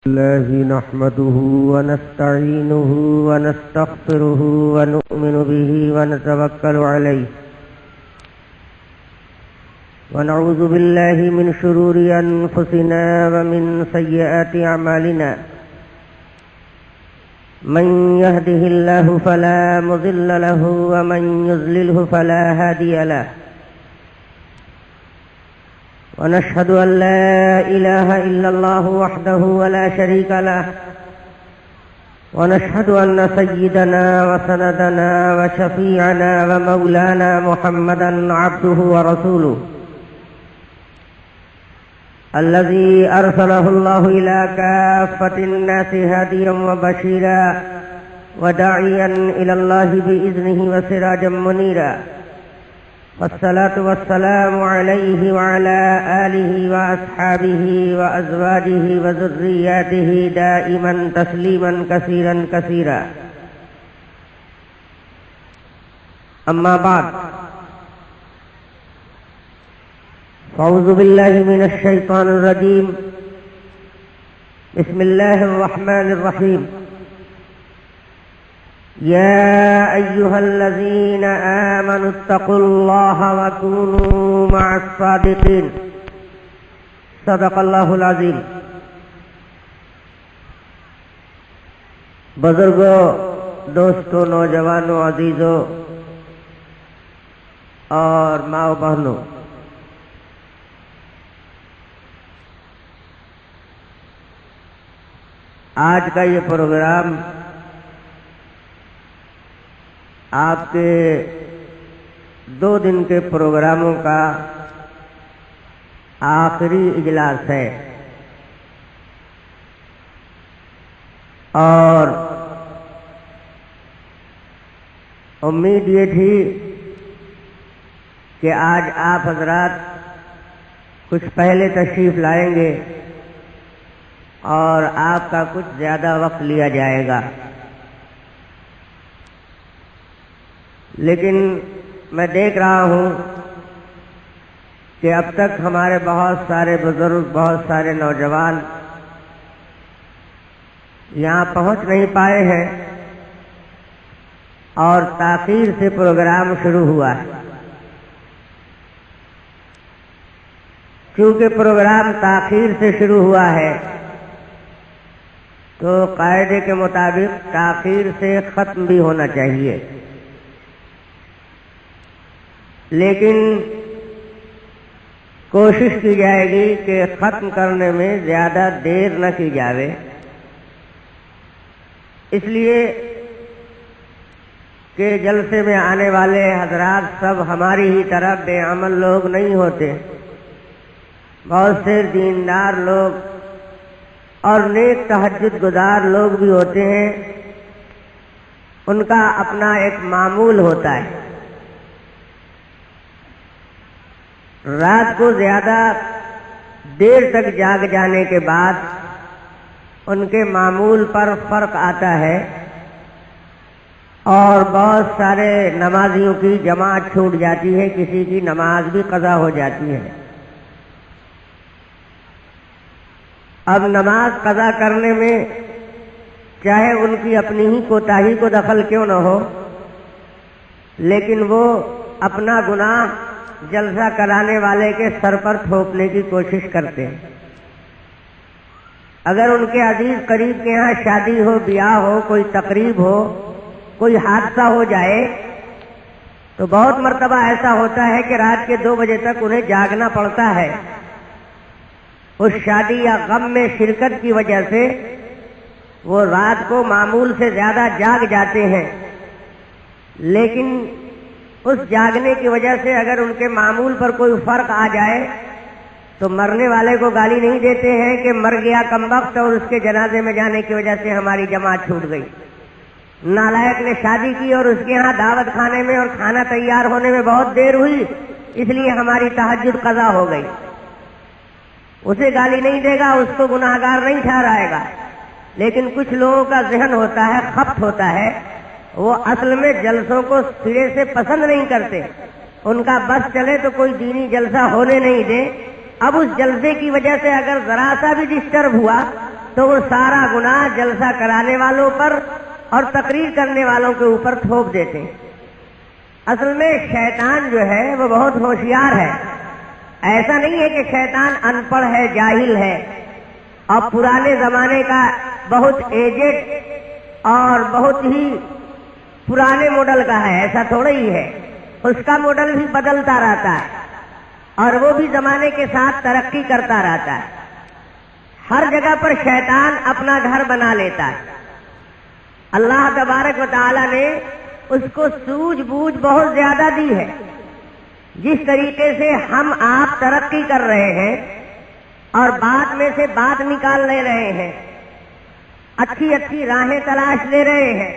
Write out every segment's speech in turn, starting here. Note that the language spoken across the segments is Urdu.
الله نحمده ونستعينه ونستغفره ونؤمن به ونتوكل عليه ونعوذ بالله من شرور أنفسنا ومن سيئات أعمالنا من يهده الله فلا مضل له ومن يضلله فلا هادي له ونشهد أن لا إله إلا الله وحده ولا شريك له ونشهد أن سيدنا وسندنا وشفيعنا ومولانا محمدا عبده ورسوله الذي أرسله الله إلى كافة الناس هاديا وبشيرا وداعيا إلى الله بإذنه وسراجا منيرا والصلاة والسلام عليه وعلى آله وأصحابه وأزواجه وذرياته دائما تسليما كثيرا كثيرا أما بعد فأعوذ بالله من الشيطان الرجيم بسم الله الرحمن الرحيم يا أيها الذين آمنوا اتقوا الله وكونوا مع الصادقين صدق الله العظيم بزرگوں، دوستوں، نوجوانوں، عزیزوں اور ماں بہنوں، آج کا یہ پروگرام آپ کے 2 دن کے پروگراموں کا آخری اجلاس ہے اور امید یہ تھی کہ آج آپ حضرات کچھ پہلے تشریف لائیں گے اور آپ کا کچھ زیادہ وقت لیا جائے گا، لیکن میں دیکھ رہا ہوں کہ اب تک ہمارے بہت سارے بزرگ، بہت سارے نوجوان یہاں پہنچ نہیں پائے ہیں اور تاخیر سے پروگرام شروع ہوا ہے۔ کیونکہ پروگرام تاخیر سے شروع ہوا ہے تو قاعدے کے مطابق تاخیر سے ختم بھی ہونا چاہیے، لیکن کوشش کی جائے گی کہ ختم کرنے میں زیادہ دیر نہ کی جاوے، اس لیے کہ جلسے میں آنے والے حضرات سب ہماری ہی طرح بے عمل لوگ نہیں ہوتے، بہت سے دیندار لوگ اور نیک تہجد گزار لوگ بھی ہوتے ہیں، ان کا اپنا ایک معمول ہوتا ہے۔ رات کو زیادہ دیر تک جاگ جانے کے بعد ان کے معمول پر فرق آتا ہے اور بہت سارے نمازیوں کی جماعت چھوٹ جاتی ہے، کسی کی نماز بھی قضا ہو جاتی ہے۔ اب نماز قضا کرنے میں چاہے ان کی اپنی ہی کوتاہی کو دخل کیوں نہ ہو، لیکن وہ اپنا گناہ جلسہ کرانے والے کے سر پر تھوپنے کی کوشش کرتے ہیں۔ اگر ان کے عزیز قریب کے یہاں شادی ہو، بیاہ ہو، کوئی تقریب ہو، کوئی حادثہ ہو جائے تو بہت مرتبہ ایسا ہوتا ہے کہ رات کے 2 بجے تک انہیں جاگنا پڑتا ہے۔ اس شادی یا غم میں شرکت کی وجہ سے وہ رات کو معمول سے زیادہ جاگ جاتے ہیں، لیکن اس جاگنے کی وجہ سے اگر ان کے معمول پر کوئی فرق آ جائے تو مرنے والے کو گالی نہیں دیتے ہیں کہ مر گیا کمبخت اور اس کے جنازے میں جانے کی وجہ سے ہماری جماعت چھوٹ گئی۔ نالائق نے شادی کی اور اس کے ہاں دعوت کھانے میں اور کھانا تیار ہونے میں بہت دیر ہوئی، اس لیے ہماری تہجد قضا ہو گئی۔ اسے گالی نہیں دے گا، اس کو گناہگار نہیں ٹھہرائے گا، لیکن کچھ لوگوں کا ذہن ہوتا ہے، خبت ہوتا ہے، وہ اصل میں جلسوں کو سرے سے پسند نہیں کرتے، ان کا بس چلے تو کوئی دینی جلسہ ہونے نہیں دے۔ اب اس جلسے کی وجہ سے اگر ذرا سا بھی ڈسٹرب ہوا تو وہ سارا گناہ جلسہ کرانے والوں پر اور تقریر کرنے والوں کے اوپر تھوپ دیتے ہیں۔ اصل میں شیطان جو ہے وہ بہت ہوشیار ہے۔ ایسا نہیں ہے کہ شیطان ان پڑھ ہے، جاہل ہے اور پرانے زمانے کا بہت ایجڈ اور بہت ہی پرانے ماڈل کا ہے، ایسا تھوڑا ہی ہے۔ اس کا ماڈل بھی بدلتا رہتا ہے اور وہ بھی زمانے کے ساتھ ترقی کرتا رہتا ہے۔ ہر جگہ پر شیطان اپنا گھر بنا لیتا ہے۔ اللہ تبارک و تعالی نے اس کو سوجھ بوجھ بہت زیادہ دی ہے۔ جس طریقے سے ہم آپ ترقی کر رہے ہیں اور بات میں سے بات نکال لے رہے ہیں، اچھی اچھی راہیں تلاش لے رہے ہیں،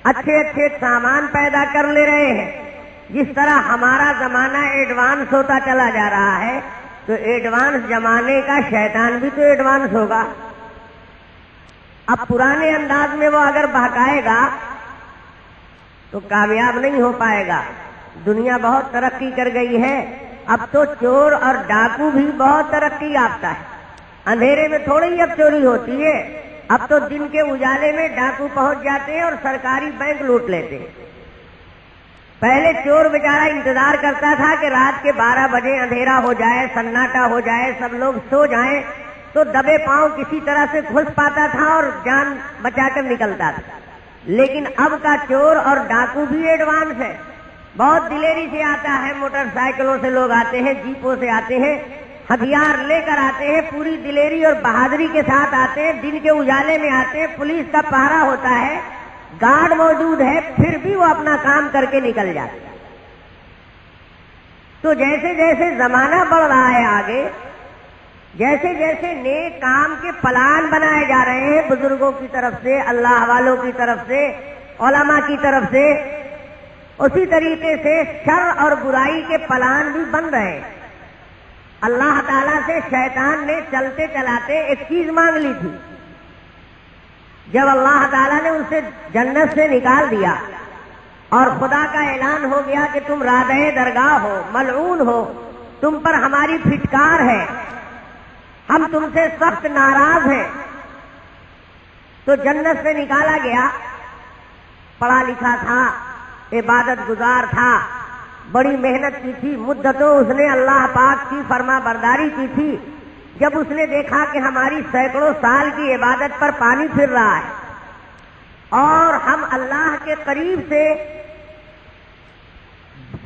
اچھے اچھے سامان پیدا کر لے رہے ہیں، جس طرح ہمارا زمانہ ایڈوانس ہوتا چلا جا رہا ہے تو ایڈوانس زمانے کا شیطان بھی تو ایڈوانس ہوگا۔ اب پرانے انداز میں وہ اگر بہکائے گا تو کامیاب نہیں ہو پائے گا۔ دنیا بہت ترقی کر گئی ہے، اب تو چور اور ڈاکو بھی بہت ترقی یافتہ ہے۔ اندھیرے میں تھوڑی ہی اب چوری ہوتی ہے، اب تو دن کے اجالے میں ڈاکو پہنچ جاتے ہیں اور سرکاری بینک لوٹ لیتے ہیں۔ پہلے چور بیچارہ انتظار کرتا تھا کہ رات کے 12 بجے اندھیرا ہو جائے، سناٹا ہو جائے، سب لوگ سو جائیں تو دبے پاؤں کسی طرح سے گھس پاتا تھا اور جان بچا کر نکلتا تھا۔ لیکن اب کا چور اور ڈاکو بھی ایڈوانس ہے، بہت دلیری سے آتا ہے، موٹر سائیکلوں سے لوگ آتے ہیں، جیپوں سے آتے ہیں، ہتھیار لے کر آتے ہیں، پوری دلیری اور بہادری کے ساتھ آتے ہیں، دن کے اجالے میں آتے ہیں، پولیس کا پہرا ہوتا ہے، گارڈ موجود ہے، پھر بھی وہ اپنا کام کر کے نکل جاتے ہیں۔ تو جیسے جیسے زمانہ بڑھ رہا ہے آگے، جیسے جیسے نیک کام کے پلان بنائے جا رہے ہیں بزرگوں کی طرف سے، اللہ والوں کی طرف سے، علماء کی طرف سے، اسی طریقے سے شر اور برائی کے پلان بھی بن رہے ہیں۔ اللہ تعالیٰ سے شیطان نے چلتے چلاتے ایک چیز مانگ لی تھی۔ جب اللہ تعالیٰ نے اسے جنت سے نکال دیا اور خدا کا اعلان ہو گیا کہ تم رادع درگاہ ہو، ملعون ہو، تم پر ہماری پھٹکار ہے، ہم تم سے سخت ناراض ہیں، تو جنت سے نکالا گیا۔ پڑھا لکھا تھا، عبادت گزار تھا، بڑی محنت کی تھی، مدتوں اس نے اللہ پاک کی فرما برداری کی تھی۔ جب اس نے دیکھا کہ ہماری سینکڑوں سال کی عبادت پر پانی پھر رہا ہے اور ہم اللہ کے قریب سے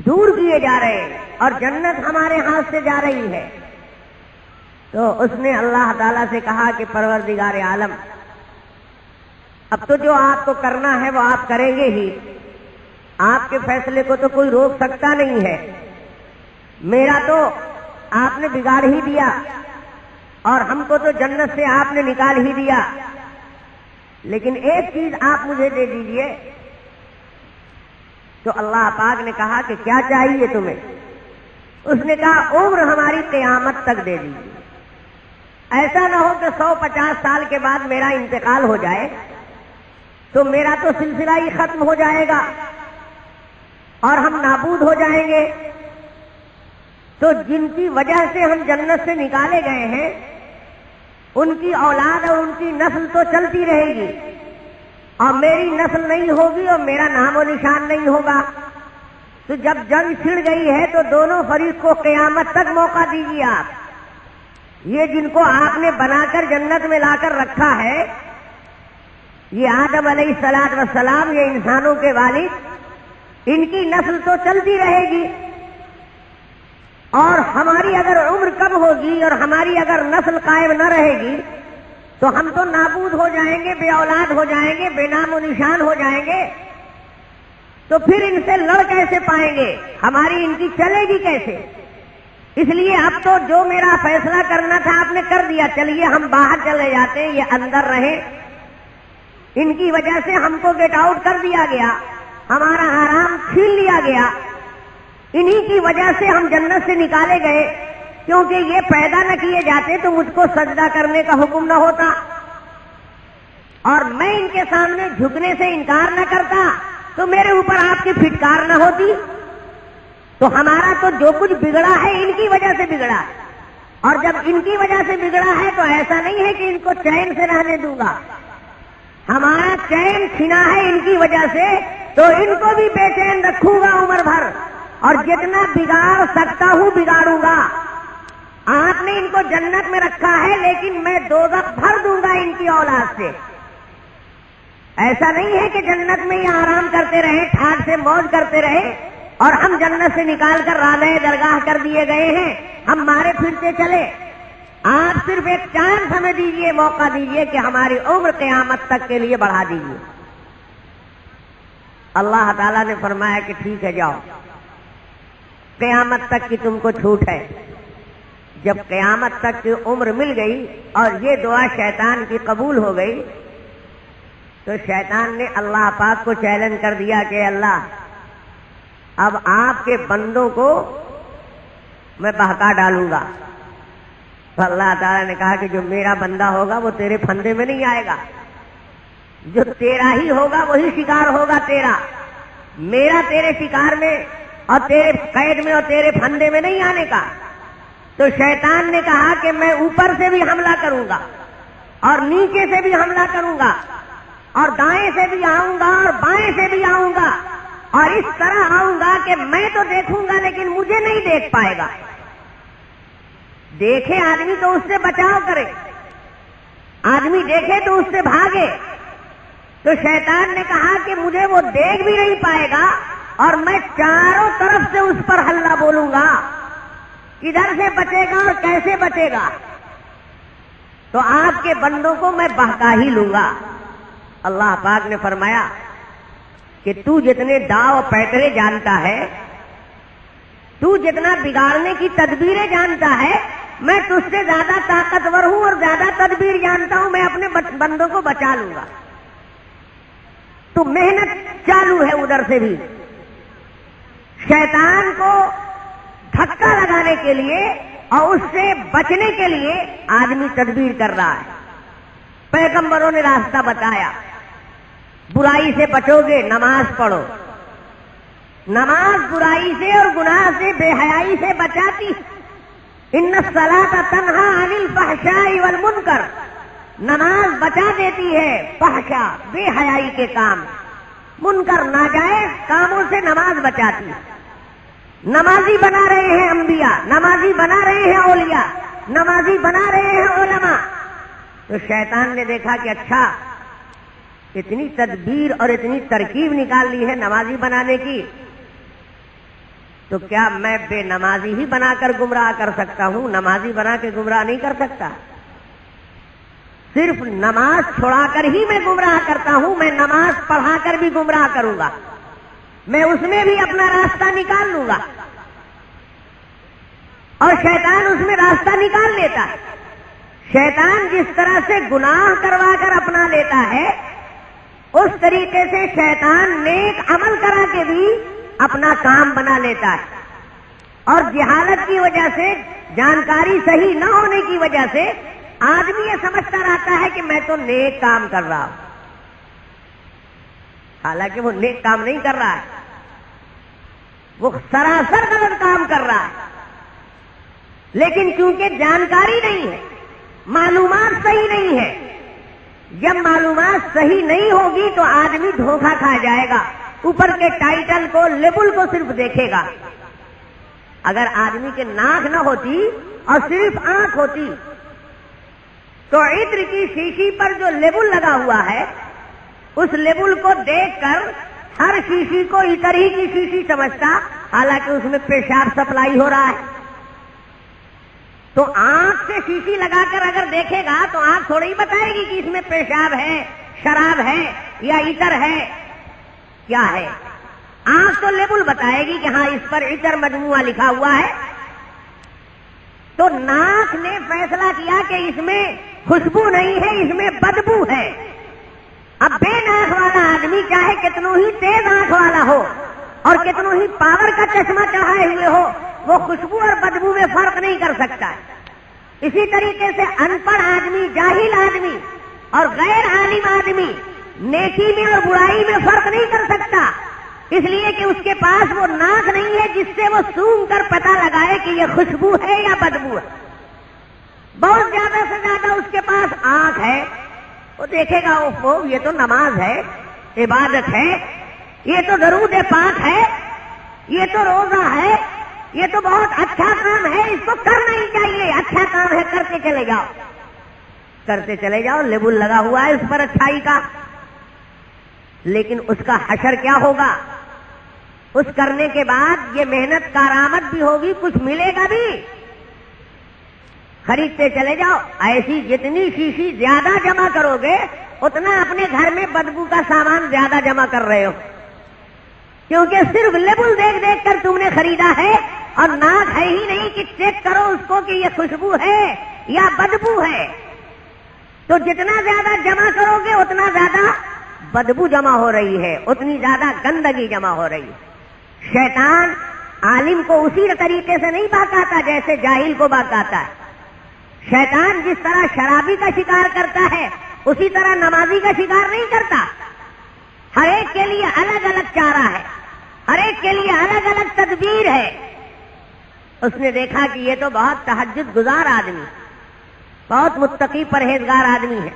دور کیے جا رہے ہیں اور جنت ہمارے ہاتھ سے جا رہی ہے، تو اس نے اللہ تعالیٰ سے کہا کہ پروردگار عالم، اب تو جو آپ کو کرنا ہے وہ آپ کریں گے ہی، آپ کے فیصلے کو تو کوئی روک سکتا نہیں ہے، میرا تو آپ نے بگاڑ ہی دیا اور ہم کو تو جنت سے آپ نے نکال ہی دیا، لیکن ایک چیز آپ مجھے دے دیجئے۔ تو اللہ پاک نے کہا کہ کیا چاہیے تمہیں؟ اس نے کہا عمر ہماری قیامت تک دے دیجیے، ایسا نہ ہو کہ 150 سال کے بعد میرا انتقال ہو جائے تو میرا تو سلسلہ ہی ختم ہو جائے گا اور ہم نابود ہو جائیں گے۔ تو جن کی وجہ سے ہم جنت سے نکالے گئے ہیں ان کی اولاد اور ان کی نسل تو چلتی رہے گی، اور میری نسل نہیں ہوگی اور میرا نام و نشان نہیں ہوگا۔ تو جب جنگ چھڑ گئی ہے تو دونوں فریق کو قیامت تک موقع دیجیے آپ۔ یہ جن کو آپ نے بنا کر جنت میں لا کر رکھا ہے، یہ آدم علیہ الصلوۃ والسلام، یہ انسانوں کے والد، ان کی نسل تو چلتی رہے گی، اور ہماری اگر عمر کم ہوگی اور ہماری اگر نسل قائم نہ رہے گی تو ہم تو نابود ہو جائیں گے، بے اولاد ہو جائیں گے، بے نام و نشان ہو جائیں گے۔ تو پھر ان سے لڑ کیسے پائیں گے؟ ہماری ان کی چلے گی کیسے؟ اس لیے اب تو جو میرا فیصلہ کرنا تھا آپ نے کر دیا، چلیے ہم باہر چلے جاتے ہیں، یہ اندر رہیں۔ ان کی وجہ سے ہم کو گیٹ آؤٹ کر دیا گیا، ہمارا آرام چھین لیا گیا، انہی کی وجہ سے ہم جنت سے نکالے گئے، کیونکہ یہ پیدا نہ کیے جاتے تو مجھ کو سجدہ کرنے کا حکم نہ ہوتا اور میں ان کے سامنے جھکنے سے انکار نہ کرتا تو میرے اوپر آپ کی پھٹکار نہ ہوتی۔ تو ہمارا تو جو کچھ بگڑا ہے ان کی وجہ سے بگڑا، اور جب ان کی وجہ سے بگڑا ہے تو ایسا نہیں ہے کہ ان کو چین سے رہنے دوں گا، ہمارا چین چھنا ہے ان کی وجہ سے، تو ان کو بھی بے چین رکھوں گا عمر بھر، اور جتنا بگاڑ سکتا ہوں بگاڑوں گا۔ آپ نے ان کو جنت میں رکھا ہے، لیکن میں دوزخ بھر دوں گا ان کی اولاد سے۔ ایسا نہیں ہے کہ جنت میں یہ آرام کرتے رہے، ٹھاٹ سے موج کرتے رہے، اور ہم جنت سے نکال کر رالے درگاہ کر دیے گئے ہیں، ہم مارے پھرتے چلے۔ آپ صرف ایک چانس ہمیں دیجیے، موقع دیجیے کہ ہماری عمر قیامت تک کے لیے بڑھا دیجیے۔ اللہ تعالیٰ نے فرمایا کہ ٹھیک ہے، جاؤ، قیامت تک کی تم کو چھوٹ ہے۔ جب قیامت تک کی عمر مل گئی اور یہ دعا شیطان کی قبول ہو گئی، تو شیطان نے اللہ پاک کو چیلنج کر دیا کہ اللہ، اب آپ کے بندوں کو میں بہکا ڈالوں گا۔ تو اللہ تعالیٰ نے کہا کہ جو میرا بندہ ہوگا وہ تیرے پھندے میں نہیں آئے گا، جو تیرا ہی ہوگا وہی شکار ہوگا تیرا، میرا تیرے شکار میں اور تیرے قید میں اور تیرے پھندے میں نہیں آنے کا۔ تو شیطان نے کہا کہ میں اوپر سے بھی حملہ کروں گا اور نیچے سے بھی حملہ کروں گا، اور دائیں سے بھی آؤں گا اور بائیں سے بھی آؤں گا، اور اس طرح آؤں گا کہ میں تو دیکھوں گا لیکن مجھے نہیں دیکھ پائے گا۔ دیکھے آدمی تو اس سے بچاؤ کرے، آدمی دیکھے تو اس سے بھاگے۔ تو شیطان نے کہا کہ مجھے وہ دیکھ بھی نہیں پائے گا، اور میں چاروں طرف سے اس پر ہلہ بولوں گا، کدھر سے بچے گا اور کیسے بچے گا۔ تو آپ کے بندوں کو میں بہکا ہی لوں گا۔ اللہ پاک نے فرمایا کہ تو جتنے داؤ پیکرے جانتا ہے، تو جتنا بگاڑنے کی تدبیریں جانتا ہے، میں تجھ سے زیادہ طاقتور ہوں اور زیادہ تدبیر جانتا ہوں، میں اپنے بندوں کو بچا لوں گا۔ تو محنت چالو ہے ادھر سے بھی، شیطان کو دھکا لگانے کے لیے اور اس سے بچنے کے لیے آدمی تدبیر کر رہا ہے۔ پیغمبروں نے راستہ بتایا، برائی سے بچو گے نماز پڑھو، نماز برائی سے اور گناہ سے بے حیائی سے بچاتی۔ ان الصلاۃ تنہی عن الفحشاء والمنکر، نماز بچا دیتی ہے فحشا بے حیائی کے کام، منکر ناجائز کاموں سے نماز بچاتی۔ نمازی بنا رہے ہیں انبیاء، نمازی بنا رہے ہیں اولیاء، نمازی بنا رہے ہیں علماء۔ تو شیطان نے دیکھا کہ اچھا، اتنی تدبیر اور اتنی ترکیب نکال لی ہے نمازی بنانے کی، تو کیا میں بے نمازی ہی بنا کر گمراہ کر سکتا ہوں؟ نمازی بنا کے گمراہ نہیں کر سکتا، صرف نماز چھوڑا کر ہی میں گمراہ کرتا ہوں، میں نماز پڑھا کر بھی گمراہ کروں گا، میں اس میں بھی اپنا راستہ نکال لوں گا، اور شیطان اس میں راستہ نکال لیتا ہے۔ شیطان جس طرح سے گناہ کروا کر اپنا لیتا ہے، اس طریقے سے شیطان نیک عمل کرا کے بھی اپنا کام بنا لیتا ہے، اور جہالت کی وجہ سے، جانکاری صحیح نہ ہونے کی وجہ سے آدمی یہ سمجھتا رہتا ہے کہ میں تو نیک کام کر رہا ہوں، حالانکہ وہ نیک کام نہیں کر رہا ہے، وہ سراسر غلط کام کر رہا ہے۔ لیکن کیونکہ جانکاری نہیں ہے، معلومات صحیح نہیں ہے، جب معلومات صحیح نہیں ہوگی تو آدمی دھوکہ کھا جائے گا، اوپر کے ٹائٹل کو، لیبل کو صرف دیکھے گا۔ اگر آدمی کے ناک نہ ہوتی اور صرف آنکھ ہوتی تو عطر کی شیشی پر جو لیبل لگا ہوا ہے، اس لیبل کو دیکھ کر ہر شیشی کو عطر ہی کی شیشی سمجھتا، حالانکہ اس میں پیشاب سپلائی ہو رہا ہے۔ تو آنکھ سے شیشی لگا کر اگر دیکھے گا تو آنکھ تھوڑی بتائے گی کہ اس میں پیشاب ہے، شراب ہے یا عطر ہے، کیا ہے؟ آنکھ تو لیبل بتائے گی کہ ہاں اس پر عطر مجموعہ لکھا ہوا ہے۔ تو ناک نے فیصلہ کیا کہ اس میں خوشبو نہیں ہے، اس میں بدبو ہے۔ اب بے ناک والا آدمی چاہے کتنوں ہی تیز آنکھ والا ہو اور کتنوں ہی پاور کا چشمہ چڑھائے ہوئے ہو، وہ خوشبو اور بدبو میں فرق نہیں کر سکتا۔ اسی طریقے سے ان پڑھ آدمی، جاہل آدمی اور غیر عالم آدمی نیکی میں اور برائی میں فرق نہیں کر سکتا، اس لیے کہ اس کے پاس وہ ناک نہیں ہے جس سے وہ سونگھ کر پتہ لگائے کہ یہ خوشبو ہے یا بدبو ہے۔ بہت زیادہ سے زیادہ اس کے پاس آنکھ ہے، وہ دیکھے گا وہ یہ تو نماز ہے، عبادت ہے، یہ تو درود پاک ہے، یہ تو روزہ ہے، یہ تو بہت اچھا کام ہے، اس کو کرنا ہی چاہیے، اچھا کام ہے، کرتے چلے جاؤ، کرتے چلے جاؤ، لیبل لگا ہوا ہے اس پر اچھائی کا۔ لیکن اس کا حشر کیا ہوگا؟ اس کرنے کے بعد یہ محنت کارآمد بھی ہوگی، کچھ ملے گا بھی۔ خریدتے چلے جاؤ، ایسی جتنی شیشی زیادہ جمع کرو گے اتنا اپنے گھر میں بدبو کا سامان زیادہ جمع کر رہے ہو، کیونکہ صرف لیبل دیکھ دیکھ کر تم نے خریدا ہے اور ناک ہے ہی نہیں کہ چیک کرو اس کو کہ یہ خوشبو ہے یا بدبو ہے۔ تو جتنا زیادہ جمع کرو گے اتنا زیادہ بدبو جمع ہو رہی ہے، اتنی زیادہ گندگی جمع ہو رہی ہے۔ شیطان عالم کو اسی طریقے سے نہیں بہکاتا جیسے جاہل کو بہکاتا ہے۔ شیطان جس طرح شرابی کا شکار کرتا ہے اسی طرح نمازی کا شکار نہیں کرتا۔ ہر ایک کے لیے الگ الگ چارہ ہے، ہر ایک کے لیے الگ الگ تدبیر ہے۔ اس نے دیکھا کہ یہ تو بہت تہجد گزار آدمی، بہت متقی پرہیزگار آدمی ہے،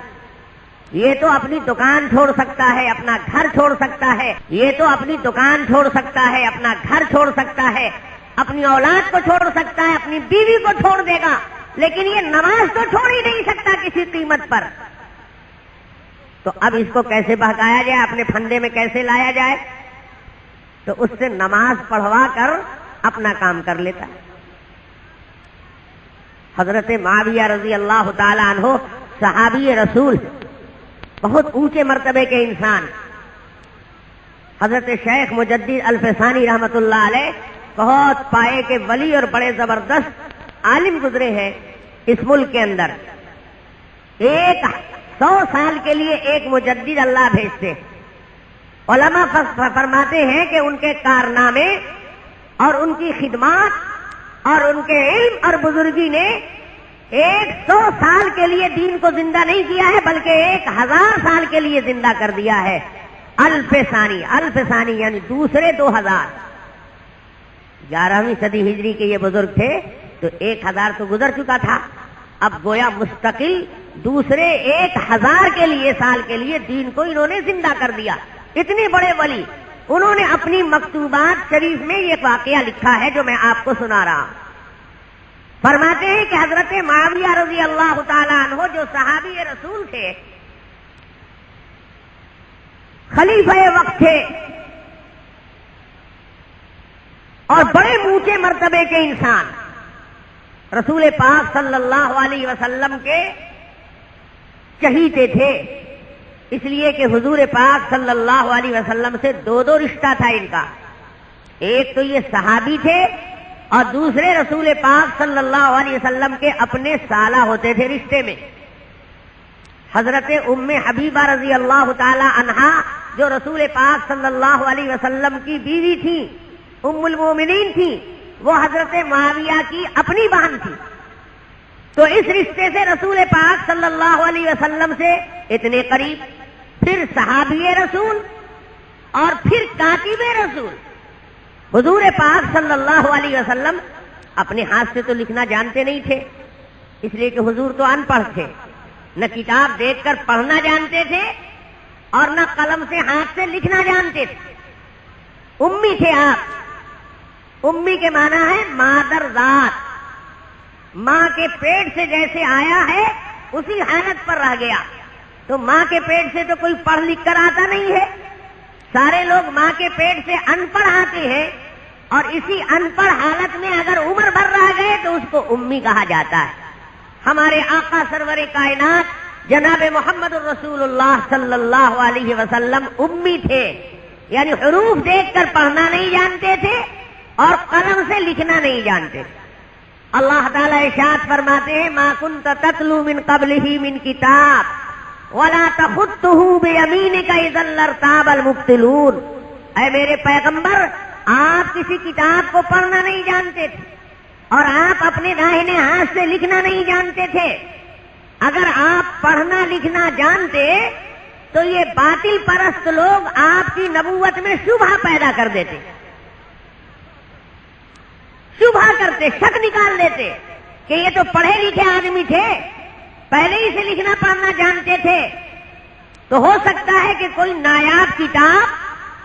یہ تو اپنی دکان چھوڑ سکتا ہے، اپنا گھر چھوڑ سکتا ہے، یہ تو اپنی دکان چھوڑ سکتا ہے، اپنا گھر چھوڑ سکتا ہے، اپنی اولاد کو چھوڑ سکتا ہے، اپنی بیوی کو چھوڑ دے گا، لیکن یہ نماز تو چھوڑ ہی نہیں سکتا کسی قیمت پر۔ تو اب اس کو کیسے بہکایا جائے، اپنے پھندے میں کیسے لایا جائے؟ تو اس سے نماز پڑھوا کر اپنا کام کر لیتا ہے۔ حضرت معاویہ رضی اللہ تعالی عنہ صحابی رسول، بہت اونچے مرتبے کے انسان۔ حضرت شیخ مجدد الفسانی رحمت اللہ علیہ بہت پائے کے ولی اور بڑے زبردست عالم گزرے ہیں اس ملک کے اندر۔ 100 سال کے لیے ایک مجدد اللہ بھیجتے۔ علماء فرماتے ہیں کہ ان کے کارنامے اور ان کی خدمات اور ان کے علم اور بزرگی نے 100 سال کے لیے دین کو زندہ نہیں کیا ہے بلکہ 1000 سال کے لیے زندہ کر دیا ہے۔ الف ثانی یعنی دوسرے 2000، 11ویں صدی ہجری کے یہ بزرگ تھے، تو 1000 تو گزر چکا تھا، اب گویا مستقل دوسرے 1000 کے لیے سال کے لیے دین کو انہوں نے زندہ کر دیا۔ اتنے بڑے ولی، انہوں نے اپنی مکتوبات شریف میں یہ واقعہ لکھا ہے جو میں آپ کو سنا رہا ہوں۔ فرماتے ہیں کہ حضرت معاویہ رضی اللہ تعالی عنہ جو صحابی رسول تھے، خلیفہ وقت تھے اور بڑے اونچے مرتبے کے انسان، رسول پاک صلی اللہ علیہ وسلم کے چہیتے تھے، اس لیے کہ حضور پاک صلی اللہ علیہ وسلم سے دو رشتہ تھا ان کا۔ ایک تو یہ صحابی تھے اور دوسرے رسول پاک صلی اللہ علیہ وسلم کے اپنے سالہ ہوتے تھے رشتے میں۔ حضرت ام حبیبہ رضی اللہ تعالی عنہا جو رسول پاک صلی اللہ علیہ وسلم کی بیوی تھی، ام المومنین تھی، وہ حضرت معاویہ کی اپنی بہن تھی۔ تو اس رشتے سے رسول پاک صلی اللہ علیہ وسلم سے اتنے قریب، پھر صحابی رسول اور پھر کاتب رسول۔ حضور پاک صلی اللہ علیہ وسلم اپنے ہاتھ سے تو لکھنا جانتے نہیں تھے، اس لیے کہ حضور تو ان پڑھ تھے، نہ کتاب دیکھ کر پڑھنا جانتے تھے اور نہ قلم سے ہاتھ سے لکھنا جانتے تھے، امی تھے آپ۔ امی کے معنی ہے مادر ذات، ماں کے پیٹ سے جیسے آیا ہے اسی حالت پر رہ گیا۔ تو ماں کے پیٹ سے تو کوئی پڑھ لکھ کر آتا نہیں ہے، سارے لوگ ماں کے پیٹ سے ان پڑھ آتے ہیں، اور اسی ان پڑھ حالت میں اگر عمر بھر رہ گئے تو اس کو امی کہا جاتا ہے۔ ہمارے آقا سرور کائنات جناب محمد الرسول اللہ صلی اللہ علیہ وسلم امی تھے، یعنی حروف دیکھ کر پڑھنا نہیں جانتے تھے اور قلم سے لکھنا نہیں جانتے تھے۔ اللہ تعالیٰ ارشاد فرماتے ہیں ما کنت تتلو من قبلہ من کتاب وَلَا تَخُطُّهُ بِيَمِينِكَ إِذًا لَارْتَابَ الْمُبْطِلُونَ۔ اے میرے پیغمبر، آپ کسی کتاب کو پڑھنا نہیں جانتے تھے اور آپ اپنے داہنے ہاتھ سے لکھنا نہیں جانتے تھے۔ اگر آپ پڑھنا لکھنا جانتے تو یہ باطل پرست لوگ آپ کی نبوت میں شبہ پیدا کر دیتے، شبہ کرتے، شک نکال دیتے کہ یہ تو پڑھے لکھے آدمی تھے، پہلے ہی سے لکھنا پڑھنا جانتے تھے، تو ہو سکتا ہے کہ کوئی نایاب کتاب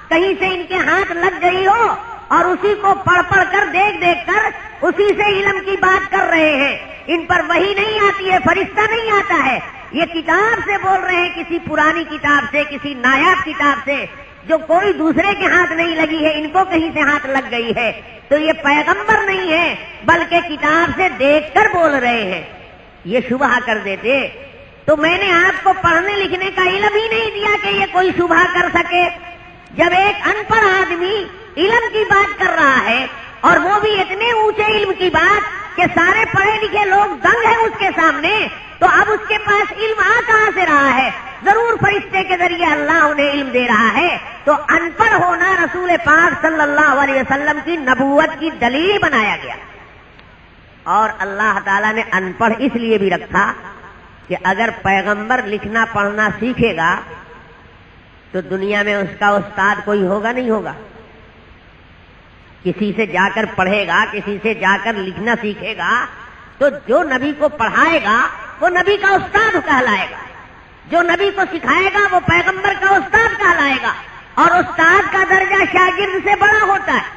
کہیں سے ان کے ہاتھ لگ گئی ہو اور اسی کو پڑھ پڑھ کر دیکھ دیکھ کر اسی سے علم کی بات کر رہے ہیں. ان پر وحی نہیں آتی ہے، فرشتہ نہیں آتا ہے، یہ کتاب سے بول رہے ہیں، کسی پرانی کتاب سے، کسی نایاب کتاب سے جو کوئی دوسرے کے ہاتھ نہیں لگی ہے، ان کو کہیں سے ہاتھ لگ گئی ہے. تو یہ پیغمبر نہیں ہے بلکہ کتاب سے دیکھ کر بول رہے ہیں. یہ شبہ کر دیتے تو میں نے آپ کو پڑھنے لکھنے کا علم ہی نہیں دیا کہ یہ کوئی شبہ کر سکے. جب ایک ان پڑھ آدمی علم کی بات کر رہا ہے اور وہ بھی اتنے اونچے علم کی بات کہ سارے پڑھے لکھے لوگ دنگ ہیں اس کے سامنے، تو اب اس کے پاس علم آ کہاں سے رہا ہے؟ ضرور فرشتے کے ذریعے اللہ انہیں علم دے رہا ہے. تو ان پڑھ ہونا رسول پاک صلی اللہ علیہ وسلم کی نبوت کی دلیل بنایا گیا. اور اللہ تعالیٰ نے ان پڑھ اس لیے بھی رکھا کہ اگر پیغمبر لکھنا پڑھنا سیکھے گا تو دنیا میں اس کا استاد کوئی ہوگا نہیں ہوگا. کسی سے جا کر پڑھے گا، کسی سے جا کر لکھنا سیکھے گا، تو جو نبی کو پڑھائے گا وہ نبی کا استاد کہلائے گا، جو نبی کو سکھائے گا وہ پیغمبر کا استاد کہلائے گا. اور استاد کا درجہ شاگرد سے بڑا ہوتا ہے،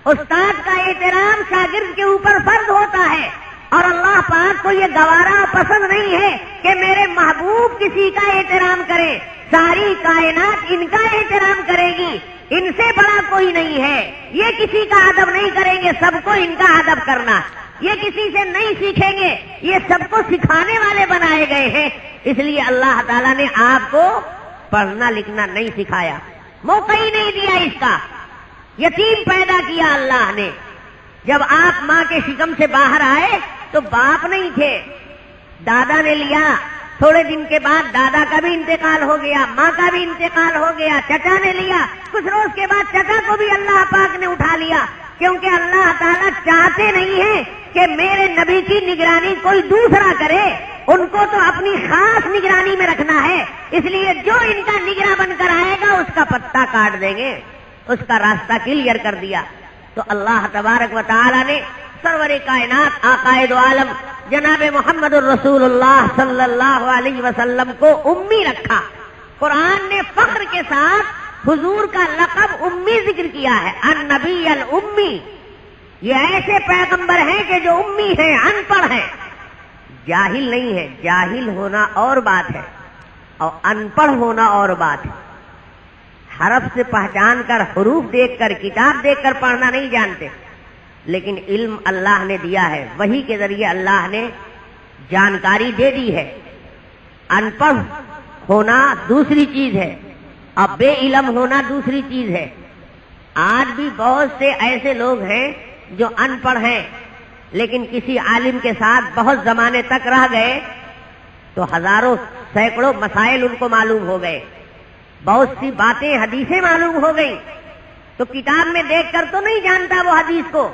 استاد کا احترام شاگرد کے اوپر فرض ہوتا ہے. اور اللہ پاک کو یہ گوارا پسند نہیں ہے کہ میرے محبوب کسی کا احترام کرے. ساری کائنات ان کا احترام کرے گی، ان سے بڑا کوئی نہیں ہے. یہ کسی کا ادب نہیں کریں گے، سب کو ان کا ادب کرنا. یہ کسی سے نہیں سیکھیں گے، یہ سب کو سکھانے والے بنائے گئے ہیں. اس لیے اللہ تعالیٰ نے آپ کو پڑھنا لکھنا نہیں سکھایا، موقع ہی نہیں دیا اس کا. یتیم پیدا کیا اللہ نے. جب آپ ماں کے شکم سے باہر آئے تو باپ نہیں تھے، دادا نے لیا. تھوڑے دن کے بعد دادا کا بھی انتقال ہو گیا، ماں کا بھی انتقال ہو گیا، چچا نے لیا. کچھ روز کے بعد چچا کو بھی اللہ پاک نے اٹھا لیا، کیونکہ اللہ تعالیٰ چاہتے نہیں ہیں کہ میرے نبی کی نگرانی کوئی دوسرا کرے. ان کو تو اپنی خاص نگرانی میں رکھنا ہے، اس لیے جو ان کا نگراں بن کر آئے گا اس کا پتہ کاٹ دیں گے، اس کا راستہ کلیئر کر دیا. تو اللہ تبارک و تعالی نے سرور کائنات آقائد عالم جناب محمد الرسول اللہ صلی اللہ علیہ وسلم کو امی رکھا. قرآن نے فخر کے ساتھ حضور کا لقب امی ذکر کیا ہے، النبی الامی. یہ ایسے پیغمبر ہیں کہ جو امی ہیں، ان پڑھ ہیں، جاہل نہیں ہے. جاہل ہونا اور بات ہے اور ان پڑھ ہونا اور بات ہے. حرف سے پہچان کر، حروف دیکھ کر، کتاب دیکھ کر پڑھنا نہیں جانتے، لیکن علم اللہ نے دیا ہے، وحی کے ذریعے اللہ نے جانکاری دے دی ہے. ان پڑھ ہونا دوسری چیز ہے اور بے علم ہونا دوسری چیز ہے. آج بھی بہت سے ایسے لوگ ہیں جو ان پڑھ ہیں لیکن کسی عالم کے ساتھ بہت زمانے تک رہ گئے تو ہزاروں سینکڑوں مسائل ان کو معلوم ہو گئے، بہت سی باتیں حدیثیں معلوم ہو گئی. تو کتاب میں دیکھ کر تو نہیں جانتا وہ حدیث کو،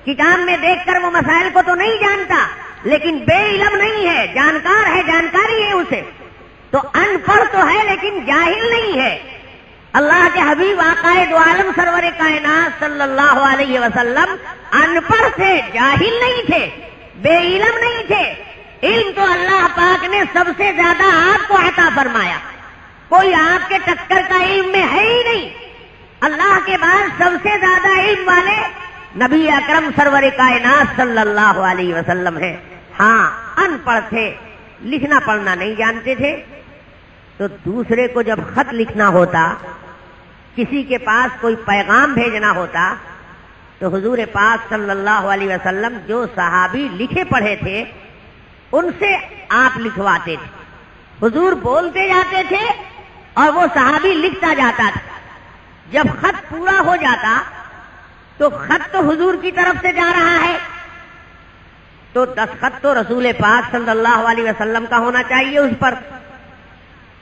کتاب میں دیکھ کر وہ مسائل کو تو نہیں جانتا، لیکن بے علم نہیں ہے، جانکار ہے، جانکاری ہے اسے. تو ان پڑھ تو ہے لیکن جاہل نہیں ہے. اللہ کے حبیب عقائد عالم سرور کائنات صلی اللہ علیہ وسلم ان پڑھ تھے، جاہل نہیں تھے، بے علم نہیں تھے. علم تو اللہ پاک نے سب سے زیادہ آپ کو عطا فرمایا، کوئی آپ کے ٹکر کا علم میں ہے ہی نہیں. اللہ کے بعد سب سے زیادہ علم والے نبی اکرم سرور کائنات صلی اللہ علیہ وسلم ہیں. ہاں ان پڑھ تھے، لکھنا پڑھنا نہیں جانتے تھے. تو دوسرے کو جب خط لکھنا ہوتا، کسی کے پاس کوئی پیغام بھیجنا ہوتا، تو حضور پاک صلی اللہ علیہ وسلم جو صحابی لکھے پڑھے تھے ان سے آپ لکھواتے تھے. حضور بولتے جاتے تھے اور وہ صحابی لکھتا جاتا تھا. جب خط پورا ہو جاتا تو خط تو حضور کی طرف سے جا رہا ہے، تو دستخط تو رسول پاک صلی اللہ علیہ وسلم کا ہونا چاہیے اس پر.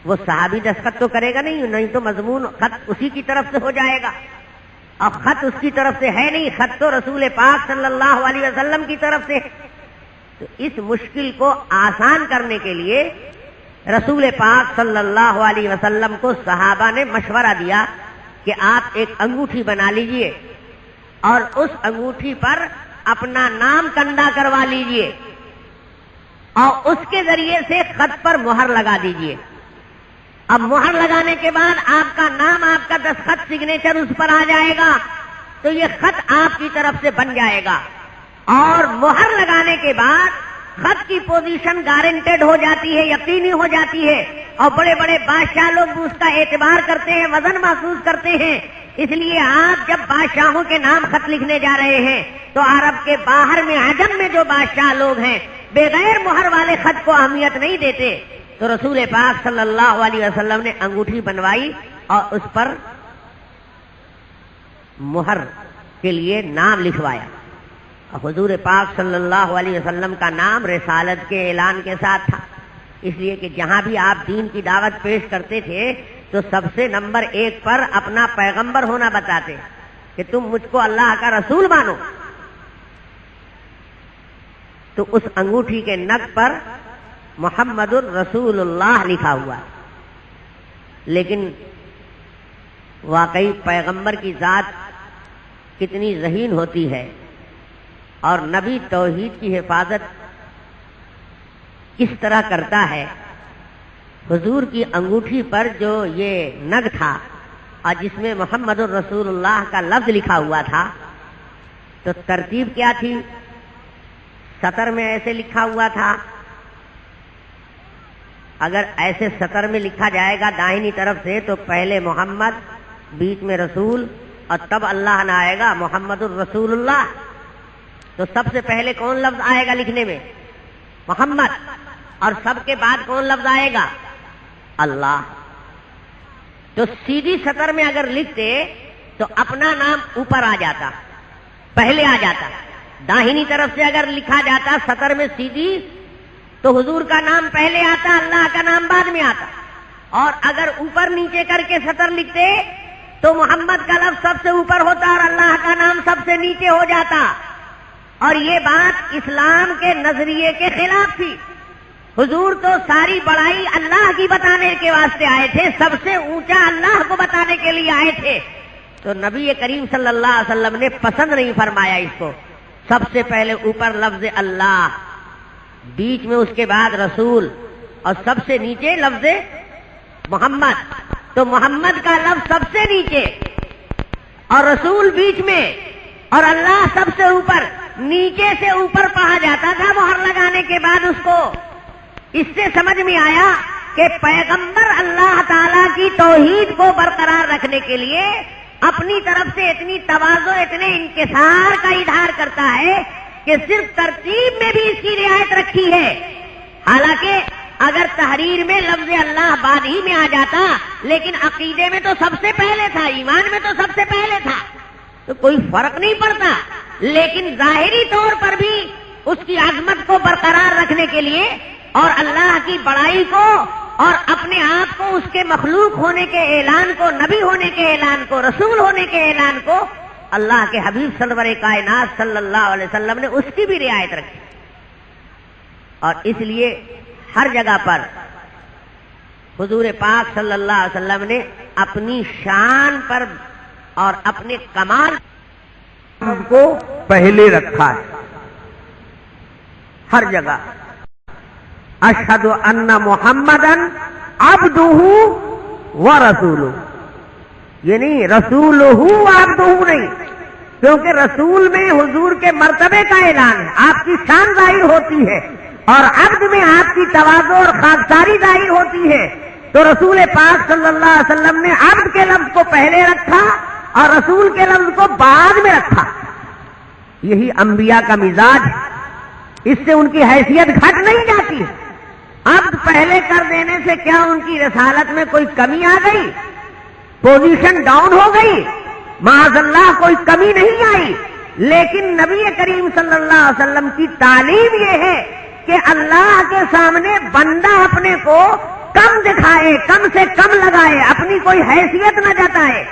وہ صحابی دستخط تو کرے گا نہیں تو مضمون خط اسی کی طرف سے ہو جائے گا. اور خط اس کی طرف سے ہے نہیں، خط تو رسول پاک صلی اللہ علیہ وسلم کی طرف سے. تو اس مشکل کو آسان کرنے کے لیے رسول پاک صلی اللہ علیہ وسلم کو صحابہ نے مشورہ دیا کہ آپ ایک انگوٹھی بنا لیجئے اور اس انگوٹھی پر اپنا نام کندہ کروا لیجئے. اور اس کے ذریعے سے خط پر مہر لگا دیجئے۔ اب مہر لگانے کے بعد آپ کا نام، آپ کا دستخط، سگنیچر اس پر آ جائے گا، تو یہ خط آپ کی طرف سے بن جائے گا۔ اور مہر لگانے کے بعد خط کی پوزیشن گارنٹیڈ ہو جاتی ہے، یقینی ہو جاتی ہے، اور بڑے بڑے بادشاہ لوگ بھی اس کا اعتبار کرتے ہیں، وزن محسوس کرتے ہیں۔ اس لیے آپ جب بادشاہوں کے نام خط لکھنے جا رہے ہیں تو عرب کے باہر میں، عجم میں جو بادشاہ لوگ ہیں بغیر مہر والے خط کو اہمیت نہیں دیتے، تو رسول پاک صلی اللہ علیہ وسلم نے انگوٹھی بنوائی اور اس پر مہر کے لیے نام لکھوایا۔ حضور پاک صلی اللہ علیہ وسلم کا نام رسالت کے اعلان کے ساتھ تھا، اس لیے کہ جہاں بھی آپ دین کی دعوت پیش کرتے تھے تو سب سے نمبر 1 پر اپنا پیغمبر ہونا بتاتے کہ تم مجھ کو اللہ کا رسول مانو۔ تو اس انگوٹھی کے نگ پر محمد الرسول اللہ لکھا ہوا، لیکن واقعی پیغمبر کی ذات کتنی ذہین ہوتی ہے، اور نبی توحید کی حفاظت کس طرح کرتا ہے۔ حضور کی انگوٹھی پر جو یہ نگ تھا اور جس میں محمد الرسول اللہ کا لفظ لکھا ہوا تھا، تو ترتیب کیا تھی؟ سطر میں ایسے لکھا ہوا تھا، اگر ایسے سطر میں لکھا جائے گا داہنی طرف سے تو پہلے محمد، بیچ میں رسول، اور تب اللہ نہ آئے گا محمد الرسول اللہ، تو سب سے پہلے کون لفظ آئے گا لکھنے میں؟ محمد، اور سب کے بعد کون لفظ آئے گا؟ اللہ۔ تو سیدھی سطر میں اگر لکھتے تو اپنا نام اوپر آ جاتا، پہلے آ جاتا۔ داہنی طرف سے اگر لکھا جاتا سطر میں سیدھی تو حضور کا نام پہلے آتا، اللہ کا نام بعد میں آتا، اور اگر اوپر نیچے کر کے سطر لکھتے تو محمد کا لفظ سب سے اوپر ہوتا اور اللہ کا نام سب سے نیچے ہو جاتا، اور یہ بات اسلام کے نظریے کے خلاف تھی۔ حضور تو ساری بڑائی اللہ کی بتانے کے واسطے آئے تھے، سب سے اونچا اللہ کو بتانے کے لیے آئے تھے، تو نبی کریم صلی اللہ علیہ وسلم نے پسند نہیں فرمایا اس کو۔ سب سے پہلے اوپر لفظ اللہ، بیچ میں اس کے بعد رسول، اور سب سے نیچے لفظ محمد۔ تو محمد کا لفظ سب سے نیچے اور رسول بیچ میں اور اللہ سب سے اوپر، نیچے سے اوپر پڑھا جاتا تھا مہر لگانے کے بعد اس کو۔ اس سے سمجھ میں آیا کہ پیغمبر اللہ تعالی کی توحید کو برقرار رکھنے کے لیے اپنی طرف سے اتنی تواضع، اتنے انکسار کا اظہار کرتا ہے کہ صرف ترتیب میں بھی اس کی رعایت رکھی ہے۔ حالانکہ اگر تحریر میں لفظ اللہ بعد ہی میں آ جاتا، لیکن عقیدے میں تو سب سے پہلے تھا، ایمان میں تو سب سے پہلے تھا، تو کوئی فرق نہیں پڑتا، لیکن ظاہری طور پر بھی اس کی عظمت کو برقرار رکھنے کے لیے اور اللہ کی بڑائی کو اور اپنے آپ کو اس کے مخلوق ہونے کے اعلان کو، نبی ہونے کے اعلان کو، رسول ہونے کے اعلان کو اللہ کے حبیب سرور کائنات صلی اللہ علیہ وسلم نے اس کی بھی رعایت رکھی، اور اس لیے ہر جگہ پر حضور پاک صلی اللہ علیہ وسلم نے اپنی شان پر اور اپنے کمال کو پہلے رکھا ہے۔ ہر جگہ اشہد ان محمدن عبدہ ورسولہ، یہ نہیں رسولہ عبدہ نہیں، کیونکہ رسول میں حضور کے مرتبے کا اعلان ہے، آپ کی شان ظاہر ہوتی ہے، اور عبد میں آپ کی تواضع اور خاکساری ظاہر ہوتی ہے۔ تو رسول پاک صلی اللہ علیہ وسلم نے عبد کے لفظ کو پہلے رکھا اور رسول کے لفظ کو بعد میں رکھا۔ یہی انبیاء کا مزاج ہے، اس سے ان کی حیثیت گھٹ نہیں جاتی۔ عبد پہلے کر دینے سے کیا ان کی رسالت میں کوئی کمی آ گئی؟ پوزیشن ڈاؤن ہو گئی؟ معاذ اللہ کوئی کمی نہیں آئی، لیکن نبی کریم صلی اللہ علیہ وسلم کی تعلیم یہ ہے کہ اللہ کے سامنے بندہ اپنے کو کم دکھائے، کم سے کم لگائے، اپنی کوئی حیثیت نہ جتائے،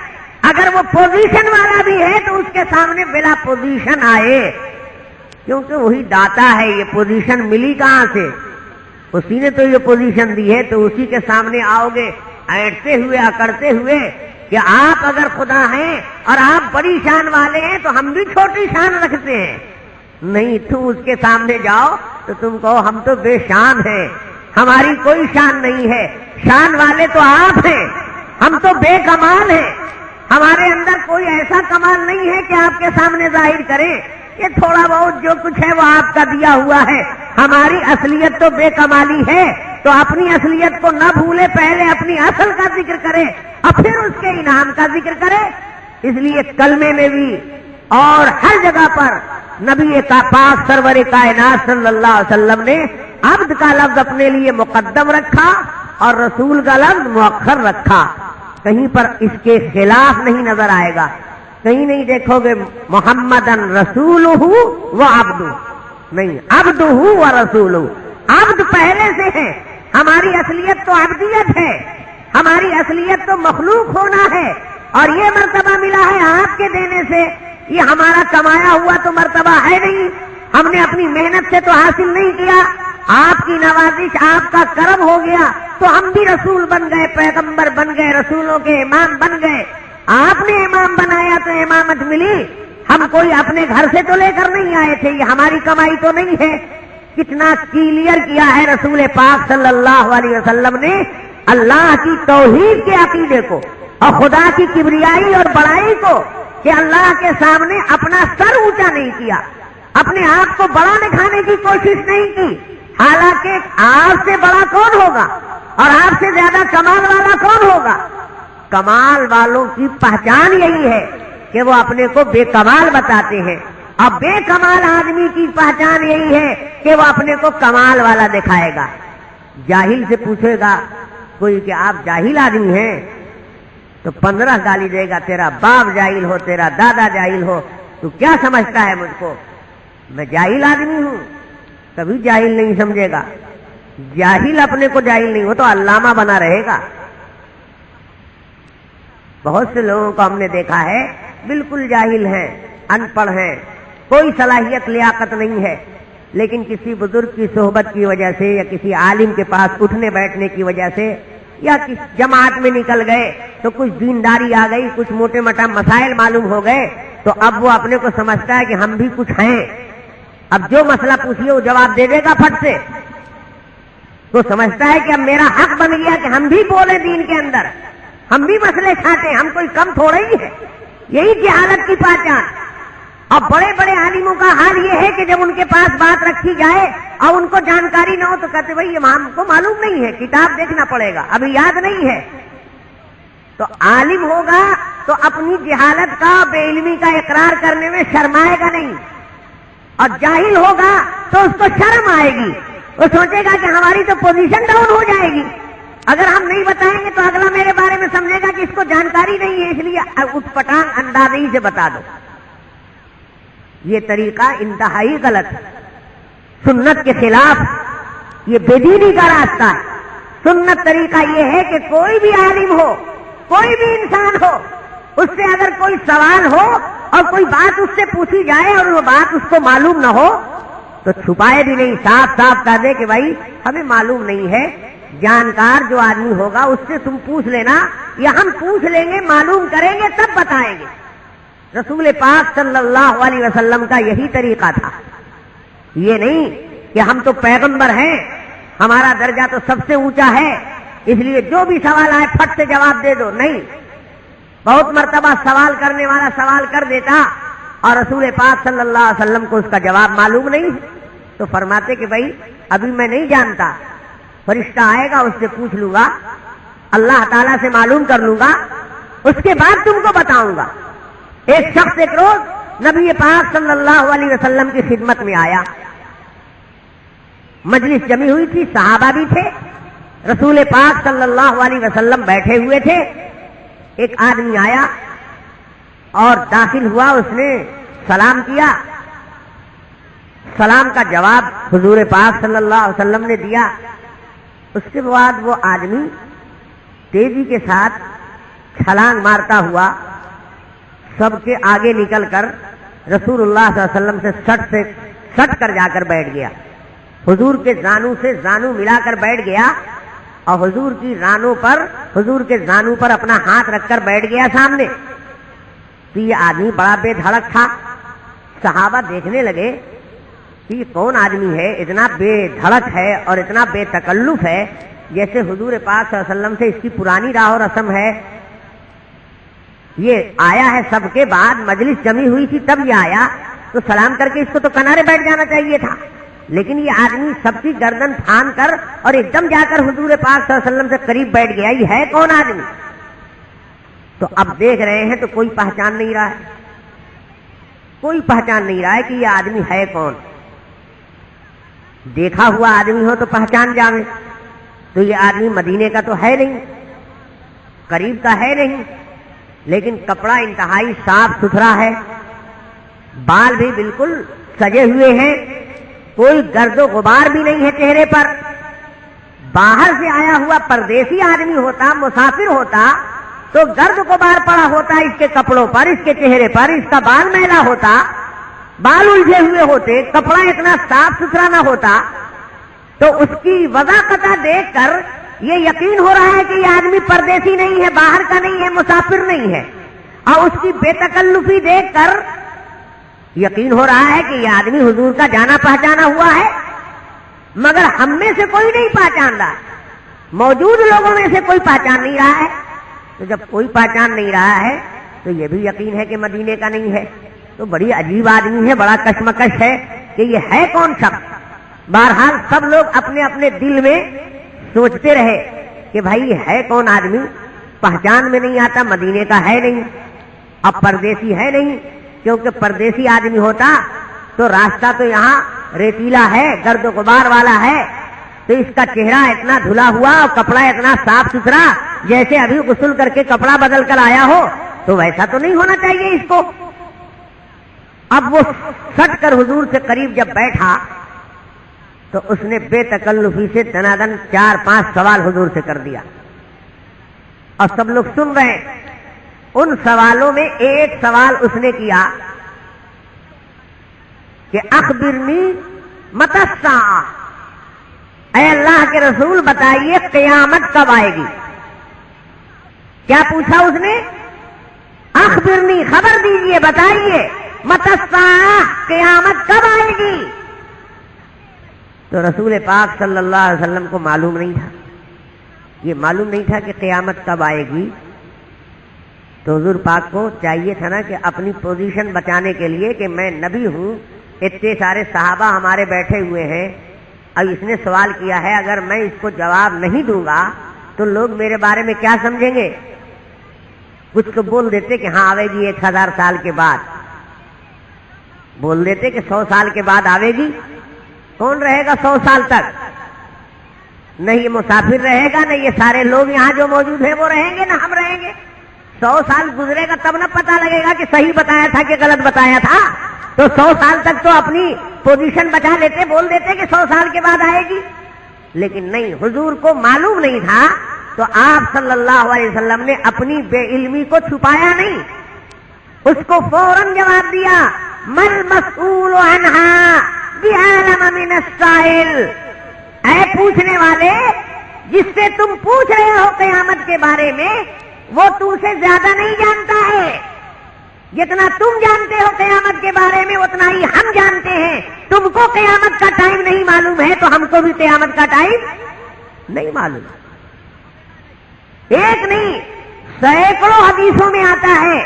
اگر وہ پوزیشن والا بھی ہے تو اس کے سامنے بلا پوزیشن آئے، کیونکہ وہی داتا ہے۔ یہ پوزیشن ملی کہاں سے؟ اسی نے تو یہ پوزیشن دی ہے، تو اسی کے سامنے آؤ گے ایٹتے ہوئے، اکڑتے ہوئے کہ آپ اگر خدا ہیں اور آپ بڑی شان والے ہیں تو ہم بھی چھوٹی شان رکھتے ہیں۔ نہیں، تم اس کے سامنے جاؤ تو تم کہو ہم تو بے شان ہیں، ہماری کوئی شان نہیں ہے، شان والے تو آپ ہیں، ہم تو بے کمال ہیں، ہمارے اندر کوئی ایسا کمال نہیں ہے کہ آپ کے سامنے ظاہر کریں، یہ تھوڑا بہت جو کچھ ہے وہ آپ کا دیا ہوا ہے، ہماری اصلیت تو بے کمالی ہے، تو اپنی اصلیت کو نہ بھولے، پہلے اپنی اصل کا ذکر کرے اور پھر اس کے انعام کا ذکر کرے۔ اس لیے کلمے میں بھی اور ہر جگہ پر نبی کا پاک سرور کائنات صلی اللہ علیہ وسلم نے عبد کا لفظ اپنے لیے مقدم رکھا اور رسول کا لفظ مؤخر رکھا، کہیں پر اس کے خلاف نہیں نظر آئے گا، کہیں نہیں دیکھو گے محمدن رسولہ و عبدہ، نہیں، عبدہ و رسولہ، عبد پہلے سے ہے، ہماری اصلیت تو عبدیت ہے، ہماری اصلیت تو مخلوق ہونا ہے، اور یہ مرتبہ ملا ہے آپ کے دینے سے، یہ ہمارا کمایا ہوا تو مرتبہ ہے نہیں، ہم نے اپنی محنت سے تو حاصل نہیں کیا، آپ کی نوازش، آپ کا کرم ہو گیا تو ہم بھی رسول بن گئے، پیغمبر بن گئے، رسولوں کے امام بن گئے، آپ نے امام بنایا تو امامت ملی، ہم کوئی اپنے گھر سے تو لے کر نہیں آئے تھے، یہ ہماری کمائی تو نہیں ہے۔ کتنا کلیئر کیا ہے رسول پاک صلی اللہ علیہ وسلم نے اللہ کی توحید کے عقیدے کو اور خدا کی کبریائی اور بڑائی کو، کہ اللہ کے سامنے اپنا سر اونچا نہیں کیا، اپنے آپ کو بڑا دکھانے کی کوشش نہیں کی، حالانکہ آپ سے بڑا کون ہوگا اور آپ سے زیادہ کمال والا کون ہوگا؟ کمال والوں کی پہچان یہی ہے کہ وہ اپنے کو بے کمال بتاتے ہیں، اب بے کمال آدمی کی پہچان یہی ہے کہ وہ اپنے کو کمال والا دکھائے گا۔ جاہل سے پوچھے گا کوئی کہ آپ جاہل آدمی ہیں تو 15 گالی دے گا، تیرا باپ جاہل ہو، تیرا دادا جاہل ہو، تو کیا سمجھتا ہے مجھ کو؟ میں جاہل آدمی ہوں، کبھی جاہل نہیں سمجھے گا، جاہل اپنے کو جاہل نہیں، وہ تو علامہ بنا رہے گا۔ بہت سے لوگوں کو ہم نے دیکھا ہے بالکل جاہل ہیں، ان پڑھ ہیں، کوئی صلاحیت لیاقت نہیں ہے، لیکن کسی بزرگ کی صحبت کی وجہ سے یا کسی عالم کے پاس اٹھنے بیٹھنے کی وجہ سے یا کسی جماعت میں نکل گئے تو کچھ دینداری آ گئی، کچھ موٹے موٹا مسائل معلوم ہو گئے، تو اب وہ اپنے کو سمجھتا ہے کہ ہم بھی کچھ ہیں، اب جو مسئلہ پوچھیے وہ جواب دے دے گا پھٹ سے، تو سمجھتا ہے کہ اب میرا حق بن گیا کہ ہم بھی بولیں دین کے اندر، ہم بھی مسئلے چھاٹیں، ہم کوئی کم تھوڑا ہی ہے۔ یہی جہالت کی پہچان۔ اب بڑے بڑے عالموں کا حال یہ ہے کہ جب ان کے پاس بات رکھی جائے اور ان کو جانکاری نہ ہو تو کہتے بھائی یہ ہم کو معلوم نہیں ہے، کتاب دیکھنا پڑے گا، ابھی یاد نہیں ہے۔ تو عالم ہوگا تو اپنی جہالت کا، بے علمی کا اقرار کرنے میں شرمائے گا نہیں، اور جاہل ہوگا تو اس کو شرم آئے گی، وہ سوچے گا کہ ہماری تو پوزیشن ڈاؤن ہو جائے گی، اگر ہم نہیں بتائیں گے تو اگلا میرے بارے میں سمجھے گا کہ اس کو جانکاری نہیں ہے، اس لیے اٹھ پٹانگ اندازے ہی سے بتا دو۔ یہ طریقہ انتہائی غلط ہے، سنت کے خلاف، یہ بے دینی کا راستہ ہے۔ سنت طریقہ یہ ہے کہ کوئی بھی عالم ہو، کوئی بھی انسان ہو، اس سے اگر کوئی سوال ہو اور کوئی بات اس سے پوچھی جائے اور وہ بات اس کو معلوم نہ ہو تو چھپائے بھی نہیں، صاف صاف کہہ دے کہ بھائی ہمیں معلوم نہیں ہے، جانکار جو آدمی ہوگا اس سے تم پوچھ لینا، یا ہم پوچھ لیں گے، معلوم کریں گے تب بتائیں گے۔ رسول پاک صلی اللہ علیہ وسلم کا یہی طریقہ تھا، یہ نہیں کہ ہم تو پیغمبر ہیں، ہمارا درجہ تو سب سے اونچا ہے، اس لیے جو بھی سوال آئے پھٹ سے جواب دے دو، نہیں۔ بہت مرتبہ سوال کرنے والا سوال کر دیتا اور رسول پاک صلی اللہ علیہ وسلم کو اس کا جواب معلوم نہیں، تو فرماتے کہ بھائی ابھی میں نہیں جانتا، فرشتہ آئے گا اس سے پوچھ لوں گا، اللہ تعالیٰ سے معلوم کر لوں گا، اس کے بعد تم کو بتاؤں گا۔ ایک شخص ایک روز نبی پاک صلی اللہ علیہ وسلم کی خدمت میں آیا، مجلس جمی ہوئی تھی، صحابہ بھی تھے، رسول پاک صلی اللہ علیہ وسلم بیٹھے ہوئے تھے۔ ایک آدمی آیا اور داخل ہوا، اس نے سلام کیا، سلام کا جواب حضور پاک صلی اللہ علیہ وسلم نے دیا۔ اس کے بعد وہ آدمی تیزی کے ساتھ چھلانگ مارتا ہوا سب کے آگے نکل کر رسول اللہ صلی اللہ علیہ وسلم سے سٹ کر جا کر بیٹھ گیا، حضور کے زانو سے زانو ملا کر بیٹھ گیا، اور حضور کے زانو پر اپنا ہاتھ رکھ کر بیٹھ گیا سامنے۔ تو یہ آدمی بڑا بے دھڑک تھا، صحابہ دیکھنے لگے کہ کون آدمی ہے اتنا بے دھڑک ہے اور اتنا بے تکلف ہے، جیسے حضور پاک صلی اللہ علیہ وسلم سے اس کی پرانی راہ و رسم ہے، یہ آیا ہے سب کے بعد، مجلس جمی ہوئی تھی تب یہ آیا، تو سلام کر کے اس کو تو کنارے بیٹھ جانا چاہیے تھا، لیکن یہ آدمی سب کی گردن تھام کر اور ایک دم جا کر حضور پاک صلی اللہ علیہ وسلم سے قریب بیٹھ گیا. یہ ہے کون آدمی؟ تو اب دیکھ رہے ہیں تو کوئی پہچان نہیں رہا ہے، کوئی پہچان نہیں رہا ہے کہ یہ آدمی ہے کون. دیکھا ہوا آدمی ہو تو پہچان جاوے، تو یہ آدمی مدینے کا تو ہے نہیں، قریب کا ہے نہیں، لیکن کپڑا انتہائی صاف ستھرا ہے، بال بھی بالکل سجے ہوئے ہیں، کوئی گرد و غبار بھی نہیں ہے چہرے پر. باہر سے آیا ہوا پردیسی آدمی ہوتا، مسافر ہوتا، تو گرد غبار پڑا ہوتا اس کے کپڑوں پر، اس کے چہرے پر، اس کا بال میلا ہوتا، بال الجھے ہوئے ہوتے، کپڑا اتنا صاف ستھرا نہ ہوتا. تو اس کی وضاحت دیکھ کر یہ یقین ہو رہا ہے کہ یہ آدمی پردیسی نہیں ہے، باہر کا نہیں ہے، مسافر نہیں ہے، اور اس کی بے تکلفی دیکھ کر یقین ہو رہا ہے کہ یہ آدمی حضور کا جانا پہچانا ہوا ہے. مگر ہم میں سے کوئی نہیں پہچان رہا، موجود لوگوں میں سے کوئی پہچان نہیں رہا ہے. تو جب کوئی پہچان نہیں رہا ہے تو یہ بھی یقین ہے کہ مدینے کا نہیں ہے. تو بڑی عجیب آدمی ہے، بڑا کشمکش ہے کہ یہ ہے کون شخص. بہرحال سب لوگ اپنے اپنے دل میں سوچتے رہے کہ بھائی یہ ہے کون آدمی، پہچان میں نہیں آتا، مدینے کا ہے نہیں، اب پردیسی ہے نہیں، کیونکہ پردیسی آدمی ہوتا تو راستہ تو یہاں ریتیلا ہے، گرد و غبار والا ہے، تو اس کا چہرہ اتنا دھلا ہوا اور کپڑا اتنا صاف ستھرا جیسے ابھی غسل کر کے کپڑا بدل کر آیا ہو، تو ویسا تو نہیں ہونا چاہیے اس کو. اب وہ سٹ کر حضور سے قریب جب بیٹھا تو اس نے بے تکلفی سے دنادن 4-5 سوال حضور سے کر دیا، اور سب لوگ سن رہے ہیں. ان سوالوں میں ایک سوال اس نے کیا کہ اخبرنی متی الساعہ، اے اللہ کے رسول بتائیے قیامت کب آئے گی. کیا پوچھا اس نے؟ اخبرنی، خبر دیجئے، بتائیے، متی الساعہ، قیامت کب آئے گی. تو رسول پاک صلی اللہ علیہ وسلم کو معلوم نہیں تھا، یہ معلوم نہیں تھا کہ قیامت کب آئے گی. تو حضور پاک کو چاہیے تھا نا کہ اپنی پوزیشن بچانے کے لیے کہ میں نبی ہوں، اتنے سارے صحابہ ہمارے بیٹھے ہوئے ہیں، اب اس نے سوال کیا ہے، اگر میں اس کو جواب نہیں دوں گا تو لوگ میرے بارے میں کیا سمجھیں گے. کچھ تو بول دیتے کہ ہاں آوے گی 1000 سال کے بعد، بول دیتے کہ 100 سال کے بعد آوے گی. کون رہے گا 100 سال تک؟ نہ یہ مسافر رہے گا، نہ یہ سارے لوگ یہاں جو موجود ہیں وہ رہیں گے، نہ ہم رہیں گے. 100 سال گزرے گا تب نہ پتہ لگے گا کہ صحیح بتایا تھا کہ غلط بتایا تھا. تو 100 سال تک تو اپنی پوزیشن بچا لیتے، بول دیتے کہ 100 سال کے بعد آئے گی. لیکن نہیں، حضور کو معلوم نہیں تھا، تو آپ صلی اللہ علیہ وسلم نے اپنی بے علمی کو چھپایا نہیں، اس کو فوراً جواب دیا، مل مسئول عنہا بعالم من السائل. اے پوچھنے والے، جس سے تم پوچھ رہے ہو قیامت کے بارے میں، وہ تم سے زیادہ نہیں جانتا ہے. جتنا تم جانتے ہو قیامت کے بارے میں اتنا ہی ہم جانتے ہیں. تم کو قیامت کا ٹائم نہیں معلوم ہے تو ہم کو بھی قیامت کا ٹائم نہیں معلوم. ایک نہیں، سینکڑوں حدیثوں میں آتا ہے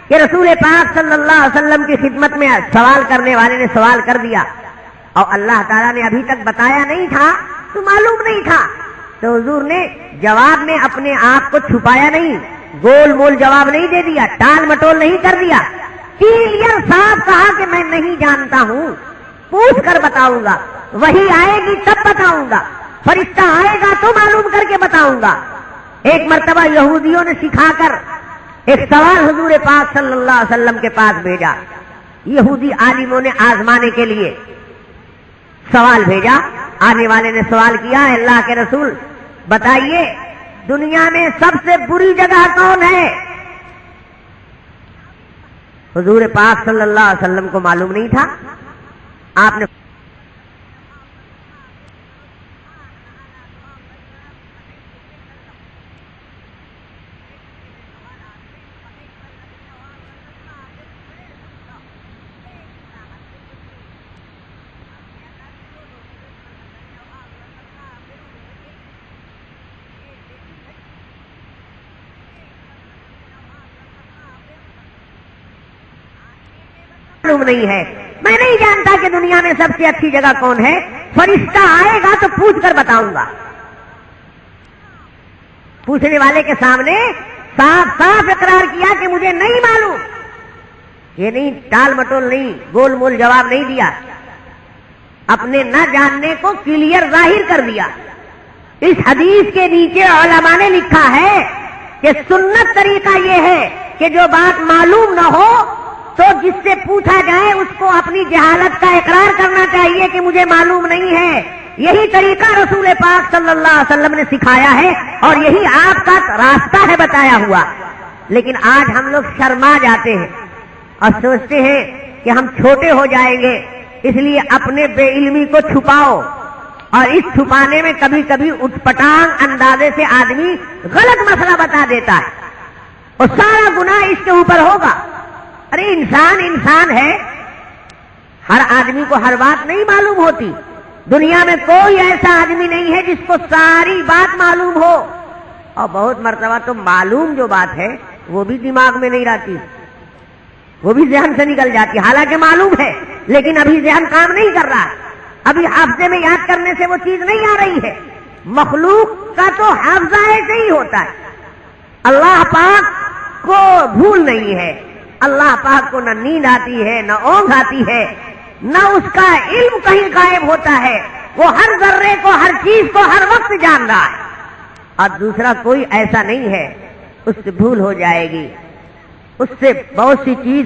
کہ رسول پاک صلی اللہ علیہ وسلم کی خدمت میں سوال کرنے والے نے سوال کر دیا اور اللہ تعالیٰ نے ابھی تک بتایا نہیں تھا تو معلوم نہیں تھا. تو حضور نے جواب میں اپنے آپ کو چھپایا نہیں، گول مول جواب نہیں دے دیا، ٹال مٹول نہیں کر دیا، کلیئر صاف کہا کہ میں نہیں جانتا ہوں، پوچھ کر بتاؤں گا، وہی آئے گی تب بتاؤں گا، فرشتہ آئے گا تو معلوم کر کے بتاؤں گا. ایک مرتبہ یہودیوں نے سکھا کر ایک سوال حضور پاک صلی اللہ علیہ وسلم کے پاس بھیجا. یہودی عالموں نے آزمانے کے لیے سوال بھیجا. آنے والے نے سوال کیا، اللہ کے رسول بتائیے دنیا میں سب سے بری جگہ کون ہے؟ حضور پاک صلی اللہ علیہ وسلم کو معلوم نہیں تھا. آپ نے معلوم نہیں ہے. میں نہیں جانتا کہ دنیا میں سب سے اچھی جگہ کون ہے. فرشتہ آئے گا تو پوچھ کر بتاؤں گا. پوچھنے والے کے سامنے صاف صاف اقرار کیا کہ مجھے نہیں معلوم. یہ نہیں ٹال مٹول نہیں, گول مول جواب نہیں دیا, اپنے نہ جاننے کو کلیئر ظاہر کر دیا. اس حدیث کے نیچے علماء نے لکھا ہے کہ سنت طریقہ یہ ہے کہ جو بات معلوم نہ ہو تو جس سے پوچھا جائے اس کو اپنی جہالت کا اقرار کرنا چاہیے کہ مجھے معلوم نہیں ہے. یہی طریقہ رسول پاک صلی اللہ علیہ وسلم نے سکھایا ہے اور یہی آپ کا راستہ ہے بتایا ہوا. لیکن آج ہم لوگ شرما جاتے ہیں اور سوچتے ہیں کہ ہم چھوٹے ہو جائیں گے, اس لیے اپنے بے علمی کو چھپاؤ, اور اس چھپانے میں کبھی کبھی اٹھ پٹانگ اندازے سے آدمی غلط مسئلہ بتا دیتا ہے اور سارا گناہ اس کے اوپر ہوگا. ارے انسان ہے, ہر آدمی کو ہر بات نہیں معلوم ہوتی. دنیا میں کوئی ایسا آدمی نہیں ہے جس کو ساری بات معلوم ہو, اور بہت مرتبہ تو معلوم جو بات ہے وہ بھی دماغ میں نہیں رہتی, وہ بھی ذہن سے نکل جاتی. حالانکہ معلوم ہے لیکن ابھی ذہن کام نہیں کر رہا, ابھی حافظے میں یاد کرنے سے وہ چیز نہیں آ رہی ہے. مخلوق کا تو حافظہ ایسے ہی ہوتا ہے. اللہ پاک کو بھول نہیں ہے, اللہ پاک کو نہ نیند آتی ہے, نہ اونگ آتی ہے, نہ اس کا علم کہیں غائب ہوتا ہے. وہ ہر ذرے کو, ہر چیز کو ہر وقت جان رہا ہے. اور دوسرا کوئی ایسا نہیں ہے اس سے بھول ہو جائے گی, اس سے بہت سی چیز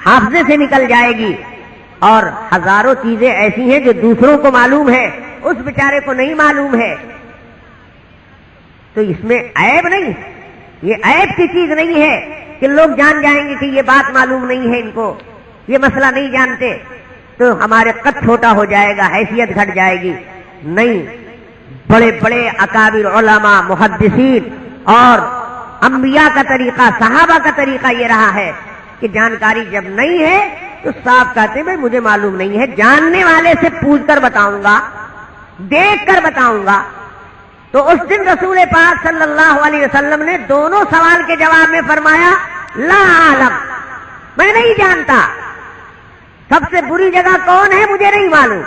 حافظے سے نکل جائے گی, اور ہزاروں چیزیں ایسی ہیں جو دوسروں کو معلوم ہے, اس بیچارے کو نہیں معلوم ہے. تو اس میں عیب نہیں, یہ عیب کی چیز نہیں ہے کہ لوگ جان جائیں گے کہ یہ بات معلوم نہیں ہے ان کو, یہ مسئلہ نہیں جانتے, تو ہمارے قد چھوٹا ہو جائے گا, حیثیت گھٹ جائے گی. نہیں, بڑے بڑے اکابر علماء, محدثین اور انبیاء کا طریقہ, صحابہ کا طریقہ یہ رہا ہے کہ جانکاری جب نہیں ہے تو صاف کہتے ہیں مجھے معلوم نہیں ہے. جاننے والے سے پوچھ کر بتاؤں گا, دیکھ کر بتاؤں گا. تو اس دن رسول پاک صلی اللہ علیہ وسلم نے دونوں سوال کے جواب میں فرمایا لا اعلم, میں نہیں جانتا. سب سے بری جگہ کون ہے مجھے نہیں معلوم,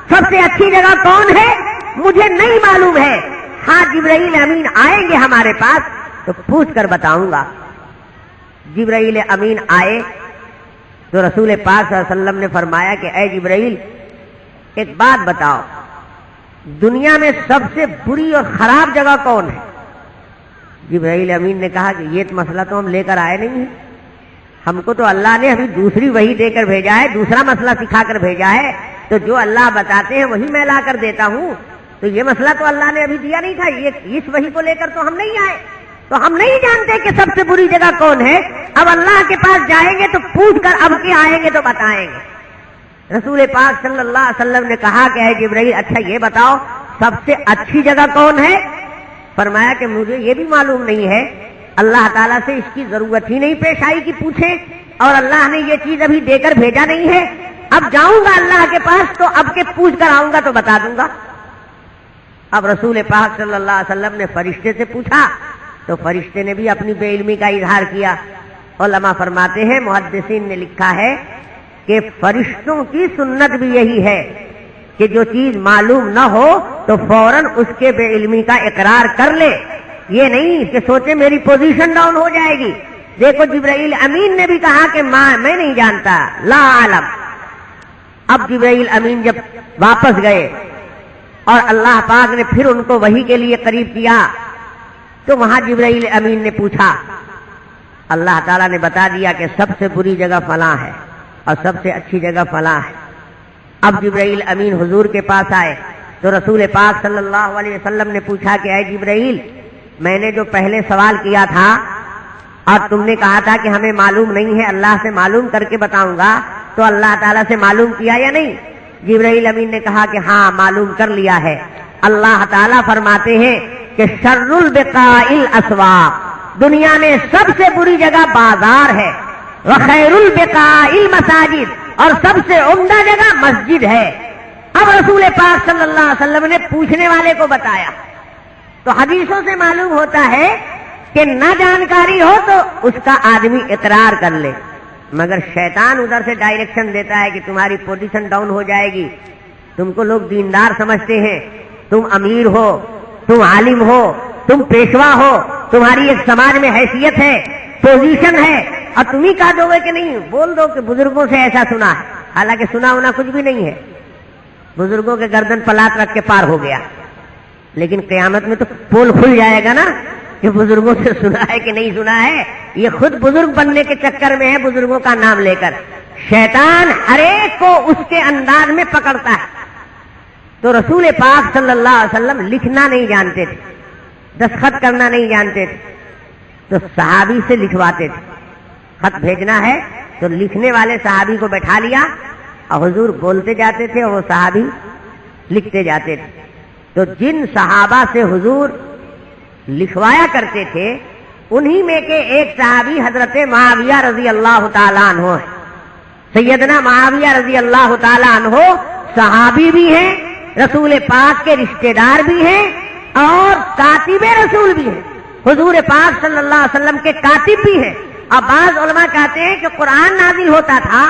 سب سے اچھی جگہ کون ہے مجھے نہیں معلوم ہے. ہاں جبرائیل امین آئیں گے ہمارے پاس تو پوچھ کر بتاؤں گا. جبرائیل امین آئے تو رسول پاک صلی اللہ علیہ وسلم نے فرمایا کہ اے جبرائیل ایک بات بتاؤ, دنیا میں سب سے بری اور خراب جگہ کون ہے؟ جبرائیل امین نے کہا کہ یہ مسئلہ تو ہم لے کر آئے نہیں ہیں, ہم کو تو اللہ نے ابھی دوسری وحی دے کر بھیجا ہے, دوسرا مسئلہ سکھا کر بھیجا ہے, تو جو اللہ بتاتے ہیں وہی میں لا کر دیتا ہوں. تو یہ مسئلہ تو اللہ نے ابھی دیا نہیں تھا, یہ اس وحی کو لے کر تو ہم نہیں آئے, تو ہم نہیں جانتے کہ سب سے بری جگہ کون ہے. اب اللہ کے پاس جائیں گے تو پوچھ کر اب کے آئیں گے تو بتائیں گے. رسول پاک صلی اللہ علیہ وسلم نے کہا کہ اے جبرائیل اچھا یہ بتاؤ سب سے اچھی جگہ کون ہے؟ فرمایا کہ مجھے یہ بھی معلوم نہیں ہے, اللہ تعالیٰ سے اس کی ضرورت ہی نہیں پیش آئی کہ پوچھیں, اور اللہ نے یہ چیز ابھی دے کر بھیجا نہیں ہے. اب جاؤں گا اللہ کے پاس تو اب کے پوچھ کر آؤں گا تو بتا دوں گا. اب رسول پاک صلی اللہ علیہ وسلم نے فرشتے سے پوچھا تو فرشتے نے بھی اپنی بے علمی کا اظہار کیا. علماء فرماتے ہیں, محدثین نے لکھا ہے کہ فرشتوں کی سنت بھی یہی ہے کہ جو چیز معلوم نہ ہو تو فوراً اس کے بے علمی کا اقرار کر لے. یہ نہیں کہ سوچے میری پوزیشن ڈاؤن ہو جائے گی. دیکھو جبرائیل امین نے بھی کہا کہ میں نہیں جانتا, لا عالم. اب جبرائیل امین جب واپس گئے اور اللہ پاک نے پھر ان کو وحی کے لیے قریب کیا تو وہاں جبرائیل امین نے پوچھا, اللہ تعالیٰ نے بتا دیا کہ سب سے بری جگہ فلاں ہے اور سب سے اچھی جگہ فلاں ہے. اب جبرائیل امین حضور کے پاس آئے تو رسول پاک صلی اللہ علیہ وسلم نے پوچھا کہ اے جبرائیل, میں نے جو پہلے سوال کیا تھا اور تم نے کہا تھا کہ ہمیں معلوم نہیں ہے, اللہ سے معلوم کر کے بتاؤں گا, تو اللہ تعالیٰ سے معلوم کیا یا نہیں؟ جبرائیل امین نے کہا کہ ہاں معلوم کر لیا ہے. اللہ تعالیٰ فرماتے ہیں کہ شر البقاء الاسواق, دنیا میں سب سے بری جگہ بازار ہے, وخیر البقاء المساجد, اور سب سے عمدہ جگہ مسجد ہے. اب رسول پاک صلی اللہ علیہ وسلم نے پوچھنے والے کو بتایا. تو حدیثوں سے معلوم ہوتا ہے کہ نہ جانکاری ہو تو اس کا آدمی اقرار کر لے, مگر شیطان ادھر سے ڈائریکشن دیتا ہے کہ تمہاری پوزیشن ڈاؤن ہو جائے گی، تم کو لوگ دیندار سمجھتے ہیں، تم امیر ہو، تم عالم ہو، تم پیشوا ہو، تمہاری ایک سماج میں حیثیت ہے، پوزیشن ہے، اور تم ہی کہہ دو گے کہ نہیں، بول دو کہ بزرگوں سے ایسا سنا ہے، حالانکہ سنا ہونا کچھ بھی نہیں ہے، بزرگوں کے گردن پلات رکھ کے پار ہو گیا، لیکن قیامت میں تو پول کھل جائے گا نا کہ بزرگوں سے سنا ہے کہ نہیں سنا ہے۔ یہ خود بزرگ بننے کے چکر میں ہے بزرگوں کا نام لے کر۔ شیطان ہر ایک کو اس کے انداز میں پکڑتا ہے۔ تو رسول پاک صلی اللہ علیہ وسلم لکھنا نہیں جانتے تھے، دستخط کرنا نہیں جانتے تھے، تو صحابی سے لکھواتے تھے۔ خط بھیجنا ہے تو لکھنے والے صحابی کو بیٹھا لیا اور حضور بولتے جاتے تھے اور وہ صحابی لکھتے جاتے تھے۔ تو جن صحابہ سے حضور لکھوایا کرتے تھے انہی میں کے ایک صحابی حضرت معاویہ رضی اللہ تعالیٰ عنہ ہیں۔ سیدنا معاویہ رضی اللہ تعالیٰ عنہ صحابی بھی ہیں، رسول پاک کے رشتہ دار بھی ہیں اور کاتب رسول بھی ہیں، حضور پاک صلی اللہ علیہ وسلم کے کاتب بھی ہیں۔ اب بعض علماء کہتے ہیں کہ قرآن نازل ہوتا تھا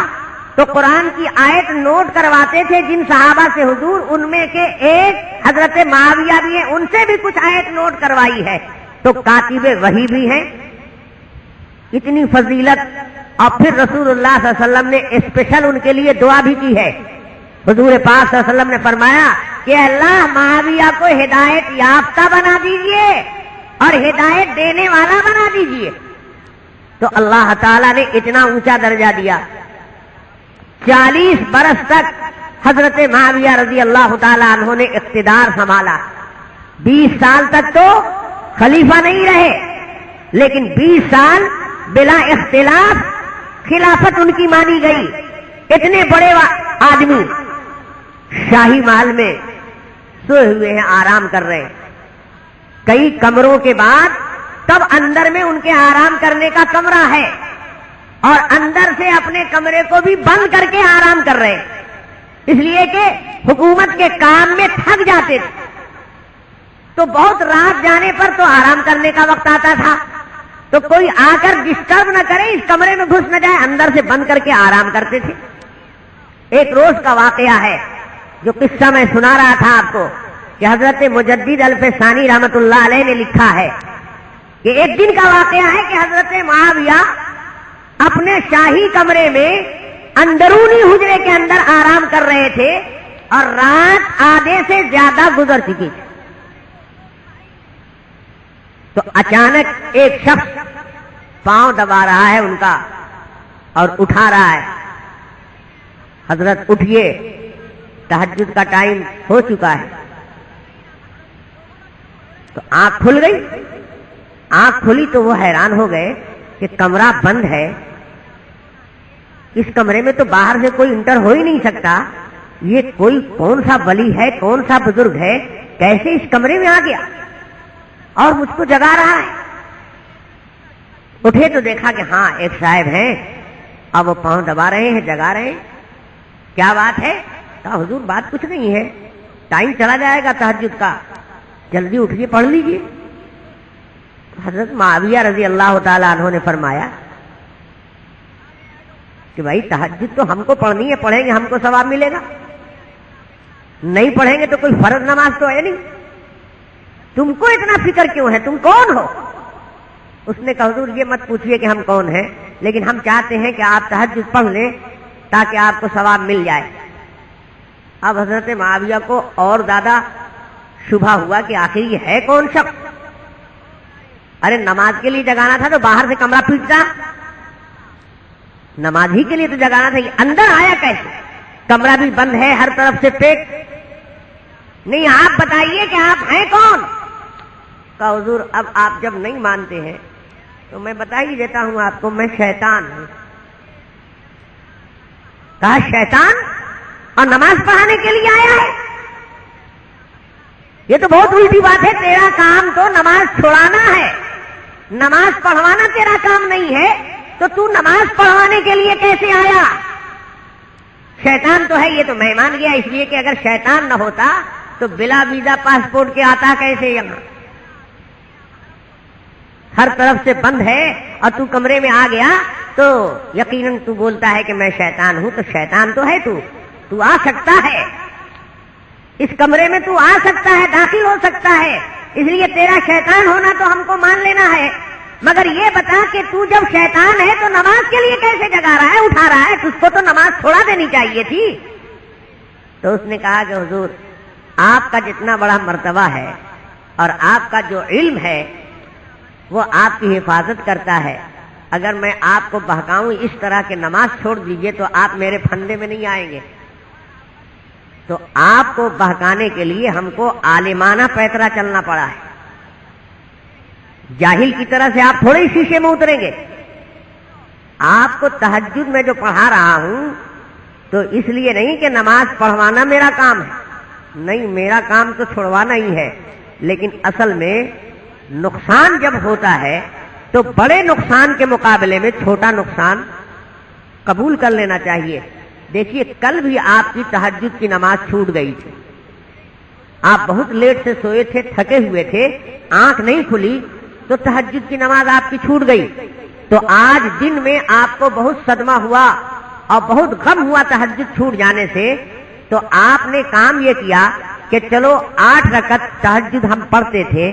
تو قرآن کی آیت نوٹ کرواتے تھے جن صحابہ سے حضور، ان میں کے ایک حضرت معاویہ بھی ہیں، ان سے بھی کچھ آیت نوٹ کروائی ہے، تو کاتب وحی بھی ہیں۔ اتنی فضیلت، اور پھر رسول اللہ صلی اللہ علیہ وسلم نے اسپیشل ان کے لیے دعا بھی کی ہے۔ حضور پاک صلی اللہ علیہ وسلم نے فرمایا کہ اللہ معاویہ کو ہدایت یافتہ بنا دیجئے اور ہدایت دینے والا بنا دیجئے۔ تو اللہ تعالیٰ نے اتنا اونچا درجہ دیا۔ 40 برس تک حضرت معاویہ رضی اللہ تعالیٰ عنہ نے اقتدار سنبھالا۔ 20 سال تک تو خلیفہ نہیں رہے، لیکن 20 سال بلا اختلاف خلافت ان کی مانی گئی۔ اتنے بڑے آدمی شاہی محل میں سوئے ہوئے ہیں، آرام کر رہے ہیں، کئی کمروں کے بعد تب اندر میں ان کے آرام کرنے کا کمرہ ہے، اور اندر سے اپنے کمرے کو بھی بند کر کے آرام کر رہے ہیں، اس لیے کہ حکومت کے کام میں تھک جاتے تھے، تو بہت رات جانے پر تو آرام کرنے کا وقت آتا تھا، تو کوئی آ کر ڈسٹرب نہ کرے، اس کمرے میں گھس نہ جائے، اندر سے بند کر کے آرام کرتے تھے۔ ایک روز کا واقعہ ہے جو قصہ میں سنا رہا تھا آپ کو، کہ حضرت مجدد الفسانی رحمت اللہ علیہ نے لکھا ہے کہ ایک دن کا واقعہ ہے کہ حضرت معاویہ اپنے شاہی کمرے میں اندرونی حجرے کے اندر آرام کر رہے تھے اور رات آدھے سے زیادہ گزر چکی تھی، تو اچانک ایک شخص پاؤں دبا رہا ہے ان کا اور اٹھا رہا ہے، حضرت اٹھیے، تہجد کا ٹائم ہو چکا ہے۔ تو آنکھ کھل گئی، آنکھ کھلی تو وہ حیران ہو گئے کہ کمرہ بند ہے، اس کمرے میں تو باہر سے کوئی انٹر ہو ہی نہیں سکتا، یہ کوئی کون سا ولی ہے، کون سا بزرگ ہے، کیسے اس کمرے میں آ گیا اور مجھ کو جگا رہا ہے۔ اٹھے تو دیکھا کہ ہاں ایک صاحب ہیں، اب وہ پاؤں دبا رہے ہیں، جگا رہے ہیں۔ کیا بات ہے؟ کہا حضور بات کچھ نہیں ہے، ٹائم چلا جائے گا تہجد کا، جلدی اٹھیے پڑھ لیجیے۔ حضرت معاویہ رضی اللہ تعالیٰ عنہ نے فرمایا کہ بھائی تہجد تو ہم کو پڑھنی ہے، پڑھیں گے ہم کو ثواب ملے گا، نہیں پڑھیں گے تو کوئی فرض نماز تو ہے نہیں، تم کو اتنا فکر کیوں ہے، تم کون ہو؟ اس نے کہا حضور یہ مت پوچھئے کہ ہم کون ہیں، لیکن ہم چاہتے ہیں کہ آپ تہجد پڑھ لیں تاکہ آپ کو ثواب مل جائے۔ اب حضرت معاویہ کو اور زیادہ شبہ ہوا کہ آخر یہ ہے کون شخص، ارے نماز کے لیے جگانا تھا تو باہر سے کمرہ پیٹتا، نماز ہی کے لیے تو جگانا تھا، یہ اندر آیا کیسے؟ کمرہ بھی بند ہے، ہر طرف سے پیک نہیں، آپ بتائیے کہ آپ ہیں کون؟ کہا حضور اب آپ جب نہیں مانتے ہیں تو میں بتا ہی دیتا ہوں آپ کو، میں شیطان ہوں۔ کہا شیطان اور نماز پڑھانے کے لیے آیا ہے؟ یہ تو بہت الٹی بات ہے، تیرا کام تو نماز چھڑانا ہے، نماز پڑھوانا تیرا کام نہیں ہے، تو تو نماز پڑھوانے کے لیے کیسے آیا؟ شیطان تو ہے، یہ تو میں مان گیا، اس لیے کہ اگر شیطان نہ ہوتا تو بلا ویزا پاسپورٹ کے آتا کیسے یہاں؟ ہر طرف سے بند ہے اور تو کمرے میں آ گیا، تو یقیناً تو بولتا ہے کہ میں شیطان ہوں، تو شیطان تو ہے تو آ سکتا ہے اس کمرے میں، تو آ سکتا ہے، داخل ہو سکتا ہے، اس لیے تیرا شیطان ہونا تو ہم کو مان لینا ہے، مگر یہ بتا کہ تو جب شیطان ہے تو نماز کے لیے کیسے جگا رہا ہے، اٹھا رہا ہے؟ تجھ کو تو نماز چھوڑا دینی چاہیے تھی۔ تو اس نے کہا کہ حضور آپ کا جتنا بڑا مرتبہ ہے اور آپ کا جو علم ہے وہ آپ کی حفاظت کرتا ہے، اگر میں آپ کو بہکاؤں اس طرح کہ نماز چھوڑ دیجئے تو آپ میرے پھندے میں نہیں آئیں گے، تو آپ کو بہکانے کے لیے ہم کو عالمانہ پیترا چلنا پڑا ہے، جاہل کی طرح سے آپ تھوڑے شیشے میں اتریں گے۔ آپ کو تہجد میں جو پڑھا رہا ہوں تو اس لیے نہیں کہ نماز پڑھوانا میرا کام ہے، نہیں، میرا کام تو چھڑوانا ہی ہے، لیکن اصل میں نقصان جب ہوتا ہے تو بڑے نقصان کے مقابلے میں چھوٹا نقصان قبول کر لینا چاہیے۔ دیکھیے کل بھی آپ کی تہجد کی نماز چھوٹ گئی تھی، آپ بہت لیٹ سے سوئے تھے، تھکے ہوئے تھے، آنکھ نہیں کھلی تو تہجد کی نماز آپ کی چھوٹ گئی، تو آج دن میں آپ کو بہت صدمہ ہوا اور بہت غم ہوا تہجد چھوٹ جانے سے، تو آپ نے کام یہ کیا کہ چلو 8 رکعت تہجد ہم پڑھتے تھے،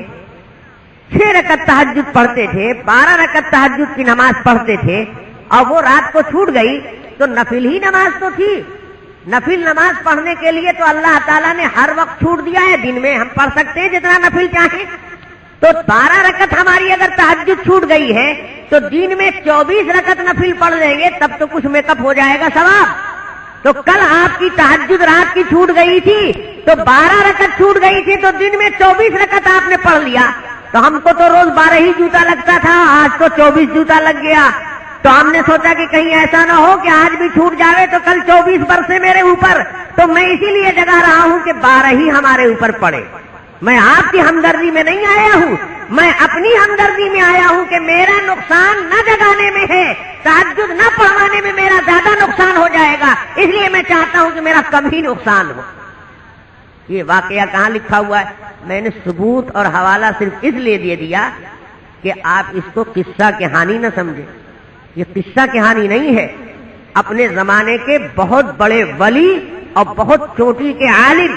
6 رکعت تہجد پڑھتے تھے، 12 رکعت تہجد کی نماز پڑھتے تھے، اور وہ رات کو چھوٹ گئی تو نفل ہی نماز تو تھی، نفل نماز پڑھنے کے لیے تو اللہ تعالیٰ نے ہر وقت چھوٹ دیا ہے، دن میں ہم پڑھ سکتے ہیں جتنا نفل چاہیں، تو 12 رکعت ہماری اگر تہجد چھوٹ گئی ہے تو دن میں 24 رکعت نفل پڑھ لیں گے، تب تو کچھ میک اپ ہو جائے گا ثواب۔ تو کل آپ کی تہجد رات کی چھوٹ گئی تھی تو 12 رکعت چھوٹ گئی تھی، تو دن میں 24 رکعت آپ نے پڑھ لیا، تو ہم کو تو روز 12 ہی جوتا لگتا تھا، آج تو 24 جوتا لگ گیا، تو ہم نے سوچا کہ کہیں ایسا نہ ہو کہ آج بھی چھوٹ جاوے تو کل 24 برسے میرے اوپر، تو میں اسی لیے جگا رہا ہوں کہ 12 ہی ہمارے اوپر پڑے۔ میں آپ کی ہمدردی میں نہیں آیا ہوں، میں اپنی ہمدردی میں آیا ہوں کہ میرا نقصان نہ جگانے میں ہے، تہجد نہ پڑھوانے میں میرا زیادہ نقصان ہو جائے گا، اس لیے میں چاہتا ہوں کہ میرا کم ہی نقصان ہو۔ یہ واقعہ کہاں لکھا ہوا ہے؟ میں نے ثبوت اور حوالہ صرف اس لیے دے دیا کہ آپ اس کو قصہ کہانی نہ سمجھیں، یہ قصہ کہانی نہیں ہے، اپنے زمانے کے بہت بڑے ولی اور بہت چوٹی کے عالم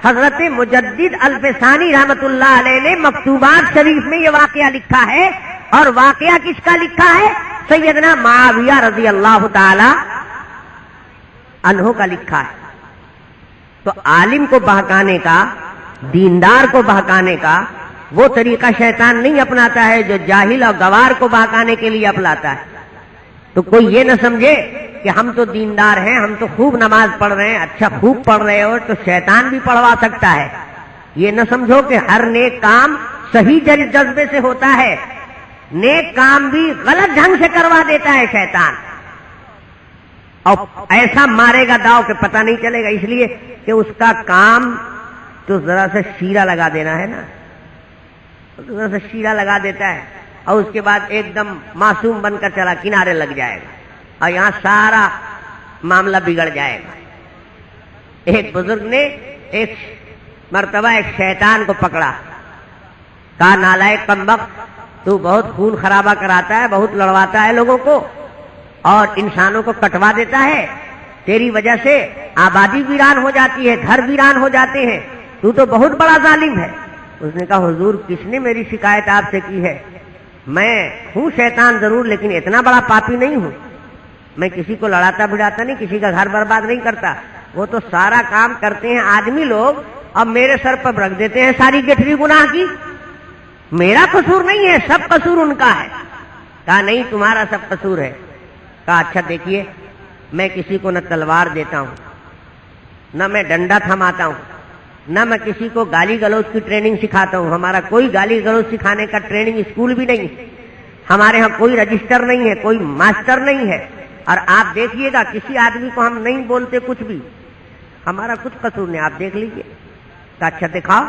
حضرت مجدد الفسانی رحمت اللہ علیہ نے مکتوبات شریف میں یہ واقعہ لکھا ہے، اور واقعہ کس کا لکھا ہے؟ سیدنا معاویہ رضی اللہ تعالی عنہ کا لکھا ہے۔ تو عالم کو بہکانے کا، دیندار کو بہکانے کا وہ طریقہ شیطان نہیں اپناتا ہے جو جاہل اور گوار کو بہکانے کے لیے اپناتا ہے۔ تو کوئی یہ نہ سمجھے کہ ہم تو دیندار ہیں، ہم تو خوب نماز پڑھ رہے ہیں، اچھا خوب پڑھ رہے ہو تو شیطان بھی پڑھوا سکتا ہے، یہ نہ سمجھو کہ ہر نیک کام صحیح جذبے سے ہوتا ہے، نیک کام بھی غلط ڈھنگ سے کروا دیتا ہے شیطان، اور ایسا مارے گا داؤ کہ پتہ نہیں چلے گا، اس لیے کہ اس کا کام تو ذرا سا شیرہ لگا دینا ہے نا، ذرا سا شیرہ لگا دیتا ہے اور اس کے بعد ایک دم معصوم بن کر چلا کنارے لگ جائے گا اور یہاں سارا معاملہ بگڑ جائے گا۔ ایک بزرگ نے ایک مرتبہ ایک شیطان کو پکڑا، کہا نالائق کمبخت، تو بہت خون خرابہ کراتا ہے، بہت لڑواتا ہے لوگوں کو اور انسانوں کو کٹوا دیتا ہے، تیری وجہ سے آبادی ویران ہو جاتی ہے، گھر ویران ہو جاتے ہیں، تو بہت بڑا ظالم ہے۔ اس نے کہا حضور کس نے میری شکایت آپ سے کی ہے؟ میں ہوں شیطان ضرور لیکن اتنا بڑا پاپی نہیں ہوں، میں کسی کو لڑاتا بھڑاتا نہیں، کسی کا گھر برباد نہیں کرتا، وہ تو سارا کام کرتے ہیں آدمی لوگ اور میرے سر پر رکھ دیتے ہیں ساری گٹھری گناہ کی، میرا قصور نہیں ہے، سب قصور ان کا ہے۔ کہا نہیں تمہارا سب قصور ہے۔ کہا اچھا دیکھیے میں کسی کو نہ تلوار دیتا ہوں، نہ میں ڈنڈا تھماتا ہوں، نہ میں کسی کو گالی گلوچ کی ٹریننگ سکھاتا ہوں، ہمارا کوئی گالی گلوچ سکھانے کا ٹریننگ اسکول بھی نہیں ہے، ہمارے ہاں کوئی رجسٹر نہیں ہے، کوئی ماسٹر نہیں ہے، اور آپ دیکھیے گا کسی آدمی کو ہم نہیں بولتے کچھ بھی، ہمارا کچھ قصور نہیں، آپ دیکھ لیجیے۔ کہا اچھا دکھاؤ۔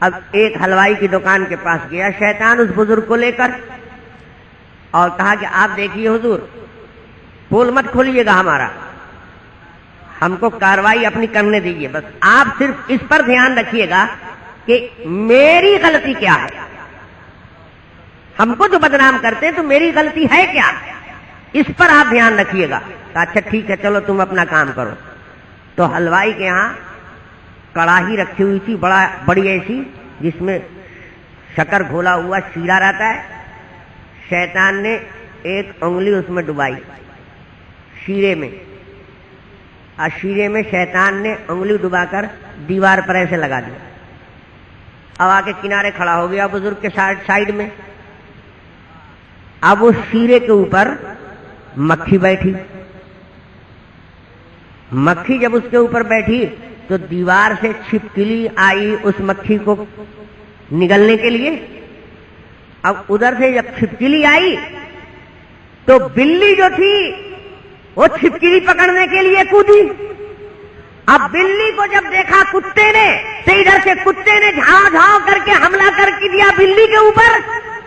اب ایک حلوائی کی دکان کے پاس گیا شیطان اس بزرگ کو لے کر اور کہا کہ آپ دیکھیے حضور پول مت کھولیے گا ہمارا، ہم کو کاروائی اپنی کرنے دیجیے، بس آپ صرف اس پر دھیان رکھیے گا کہ میری غلطی کیا ہے، ہم کو جو بدنام کرتے ہیں تو میری غلطی ہے کیا؟ اس پر آپ دھیان رکھیے گا. اچھا ٹھیک ہے چلو تم اپنا کام کرو. تو حلوائی کے ہاں کڑاہی رکھی ہوئی تھی بڑی ایسی جس میں شکر گھولا ہوا شیرہ رہتا ہے. شیطان نے ایک انگلی اس میں ڈبائی شیرے میں، اور شیرے میں شیطان نے انگلی ڈبا کر دیوار پر ایسے لگا دیا. اب آ کے کنارے کھڑا ہو گیا بزرگ کے سائیڈ میں. اب اس شیرے کے اوپر مکھی بیٹھی. مکھی جب اس کے اوپر بیٹھی تو دیوار سے چھپکلی آئی اس مکھی کو نگلنے کے لیے. اب ادھر سے جب چھپکلی آئی تو بلی جو تھی وہ چھپکلی پکڑنے کے لیے کودی. اب بلی کو جب دیکھا کتے نے تو ادھر سے کتے نے جھاؤ جھاؤ کر کے حملہ کر کے دیا بلی کے اوپر.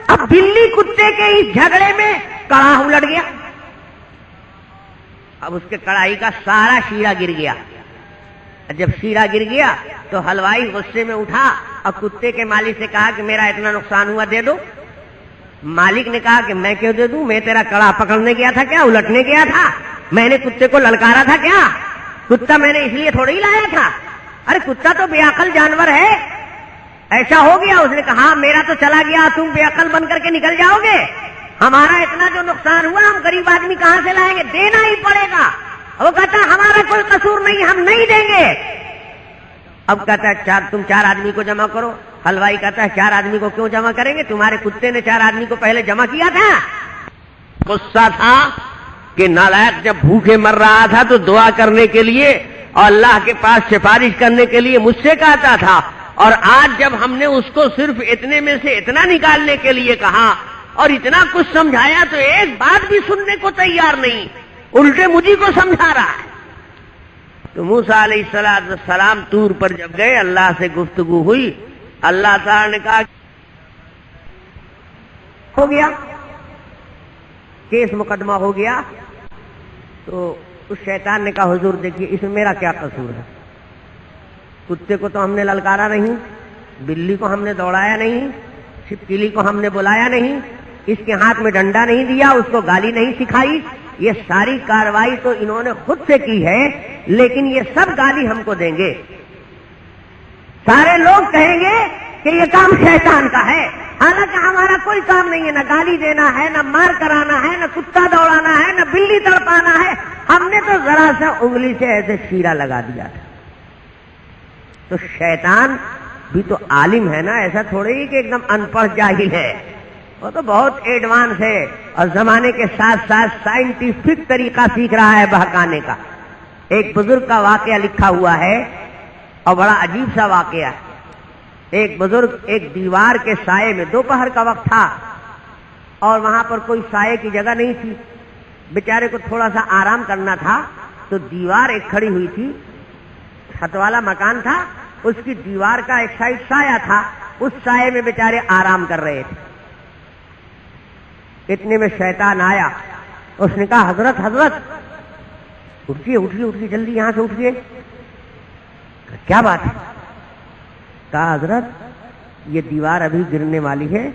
اب بلی کتے کے اس جھگڑے میں کڑاہ الٹ گیا. اب اس کے کڑاہی کا سارا شیرہ گر گیا. جب شیرہ گر گیا تو حلوائی غصے میں اٹھا اور کتے کے مالک سے کہا کہ میرا اتنا نقصان ہوا دے دو. مالک نے کہا کہ میں کیوں دے دوں، میں تیرا کڑاہ پکڑنے گیا تھا کیا، الٹنے گیا تھا، میں نے کتے کو للکارا تھا کیا، کتا میں نے اس لیے تھوڑی لایا تھا. ارے کتا تو بے عقل جانور ہے، ایسا ہو گیا. اس نے کہا میرا تو چلا گیا، تم بے عقل بن کر کے نکل جاؤ گے، ہمارا اتنا جو نقصان ہوا ہم غریب آدمی کہاں سے لائیں گے، دینا ہی پڑے گا. وہ کہتا ہمارا کوئی قصور نہیں، ہم نہیں دیں گے. اب کہتا ہے تم 4 آدمی کو جمع کرو. حلوائی کہتا ہے 4 آدمی کو کیوں جمع کریں گے، تمہارے کتے نے 4 آدمی کو پہلے جمع کیا تھا. غصہ تھا کہ نالائق جب بھوکے مر رہا تھا تو دعا کرنے کے لیے اور اللہ کے پاس سفارش کرنے کے لیے مجھ سے کہتا تھا، اور آج جب ہم نے اس کو صرف اتنے میں سے اتنا نکالنے کے لیے کہا اور اتنا کچھ سمجھایا تو ایک بات بھی سننے کو تیار نہیں، الٹے مجھے کو سمجھا رہا ہے. تو موسیٰ علیہ السلام طور پر جب گئے اللہ سے گفتگو ہوئی. اللہ تعالی نے کہا ہو گیا کیس مقدمہ ہو گیا. تو اس شیطان نے کہا حضور دیکھیے اس میں میرا کیا قصور ہے، کتے کو تو ہم نے للکارا نہیں، بلی کو ہم نے دوڑایا نہیں، چھپکلی کو ہم نے بلایا نہیں، اس کے ہاتھ میں ڈنڈا نہیں دیا، اس کو گالی نہیں سکھائی. یہ ساری کاروائی تو انہوں نے خود سے کی ہے، لیکن یہ سب گالی ہم کو دیں گے. سارے لوگ کہیں گے کہ یہ کام شیطان کا ہے، حالانکہ ہمارا کوئی کام نہیں ہے، نہ گالی دینا ہے، نہ مار کرانا ہے، نہ کتا دوڑانا ہے، نہ بلی تڑپانا ہے. ہم نے تو ذرا سا انگلی سے ایسے شیرہ لگا دیا تھا. تو شیطان بھی تو عالم ہے نا، ایسا تھوڑی ہی کہ ایک دم ان پڑھ جاہل ہے، وہ تو بہت ایڈوانس ہے اور زمانے کے ساتھ ساتھ سائنٹیفک طریقہ سیکھ رہا ہے بہکانے کا. ایک بزرگ کا واقعہ لکھا ہوا ہے اور بڑا عجیب سا واقعہ ہے. ایک بزرگ ایک دیوار کے سائے میں، دوپہر کا وقت تھا اور وہاں پر کوئی سائے کی جگہ نہیں تھی، بیچارے کو تھوڑا سا آرام کرنا تھا. تو دیوار ایک کھڑی ہوئی تھی، چھت والا مکان تھا، اس کی دیوار کا ایک سائڈ سایہ تھا، اس سائے میں بیچارے آرام کر رہے تھے. اتنے میں شیطان آیا، اس نے کہا حضرت اٹھیے اٹھیے اٹھیے، جلدی یہاں سے اٹھیے. کیا بات ہے؟ کہا حضرت یہ دیوار ابھی گرنے والی ہے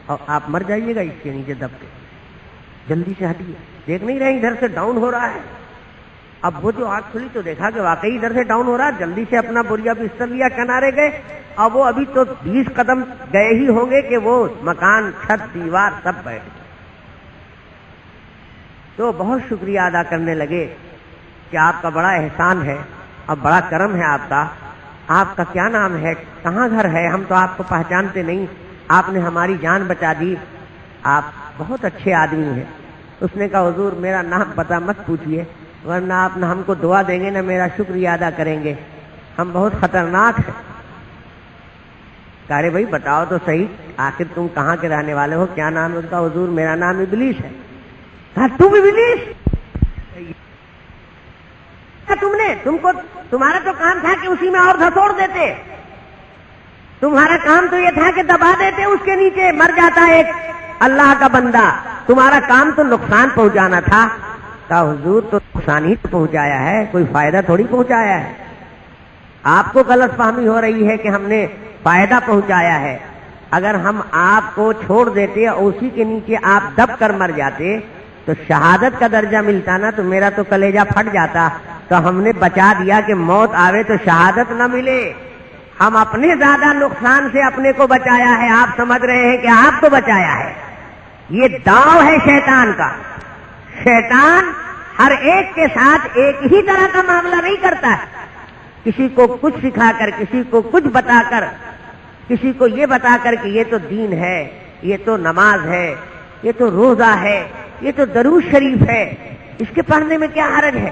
اور آپ مر جائیے گا اس کے نیچے دب کے، جلدی سے ہٹیے. دیکھ نہیں رہے ادھر سے ڈاؤن ہو رہا ہے. اب وہ جو آنکھ کھلی تو دیکھا کہ واقعی ادھر سے ڈاؤن ہو رہا ہے. جلدی سے اپنا بوریا بستر لیا، کنارے گئے. اب وہ ابھی تو 20 قدم گئے ہی ہوں گے کہ وہ مکان، چھت، دیوار سب بیٹھ گئے. تو بہت شکریہ ادا کرنے لگے کہ آپ کا بڑا احسان ہے اور بڑا کرم ہے آپ کا. آپ کا کیا نام ہے، کہاں گھر ہے، ہم تو آپ کو پہچانتے نہیں، آپ نے ہماری جان بچا دی، آپ بہت اچھے آدمی ہیں. اس نے کہا حضور میرا نام پتہ مت پوچھیے، ورنہ آپ نہ ہم کو دعا دیں گے نہ میرا شکریہ ادا کریں گے، ہم بہت خطرناک ہیں. کہا رے بھائی بتاؤ تو صحیح، آخر تم کہاں کے رہنے والے ہو، کیا نام ہے؟ اس کا حضور میرا نام ابلیس ہے. کہا تم ابلیس؟ تمہارا تو کام تھا کہ اسی میں اور دھسوڑ دیتے، تمہارا کام تو یہ تھا کہ دبا دیتے، اس کے نیچے مر جاتا ایک اللہ کا بندہ. تمہارا کام تو نقصان پہنچانا تھا. کہا حضور تو نقصان ہی تو پہنچایا ہے، کوئی فائدہ تھوڑی پہنچایا ہے. آپ کو غلط فہمی ہو رہی ہے کہ ہم نے فائدہ پہنچایا ہے. اگر ہم آپ کو چھوڑ دیتے اور اسی کے نیچے آپ دب کر مر جاتے تو شہادت کا درجہ ملتا نا تو میرا تو کلیجہ پھٹ جاتا. تو ہم نے بچا دیا کہ موت آوے تو شہادت نہ ملے. ہم اپنے زیادہ نقصان سے اپنے کو بچایا ہے. آپ سمجھ رہے ہیں کہ آپ کو بچایا ہے. یہ داؤ ہے شیطان کا. شیطان ہر ایک کے ساتھ ایک ہی طرح کا معاملہ نہیں کرتا ہے. کسی کو کچھ سکھا کر, کسی کو کچھ بتا کر, کسی کو یہ بتا کر کہ یہ تو دین ہے, یہ تو نماز ہے, یہ تو روزہ ہے, یہ تو درود شریف ہے, اس کے پڑھنے میں کیا حرج ہے.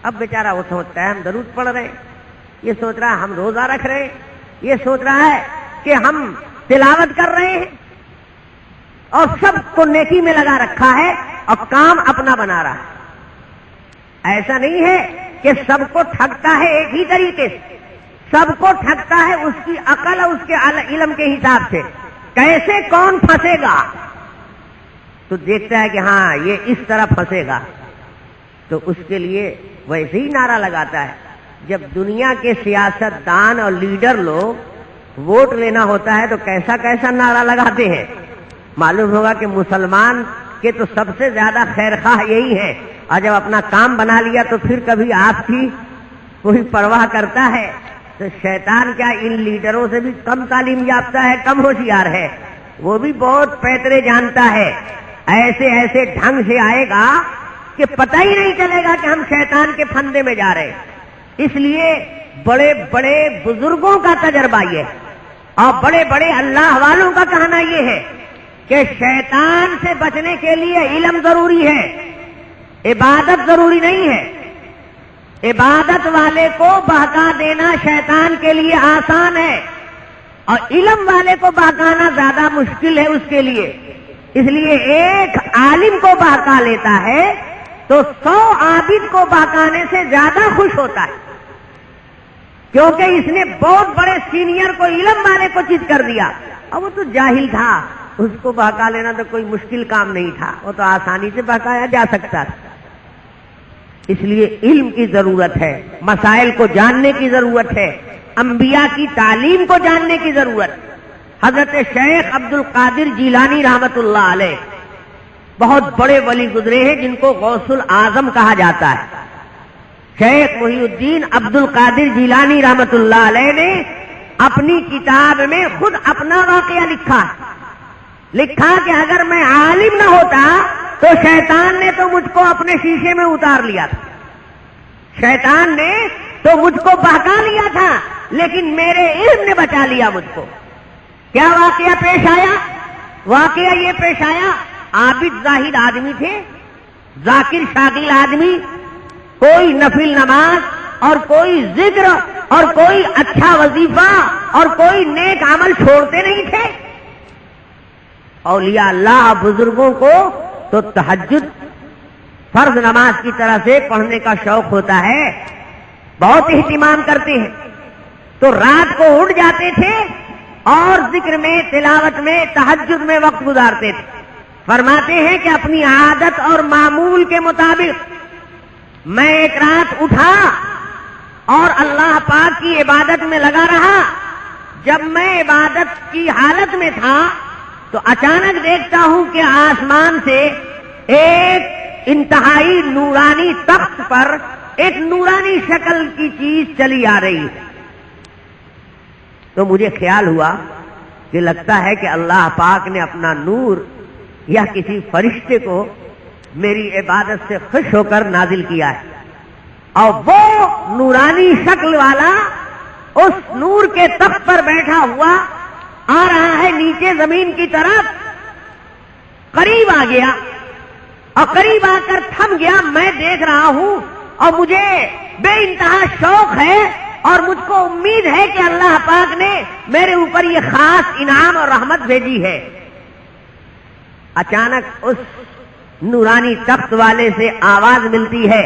اب بیچارہ وہ سوچتا ہے ہم درود پڑھ رہے ہیں, یہ سوچ رہا ہے ہم روزہ رکھ رہے ہیں, یہ سوچ رہا ہے کہ ہم تلاوت کر رہے ہیں, اور سب کو نیکی میں لگا رکھا ہے اور کام اپنا بنا رہا ہے. ایسا نہیں ہے کہ سب کو ٹھگتا ہے ایک ہی طریقے سے, سب کو ٹھگتا ہے اس کی عقل اور اس کے علم کے حساب سے. کیسے کون پھنسے گا تو دیکھتا ہے کہ ہاں یہ اس طرح پھنسے گا, تو اس کے لیے ویسے ہی نعرہ لگاتا ہے. جب دنیا کے سیاست دان اور لیڈر لوگ ووٹ لینا ہوتا ہے تو کیسا کیسا نعرہ لگاتے ہیں. معلوم ہوگا کہ مسلمان کے تو سب سے زیادہ خیر خواہ یہی ہے, اور جب اپنا کام بنا لیا تو پھر کبھی آپ کی کوئی پرواہ کرتا ہے. تو شیطان کیا ان لیڈروں سے بھی کم تعلیم یافتہ ہے, کم ہوشیار ہے. وہ بھی بہت پیترے جانتا ہے. ایسے ایسے ڈھنگ سے آئے گا کہ پتہ ہی نہیں چلے گا کہ ہم شیطان کے پھندے میں جا رہے ہیں. اس لیے بڑے بڑے بزرگوں کا تجربہ یہ ہے, اور بڑے بڑے اللہ والوں کا کہنا یہ ہے کہ شیطان سے بچنے کے لیے علم ضروری ہے, عبادت ضروری نہیں ہے. عبادت والے کو بہکا دینا شیطان کے لیے آسان ہے, اور علم والے کو بہکانا زیادہ مشکل ہے اس کے لیے. اس لیے ایک عالم کو بہکا لیتا ہے تو 100 عابد کو بہکانے سے زیادہ خوش ہوتا ہے, کیونکہ اس نے بہت بڑے سینئر کو, علم والے کو چیت کر دیا. اور وہ تو جاہل تھا, اس کو بہکا لینا تو کوئی مشکل کام نہیں تھا, وہ تو آسانی سے بہکایا جا سکتا تھا. اس لیے علم کی ضرورت ہے, مسائل کو جاننے کی ضرورت ہے, انبیاء کی تعلیم کو جاننے کی ضرورت. حضرت شیخ عبد القادر جیلانی رحمت اللہ علیہ بہت بڑے ولی گزرے ہیں جن کو غوث الاعظم کہا جاتا ہے. شیخ محی الدین عبد القادر جیلانی رحمت اللہ علیہ نے اپنی کتاب میں خود اپنا واقعہ لکھا کہ اگر میں عالم نہ ہوتا تو شیطان نے تو مجھ کو اپنے شیشے میں اتار لیا تھا. شیطان نے تو مجھ کو بہکا لیا تھا, لیکن میرے علم نے بچا لیا مجھ کو. کیا واقعہ پیش آیا؟ واقعہ یہ پیش آیا, عابد زاہد آدمی تھے, ذاکر شاغل آدمی, کوئی نفل نماز اور کوئی ذکر اور کوئی اچھا وظیفہ اور کوئی نیک عمل چھوڑتے نہیں تھے. اولیاء اللہ بزرگوں کو تو تہجد فرض نماز کی طرح سے پڑھنے کا شوق ہوتا ہے, بہت اہتمام کرتے ہیں. تو رات کو اٹھ جاتے تھے اور ذکر میں, تلاوت میں, تہجد میں وقت گزارتے تھے. فرماتے ہیں کہ اپنی عادت اور معمول کے مطابق میں ایک رات اٹھا اور اللہ پاک کی عبادت میں لگا رہا. جب میں عبادت کی حالت میں تھا تو اچانک دیکھتا ہوں کہ آسمان سے ایک انتہائی نورانی تخت پر ایک نورانی شکل کی چیز چلی آ رہی ہے. تو مجھے خیال ہوا کہ لگتا ہے کہ اللہ پاک نے اپنا نور یا کسی فرشتے کو میری عبادت سے خوش ہو کر نازل کیا ہے, اور وہ نورانی شکل والا اس نور کے تخت پر بیٹھا ہوا آ رہا ہے نیچے زمین کی طرف. قریب آ گیا اور قریب آ کر تھم گیا. میں دیکھ رہا ہوں اور مجھے بے انتہا شوق ہے اور مجھ کو امید ہے کہ اللہ پاک نے میرے اوپر یہ خاص انعام اور رحمت بھیجی ہے. اچانک اس نورانی تخت والے سے آواز ملتی ہے,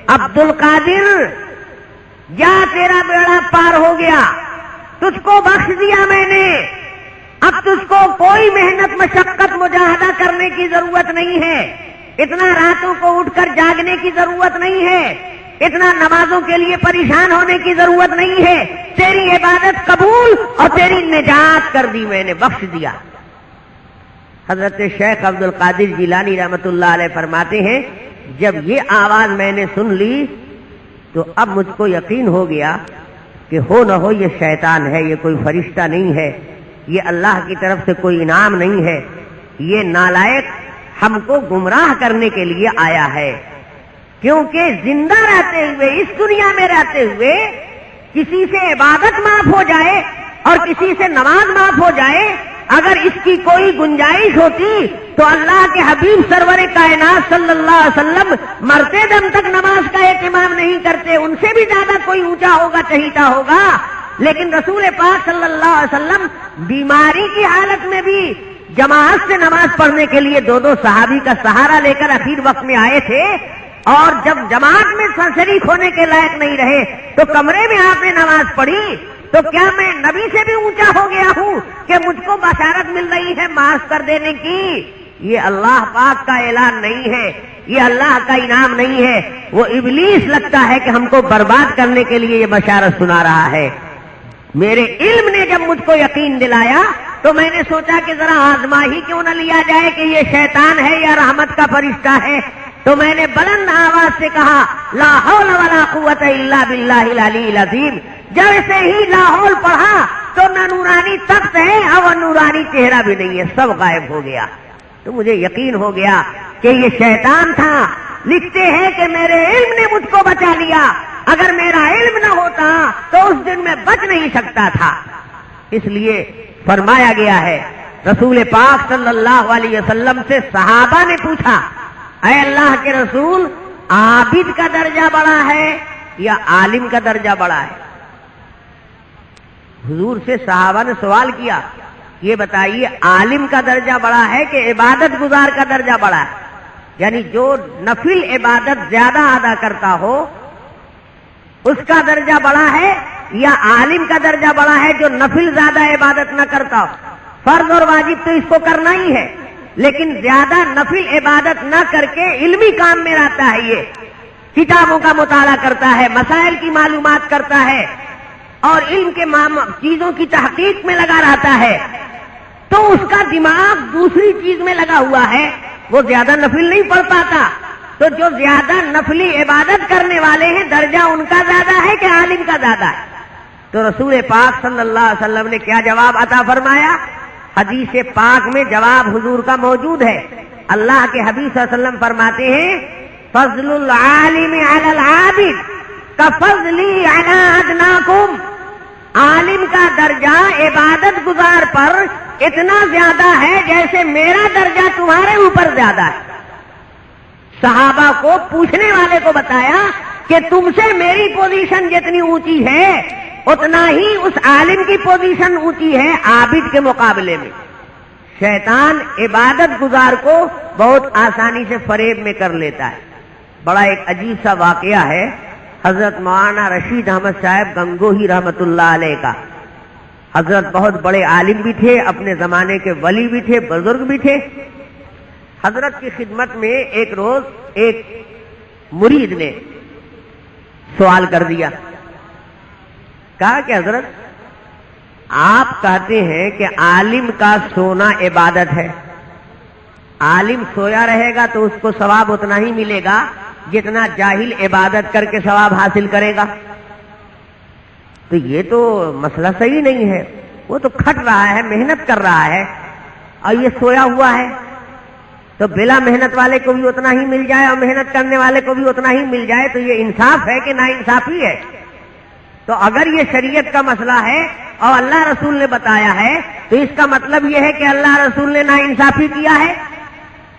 عبد القادر جا, تیرا بیڑا پار ہو گیا, تجھ کو بخش دیا میں نے. اب تجھ کو کوئی محنت مشقت مجاہدہ کرنے کی ضرورت نہیں ہے, اتنا راتوں کو اٹھ کر جاگنے کی ضرورت نہیں ہے, اتنا نمازوں کے لیے پریشان ہونے کی ضرورت نہیں ہے. تیری عبادت قبول اور تیری نجات کر دی میں نے, بخش دیا. حضرت شیخ عبد القادر جیلانی رحمۃ اللہ علیہ فرماتے ہیں جب یہ آواز میں نے سن لی تو اب مجھ کو یقین ہو گیا کہ ہو نہ ہو یہ شیطان ہے، یہ کوئی فرشتہ نہیں ہے، یہ اللہ کی طرف سے کوئی انعام نہیں ہے، یہ نالائق ہم کو گمراہ کرنے کے لیے آیا ہے۔ کیونکہ زندہ رہتے ہوئے، اس دنیا میں رہتے ہوئے کسی سے عبادت معاف ہو جائے اور کسی سے نماز معاف ہو جائے، اگر اس کی کوئی گنجائش ہوتی تو اللہ کے حبیب سرور کائنات صلی اللہ علیہ وسلم مرتے دم تک نماز کا اہتمام نہیں کرتے، ان سے بھی زیادہ کوئی اونچا ہوگا، چہیتا ہوگا۔ لیکن رسول پاک صلی اللہ علیہ وسلم بیماری کی حالت میں بھی جماعت سے نماز پڑھنے کے لیے دو صحابی کا سہارا لے کر اخیر وقت میں آئے تھے، اور جب جماعت میں شریک ہونے کے لائق نہیں رہے تو کمرے میں آپ نے نماز پڑھی۔ تو کیا میں نبی سے بھی اونچا ہو گیا ہوں کہ مجھ کو بشارت مل رہی ہے معاف کر دینے کی؟ یہ اللہ پاک کا اعلان نہیں ہے، یہ اللہ کا انعام نہیں ہے، وہ ابلیس لگتا ہے کہ ہم کو برباد کرنے کے لیے یہ بشارت سنا رہا ہے۔ میرے علم نے جب مجھ کو یقین دلایا تو میں نے سوچا کہ ذرا آزما ہی کیوں نہ لیا جائے کہ یہ شیطان ہے یا رحمت کا فرشتہ ہے۔ تو میں نے بلند آواز سے کہا لا حول ولا قوت الا باللہ العلی العظیم۔ جیسے ہی لاہور پڑھا تو نہ نورانی تخت ہے اور نورانی چہرہ بھی نہیں ہے، سب غائب ہو گیا۔ تو مجھے یقین ہو گیا کہ یہ شیطان تھا۔ لکھتے ہیں کہ میرے علم نے مجھ کو بچا لیا، اگر میرا علم نہ ہوتا تو اس دن میں بچ نہیں سکتا تھا۔ اس لیے فرمایا گیا ہے رسول پاک صلی اللہ علیہ وسلم سے صحابہ نے پوچھا اے اللہ کے رسول، عابد کا درجہ بڑا ہے یا عالم کا درجہ بڑا ہے؟ حضور سے صحابہ نے سوال کیا یہ بتائیے عالم کا درجہ بڑا ہے کہ عبادت گزار کا درجہ بڑا ہے؟ یعنی جو نفل عبادت زیادہ ادا کرتا ہو اس کا درجہ بڑا ہے یا عالم کا درجہ بڑا ہے جو نفل زیادہ عبادت نہ کرتا ہو؟ فرض اور واجب تو اس کو کرنا ہی ہے، لیکن زیادہ نفل عبادت نہ کر کے علمی کام میں رہتا ہے، یہ کتابوں کا مطالعہ کرتا ہے، مسائل کی معلومات کرتا ہے اور علم کے چیزوں کی تحقیق میں لگا رہتا ہے، تو اس کا دماغ دوسری چیز میں لگا ہوا ہے، وہ زیادہ نفل نہیں پڑھ پاتا۔ تو جو زیادہ نفلی عبادت کرنے والے ہیں درجہ ان کا زیادہ ہے کہ عالم کا زیادہ ہے؟ تو رسول پاک صلی اللہ علیہ وسلم نے کیا جواب عطا فرمایا؟ حدیث پاک میں جواب حضور کا موجود ہے۔ اللہ کے حبیب صلی اللہ علیہ وسلم فرماتے ہیں فضل العالم علی العابد کفضلی علی ادناکم، عالم کا درجہ عبادت گزار پر اتنا زیادہ ہے جیسے میرا درجہ تمہارے اوپر زیادہ ہے۔ صحابہ کو پوچھنے والے کو بتایا کہ تم سے میری پوزیشن جتنی اونچی ہے اتنا ہی اس عالم کی پوزیشن اونچی ہے عابد کے مقابلے میں۔ شیطان عبادت گزار کو بہت آسانی سے فریب میں کر لیتا ہے۔ بڑا ایک عجیب سا واقعہ ہے حضرت مولانا رشید احمد صاحب گنگوہی رحمت اللہ علیہ کا۔ حضرت بہت بڑے عالم بھی تھے، اپنے زمانے کے ولی بھی تھے، بزرگ بھی تھے۔ حضرت کی خدمت میں ایک روز ایک مرید نے سوال کر دیا، کہا کہ حضرت آپ کہتے ہیں کہ عالم کا سونا عبادت ہے، عالم سویا رہے گا تو اس کو ثواب اتنا ہی ملے گا جتنا جاہل عبادت کر کے ثواب حاصل کرے گا، تو یہ تو مسئلہ صحیح نہیں ہے۔ وہ تو کھٹ رہا ہے، محنت کر رہا ہے، اور یہ سویا ہوا ہے، تو بلا محنت والے کو بھی اتنا ہی مل جائے اور محنت کرنے والے کو بھی اتنا ہی مل جائے، تو یہ انصاف ہے کہ نا انصافی ہے؟ تو اگر یہ شریعت کا مسئلہ ہے اور اللہ رسول نے بتایا ہے تو اس کا مطلب یہ ہے کہ اللہ رسول نے نا انصافی کیا ہے۔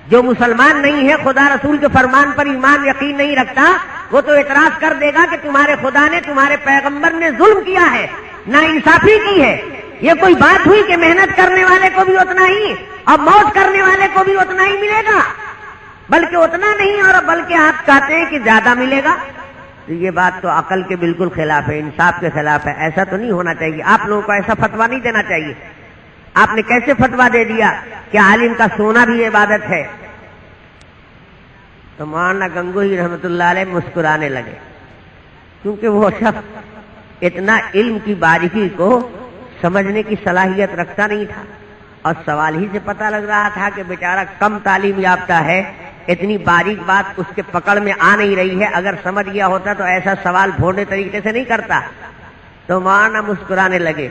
جو مسلمان نہیں ہے، خدا رسول کے فرمان پر ایمان یقین نہیں رکھتا، وہ تو اعتراض کر دے گا کہ تمہارے خدا نے، تمہارے پیغمبر نے ظلم کیا ہے، نا انصافی کی ہے۔ یہ کوئی بات ہوئی کہ محنت کرنے والے کو بھی اتنا ہی اور موت کرنے والے کو بھی اتنا ہی ملے گا؟ بلکہ اتنا نہیں، اور بلکہ آپ کہتے ہیں کہ زیادہ ملے گا، تو یہ بات تو عقل کے بالکل خلاف ہے، انصاف کے خلاف ہے۔ ایسا تو نہیں ہونا چاہیے، آپ لوگوں کو ایسا فتویٰ نہیں دینا چاہیے۔ آپ نے کیسے فتویٰ دے دیا کہ عالم کا سونا بھی عبادت ہے؟ تو مولانا گنگوہی رحمت اللہ علیہ مسکرانے لگے، کیونکہ وہ شخص اتنا علم کی باریکی کو سمجھنے کی صلاحیت رکھتا نہیں تھا۔ اور سوال ہی سے پتہ لگ رہا تھا کہ بیچارہ کم تعلیم یافتہ ہے، اتنی باریک بات اس کے پکڑ میں آ نہیں رہی ہے، اگر سمجھ گیا ہوتا تو ایسا سوال بھونڈے طریقے سے نہیں کرتا۔ تو مولانا مسکرانے لگے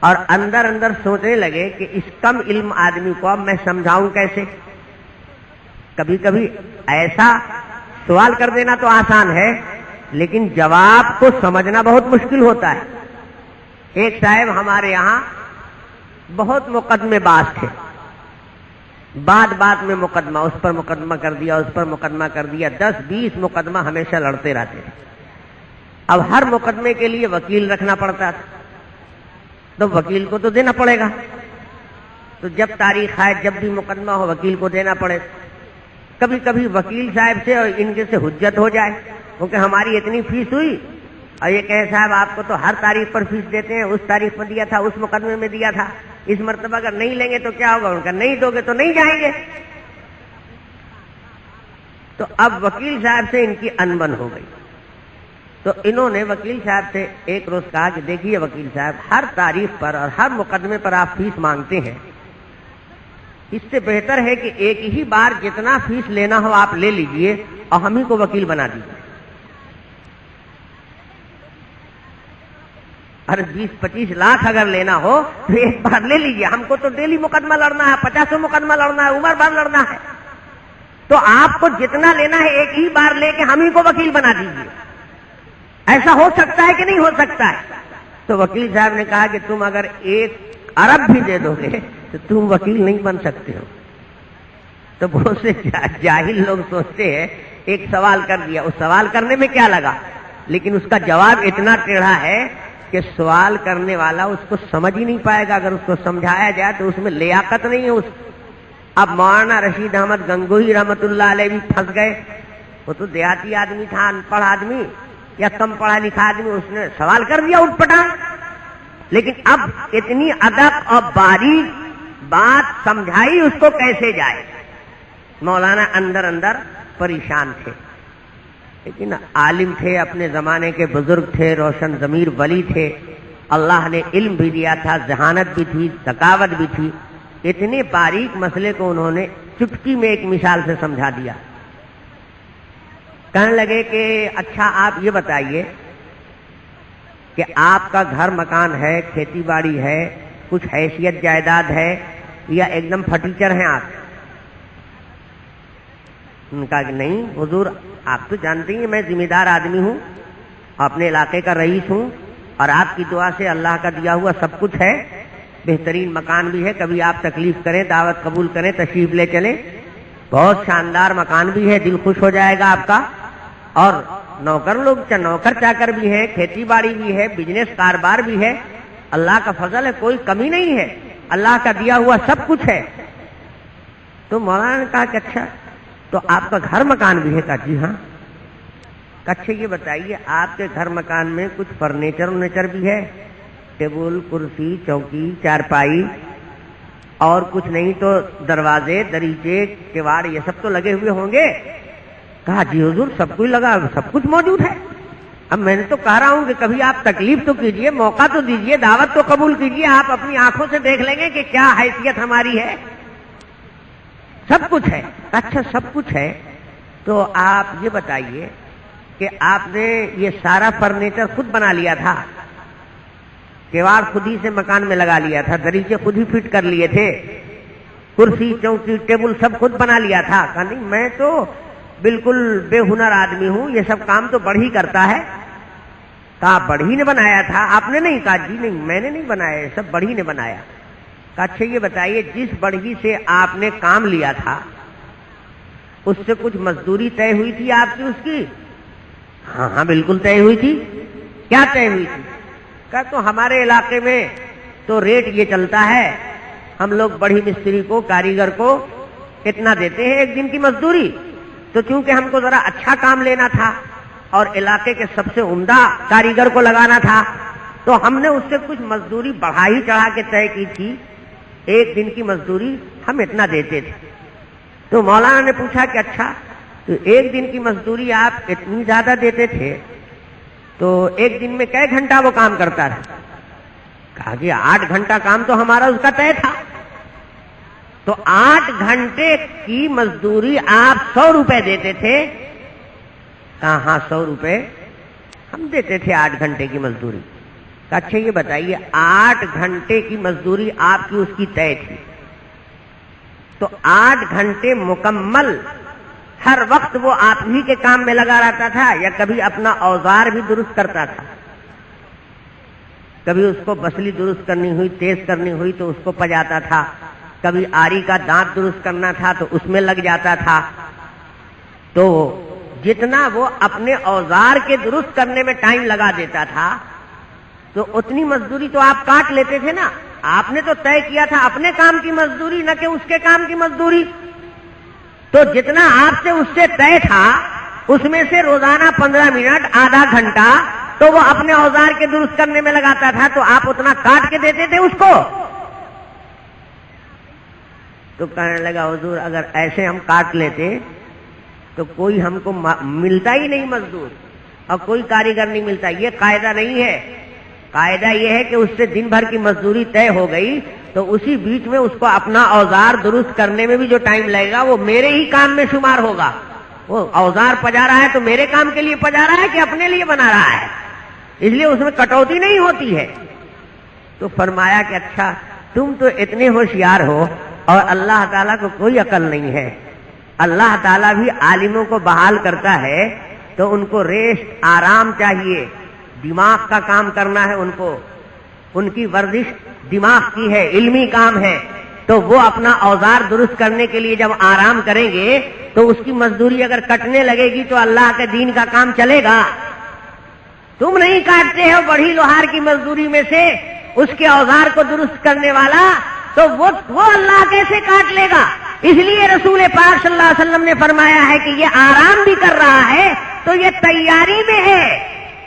اور اندر اندر سوچنے لگے کہ اس کم علم آدمی کو اب میں سمجھاؤں کیسے۔ کبھی کبھی ایسا سوال کر دینا تو آسان ہے، لیکن جواب کو سمجھنا بہت مشکل ہوتا ہے۔ ایک صاحب ہمارے یہاں بہت مقدمے باز تھے، بات میں مقدمہ، اس پر مقدمہ کر دیا، اس پر مقدمہ کر دیا، 10-20 مقدمہ ہمیشہ لڑتے رہتے تھے۔ اب ہر مقدمے کے لیے وکیل رکھنا پڑتا تھا، تو وکیل کو تو دینا پڑے گا، تو جب تاریخ آئے جب بھی مقدمہ ہو وکیل کو دینا پڑے۔ کبھی کبھی وکیل صاحب سے اور ان کے سے حجت ہو جائے، کیونکہ ہماری اتنی فیس ہوئی اور یہ کہے صاحب آپ کو تو ہر تاریخ پر فیس دیتے ہیں، اس تاریخ پر دیا تھا، اس مقدمے میں دیا تھا، اس مرتبہ اگر نہیں لیں گے تو کیا ہوگا؟ ان کا نہیں دو گے تو نہیں جائیں گے۔ تو اب وکیل صاحب سے ان کی انبن ہو گئی، تو انہوں نے وکیل صاحب سے ایک روز کہا کہ دیکھیے وکیل صاحب، ہر تاریخ پر اور ہر مقدمے پر آپ فیس مانگتے ہیں، اس سے بہتر ہے کہ ایک ہی بار جتنا فیس لینا ہو آپ لے لیجئے اور ہم ہی کو وکیل بنا دیجیے۔ ارے 20-25 لاکھ اگر لینا ہو تو ایک بار لے لیجئے، ہم کو تو ڈیلی مقدمہ لڑنا ہے، 50 مقدمہ لڑنا ہے، عمر بھر لڑنا ہے، تو آپ کو جتنا لینا ہے ایک ہی بار لے کے ہم ہی کو وکیل بنا دیجیے۔ ایسا ہو سکتا ہے کہ نہیں ہو سکتا ہے؟ تو وکیل صاحب نے کہا کہ تم اگر 1 ارب بھی دے دو گے تو تم وکیل نہیں بن سکتے ہو۔ تو بہت سے جاہل لوگ سوچتے ہیں ایک سوال کر دیا، اس سوال کرنے میں کیا لگا، لیکن اس کا جواب اتنا ٹیڑھا ہے کہ سوال کرنے والا اس کو سمجھ ہی نہیں پائے گا، اگر اس کو سمجھایا جائے تو اس میں لیاقت نہیں ہے اس۔ اب مولانا رشید احمد گنگوہی رحمت اللہ علیہ بھی پھنس گئے، وہ تو دیہاتی آدمی تھا، ان پڑھ آدمی یا کم پڑھا لکھا آدمی، اس نے سوال کر دیا اٹھ پٹا، لیکن اب اتنی ادق اور باریک بات سمجھائی اس کو کیسے جائے۔ مولانا اندر اندر پریشان تھے، لیکن عالم تھے، اپنے زمانے کے بزرگ تھے، روشن ضمیر ولی تھے، اللہ نے علم بھی دیا تھا، ذہانت بھی تھی، ذکاوت بھی تھی، اتنے باریک مسئلے کو انہوں نے چٹکی میں ایک مثال سے سمجھا دیا۔ کہنے لگے کہ اچھا آپ یہ بتائیے کہ آپ کا گھر مکان ہے، کھیتی باڑی ہے، کچھ حیثیت جائیداد ہے، یا ایک دم پھٹیچر ہیں آپ؟ ان کا کہ نہیں حضور، آپ تو جانتے ہیں میں ذمہ دار آدمی ہوں، اپنے علاقے کا رئیس ہوں، اور آپ کی دعا سے اللہ کا دیا ہوا سب کچھ ہے، بہترین مکان بھی ہے، کبھی آپ تکلیف کریں، دعوت قبول کریں، تشریف لے چلیں، بہت شاندار مکان بھی ہے، دل خوش ہو جائے گا آپ کا، اور نوکر لوگ نوکر چاکر بھی ہے، کھیتی باڑی بھی ہے، بزنس کاروبار بھی ہے، اللہ کا فضل ہے، کوئی کمی نہیں ہے، اللہ کا دیا ہوا سب کچھ ہے۔ تو مولانا نے کہا کہ اچھا تو آپ کا گھر مکان بھی ہے؟ کہا جی ہاں۔ اچھا یہ بتائیے آپ کے گھر مکان میں کچھ فرنیچر بھی ہے، ٹیبل کرسی چوکی چارپائی، اور کچھ نہیں تو دروازے دریچے کواڑ یہ سب تو لگے ہوئے ہوں گے؟ کہا جی حضور سب کچھ لگا، سب کچھ موجود ہے۔ اب میں نے تو کہہ رہا ہوں کہ کبھی آپ تکلیف تو کیجئے، موقع تو دیجئے، دعوت تو قبول کیجئے، آپ اپنی آنکھوں سے دیکھ لیں گے کہ کیا حیثیت ہماری ہے۔ سب کچھ ہے۔ اچھا سب کچھ ہے تو آپ یہ بتائیے کہ آپ نے یہ سارا فرنیچر خود بنا لیا تھا، کیواڑ خود ہی سے مکان میں لگا لیا تھا، دریچے خود ہی فٹ کر لیے تھے، کرسی چوکی ٹیبل سب خود بنا لیا تھا؟ کہا نہیں میں تو بالکل بے ہنر آدمی ہوں، یہ سب کام تو بڑھئی کرتا ہے۔ کہا بڑھئی نے بنایا تھا آپ نے؟ نہیں۔ کہا جی نہیں میں نے نہیں بنایا، یہ سب بڑھئی نے بنایا۔ کہا اچھا یہ بتائیے جس بڑھئی سے آپ نے کام لیا تھا اس سے کچھ مزدوری طے ہوئی تھی آپ کی اس کی؟ ہاں ہاں بالکل طے ہوئی تھی۔ کیا طے ہوئی تھی؟ کہا تو ہمارے علاقے میں تو ریٹ یہ چلتا ہے، ہم لوگ بڑھئی مستری کو کاریگر کو اتنا دیتے ہیں ایک دن کی مزدوری، تو چونکہ ہم کو ذرا اچھا کام لینا تھا اور علاقے کے سب سے عمدہ کاریگر کو لگانا تھا تو ہم نے اس سے کچھ مزدوری بڑھا ہی چڑھا کے طے کی تھی، ایک دن کی مزدوری ہم اتنا دیتے تھے۔ تو مولانا نے پوچھا کہ اچھا تو ایک دن کی مزدوری آپ اتنی زیادہ دیتے تھے تو ایک دن میں کئے گھنٹہ وہ کام کرتا تھا؟ کہا کہ 8 گھنٹہ کام تو ہمارا اس کا طے تھا۔ تو 8 گھنٹے کی مزدوری آپ 100 روپے دیتے تھے. کہاں 100 روپے ہم دیتے تھے 8 گھنٹے کی مزدوری. اچھا یہ بتائیے 8 گھنٹے کی مزدوری آپ کی اس کی طے تھی تو 8 گھنٹے مکمل ہر وقت وہ آپ ہی کے کام میں لگا رہتا تھا یا کبھی اپنا اوزار بھی درست کرتا تھا؟ کبھی اس کو بسلی درست کرنی ہوئی، تیز کرنی ہوئی تو اس کو پجاتا تھا، کبھی آری کا دانت درست کرنا تھا تو اس میں لگ جاتا تھا. تو جتنا وہ اپنے اوزار کے درست کرنے میں ٹائم لگا دیتا تھا تو اتنی مزدوری تو آپ کاٹ لیتے تھے نا. آپ نے تو طے کیا تھا اپنے کام کی مزدوری، نہ کہ اس کے کام کی مزدوری. تو جتنا آپ سے اس سے طے تھا اس میں سے روزانہ 15 منٹ، آدھا گھنٹہ تو وہ اپنے اوزار کے درست کرنے میں لگاتا تھا تو آپ اتنا کاٹ کے دیتے تھے اس کو. تو کہنے لگا حضور اگر ایسے ہم کاٹ لیتے تو کوئی ہم کو ملتا ہی نہیں مزدور اور کوئی کاریگر نہیں ملتا. یہ قاعدہ نہیں ہے. قاعدہ یہ ہے کہ اس سے دن بھر کی مزدوری طے ہو گئی تو اسی بیچ میں اس کو اپنا اوزار درست کرنے میں بھی جو ٹائم لگے گا وہ میرے ہی کام میں شمار ہوگا. وہ اوزار پجا رہا ہے تو میرے کام کے لیے پجا رہا ہے کہ اپنے لیے بنا رہا ہے، اس لیے اس میں کٹوتی نہیں ہوتی ہے. تو فرمایا کہ اچھا تم تو اتنے ہوشیار ہو اور اللہ تعالیٰ کو کوئی عقل نہیں ہے. اللہ تعالیٰ بھی عالموں کو بحال کرتا ہے تو ان کو ریسٹ، آرام چاہیے، دماغ کا کام کرنا ہے ان کو. ان کی ورزش دماغ کی ہے، علمی کام ہے. تو وہ اپنا اوزار درست کرنے کے لیے جب آرام کریں گے تو اس کی مزدوری اگر کٹنے لگے گی تو اللہ کے دین کا کام چلے گا. تم نہیں کاٹتے ہو بڑھی لوہار کی مزدوری میں سے اس کے اوزار کو درست کرنے والا، تو وہ اللہ کیسے کاٹ لے گا؟ اس لیے رسول پاک صلی اللہ علیہ وسلم نے فرمایا ہے کہ یہ آرام بھی کر رہا ہے تو یہ تیاری میں ہے.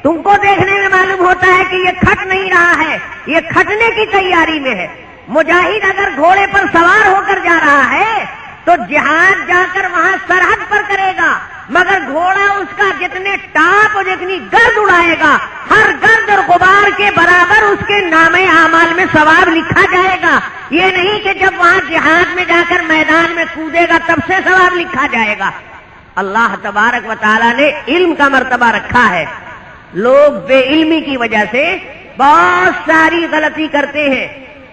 تم کو دیکھنے میں معلوم ہوتا ہے کہ یہ کھٹ نہیں رہا ہے، یہ کھٹنے کی تیاری میں ہے. مجاہد اگر گھوڑے پر سوار ہو کر جا رہا ہے تو جہاد جا کر وہاں سرحد پر کرے گا، مگر گھوڑا اس کا جتنے ٹاپ اور جتنی گرد اڑائے گا ہر گرد اور غبار کے برابر اس کے نامے اعمال میں ثواب لکھا جائے گا. یہ نہیں کہ جب وہاں جہاد میں جا کر میدان میں کودے گا تب سے ثواب لکھا جائے گا. اللہ تبارک و تعالیٰ نے علم کا مرتبہ رکھا ہے. لوگ بے علمی کی وجہ سے بہت ساری غلطی کرتے ہیں.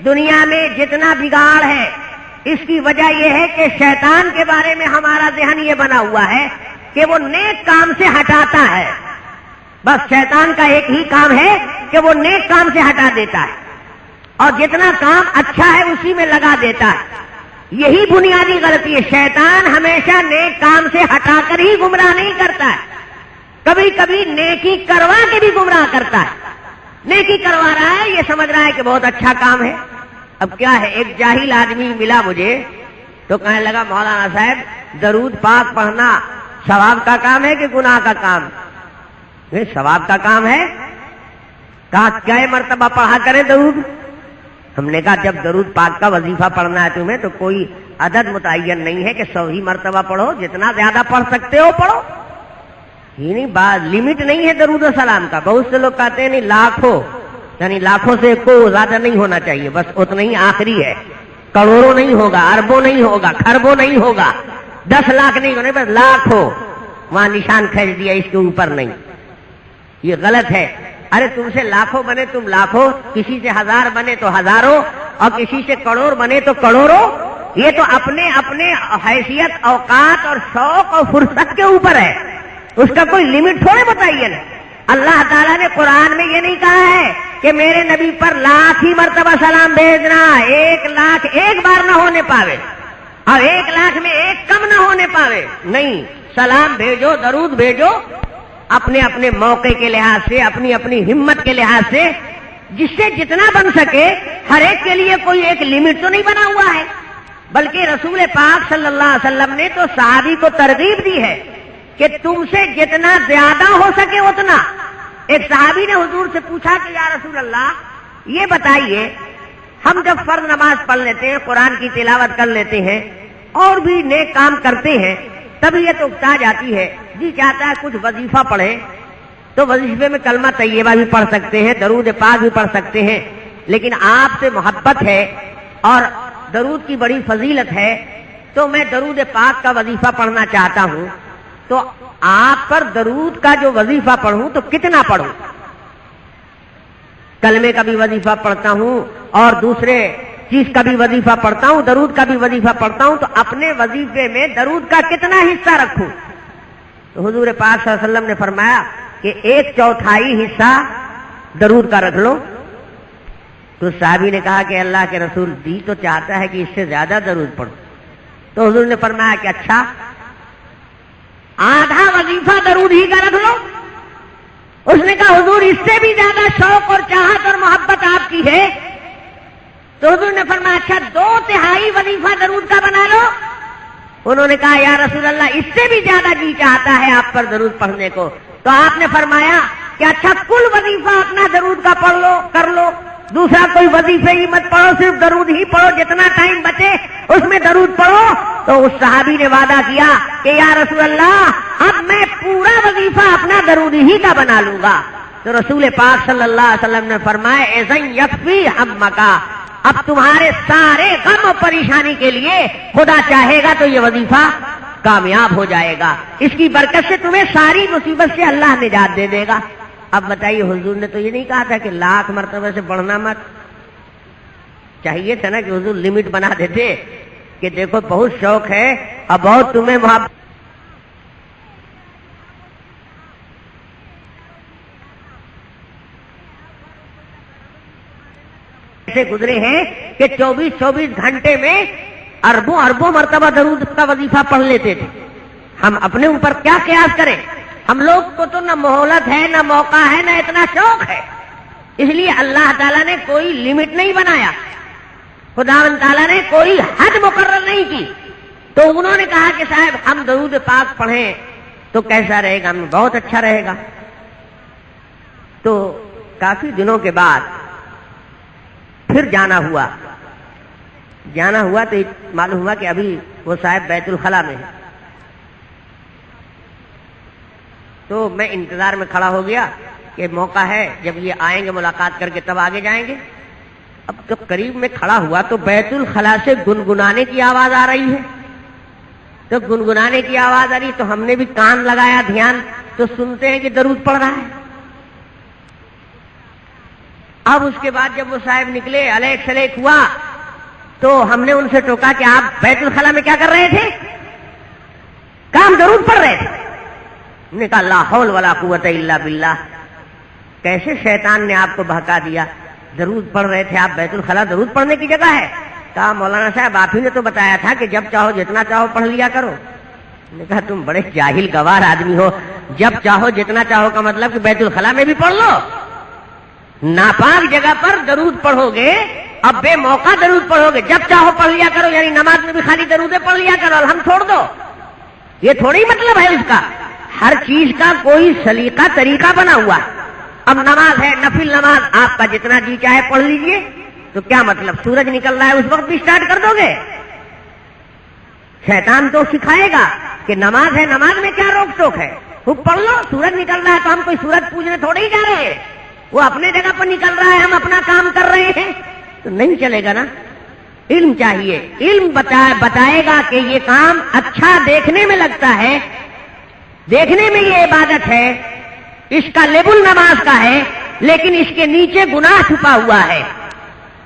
دنیا میں جتنا بگاڑ ہے اس کی وجہ یہ ہے کہ شیطان کے بارے میں ہمارا ذہن یہ بنا ہوا ہے کہ وہ نیک کام سے ہٹاتا ہے. بس شیطان کا ایک ہی کام ہے کہ وہ نیک کام سے ہٹا دیتا ہے اور جتنا کام اچھا ہے اسی میں لگا دیتا ہے. یہی بنیادی غلطی ہے. شیطان ہمیشہ نیک کام سے ہٹا کر ہی گمراہ نہیں کرتا ہے، کبھی کبھی نیکی کروا کے بھی گمراہ کرتا ہے. نیکی کروا رہا ہے، یہ سمجھ رہا ہے کہ بہت اچھا کام ہے. اب کیا ہے، ایک جاہل آدمی ملا مجھے تو کہنے لگا مولانا صاحب درود پاک پڑھنا ثواب کا کام ہے کہ گناہ کا کام؟ ثواب کا کام ہے. کہا کیا مرتبہ پڑھا کرے درود؟ ہم نے کہا جب درود پاک کا وظیفہ پڑھنا ہے تمہیں تو کوئی عدد متعین نہیں ہے کہ 100 ہی مرتبہ پڑھو، جتنا زیادہ پڑھ سکتے ہو پڑھو. ہی نہیں بات لمٹ نہیں ہے درود و سلام کا. بہت سے لوگ کہتے ہیں نہیں لاکھوں، یعنی لاکھوں سے کوئی زیادہ نہیں ہونا چاہیے، بس اتنا ہی آخری ہے. کروڑوں نہیں ہوگا، اربوں نہیں ہوگا، خربوں نہیں ہوگا، 10 لاکھ نہیں ہونے، بس لاکھ ہو. وہاں نشان کھینچ دیا اس کے اوپر نہیں. یہ غلط ہے. ارے تم سے لاکھوں بنے تم لاکھوں، کسی سے 1000 بنے تو ہزاروں اور کسی سے کروڑ بنے تو کروڑوں. یہ تو اپنے اپنے حیثیت، اوقات اور شوق اور فرصت کے اوپر ہے. اس کا کوئی لمٹ تھوڑے بتائیے نا. اللہ تعالیٰ نے قرآن میں یہ نہیں کہا ہے کہ میرے نبی پر 1,00,000 ہی مرتبہ سلام بھیجنا، 1,00,000 ایک بار نہ ہونے پاوے اور 1,00,000 میں ایک کم نہ ہونے پاوے. نہیں، سلام بھیجو، درود بھیجو، اپنے اپنے موقع کے لحاظ سے، اپنی اپنی ہمت کے لحاظ سے، جس سے جتنا بن سکے. ہر ایک کے لیے کوئی ایک لمٹ تو نہیں بنا ہوا ہے، بلکہ رسول پاک صلی اللہ علیہ وسلم نے تو صحابی کو ترغیب دی ہے کہ تم سے جتنا زیادہ ہو سکے اتنا. ایک صحابی نے حضور سے پوچھا کہ یا رسول اللہ یہ بتائیے ہم جب فرض نماز پڑھ لیتے ہیں، قرآن کی تلاوت کر لیتے ہیں اور بھی نیک کام کرتے ہیں، طبیعت اکتا جاتی ہے، جی چاہتا ہے کچھ وظیفہ پڑھیں تو وظیفے میں کلمہ طیبہ بھی پڑھ سکتے ہیں، درود پاک بھی پڑھ سکتے ہیں، لیکن آپ سے محبت ہے اور درود کی بڑی فضیلت ہے، تو میں درود پاک کا وظیفہ پڑھنا چاہتا ہوں، تو آپ پر درود کا جو وظیفہ پڑھوں تو کتنا پڑھوں؟ کلمے کا بھی وظیفہ پڑھتا ہوں اور دوسرے چیز کا بھی وظیفہ پڑھتا ہوں، درود کا بھی وظیفہ پڑھتا ہوں، تو اپنے وظیفے میں درود کا کتنا حصہ رکھوں؟ تو حضور پاک صلی اللہ علیہ وسلم نے فرمایا کہ 1/4 حصہ درود کا رکھ لو۔ تو صحابی نے کہا کہ اللہ کے رسول، دی تو چاہتا ہے کہ اس سے زیادہ درود پڑھو۔ تو حضور نے فرمایا کہ اچھا، آدھا وظیفہ درود ہی کا رکھ لو۔ اس نے کہا حضور اس سے بھی زیادہ شوق اور چاہت اور محبت آپ کی ہے، تو حضور نے فرمایا اچھا 2/3 وظیفہ درود کا بنا لو۔ انہوں نے کہا یا رسول اللہ اس سے بھی زیادہ جی چاہتا ہے آپ پر درود پڑھنے کو۔ تو آپ نے فرمایا کہ اچھا کل وظیفہ اپنا درود کا پڑھ لو، کر لو، دوسرا کوئی وظیفے ہی مت پڑھو، صرف درود ہی پڑھو، جتنا ٹائم بچے اس میں درود پڑھو۔ تو اس صحابی نے وعدہ کیا کہ یا رسول اللہ اب میں پورا وظیفہ اپنا درود ہی کا بنا لوں گا۔ تو رسول پاک صلی اللہ علیہ وسلم نے فرمایا اذن یکفی ہمکا، اب تمہارے سارے غم اور پریشانی کے لیے خدا چاہے گا تو یہ وظیفہ کامیاب ہو جائے گا، اس کی برکت سے تمہیں ساری مصیبت سے اللہ نجات دے دے گا۔ اب بتائیے حضور نے تو یہ نہیں کہا تھا کہ 1,00,000 مرتبہ سے بڑھنا مت، چاہیے تھا نا کہ حضور لمٹ بنا دیتے کہ دیکھو بہت شوق ہے اور بہت تمہیں محبت سے گزرے ہیں کہ 24 گھنٹے میں اربوں مرتبہ درود کا وظیفہ پڑھ لیتے تھے۔ ہم اپنے اوپر کیا قیاس کریں؟ ہم لوگ کو تو نہ مہلت ہے، نہ موقع ہے، نہ اتنا شوق ہے، اس لیے اللہ تعالیٰ نے کوئی لمٹ نہیں بنایا، خداوند تعالیٰ نے کوئی حد مقرر نہیں کی۔ تو انہوں نے کہا کہ صاحب ہم درود پاک پڑھیں تو کیسا رہے گا؟ ہمیں بہت اچھا رہے گا۔ تو کافی دنوں کے بعد پھر جانا ہوا تو معلوم ہوا کہ ابھی وہ صاحب بیت الخلا میں ہے۔ تو میں انتظار میں کھڑا ہو گیا کہ موقع ہے جب یہ آئیں گے ملاقات کر کے تب آگے جائیں گے۔ اب جب قریب میں کھڑا ہوا تو بیت الخلا سے گنگنانے کی آواز آ رہی ہے۔ تو گنگنانے کی آواز آ رہی تو ہم نے بھی کان لگایا دھیان، تو سنتے ہیں کہ درود پڑھ رہا ہے۔ اب اس کے بعد جب وہ صاحب نکلے، الیک سلیک ہوا، تو ہم نے ان سے ٹوکا کہ آپ بیت الخلا میں کیا کر رہے تھے؟ کام درود پڑھ رہے تھے۔ انہوں نے کہا لا حول ولا قوت الا باللہ، کیسے شیطان نے آپ کو بہکا دیا؟ درود پڑھ رہے تھے آپ، بیت الخلا درود پڑھنے کی جگہ ہے؟ کہا مولانا صاحب آپ ہی نے تو بتایا تھا کہ جب چاہو جتنا چاہو پڑھ لیا کرو۔ انہوں نے کہا تم بڑے جاہل گوار آدمی ہو، جب چاہو جتنا چاہو کا مطلب کہ بیت الخلا میں بھی پڑھ لو؟ ناپاک جگہ پر درود پڑھو گے، اب بے موقع درود پڑھو گے، جب چاہو پڑھ لیا کرو، یعنی نماز میں بھی خالی درودیں پڑھ لیا کرو، الحمد چھوڑ دو، یہ تھوڑی مطلب ہے اس کا۔ ہر چیز کا کوئی سلیقہ طریقہ بنا ہوا ہے۔ اب نماز ہے، نفل نماز، آپ کا جتنا جی چاہے پڑھ لیجئے، تو کیا مطلب سورج نکل رہا ہے اس وقت بھی سٹارٹ کر دو گے؟ شیطان تو سکھائے گا کہ نماز ہے، نماز میں کیا روک ٹوک ہے، خوب پڑھ لو، سورج نکل رہا ہے تو ہم کوئی سورج پوجنے تھوڑے ہی جا رہے ہیں، وہ اپنے جگہ پر نکل رہا ہے، ہم اپنا کام کر رہے ہیں، تو نہیں چلے گا نا۔ علم چاہیے، علم بتائے گا کہ یہ کام اچھا دیکھنے میں لگتا ہے، دیکھنے میں یہ عبادت ہے، اس کا لیبل نماز کا ہے، لیکن اس کے نیچے گناہ چھپا ہوا ہے،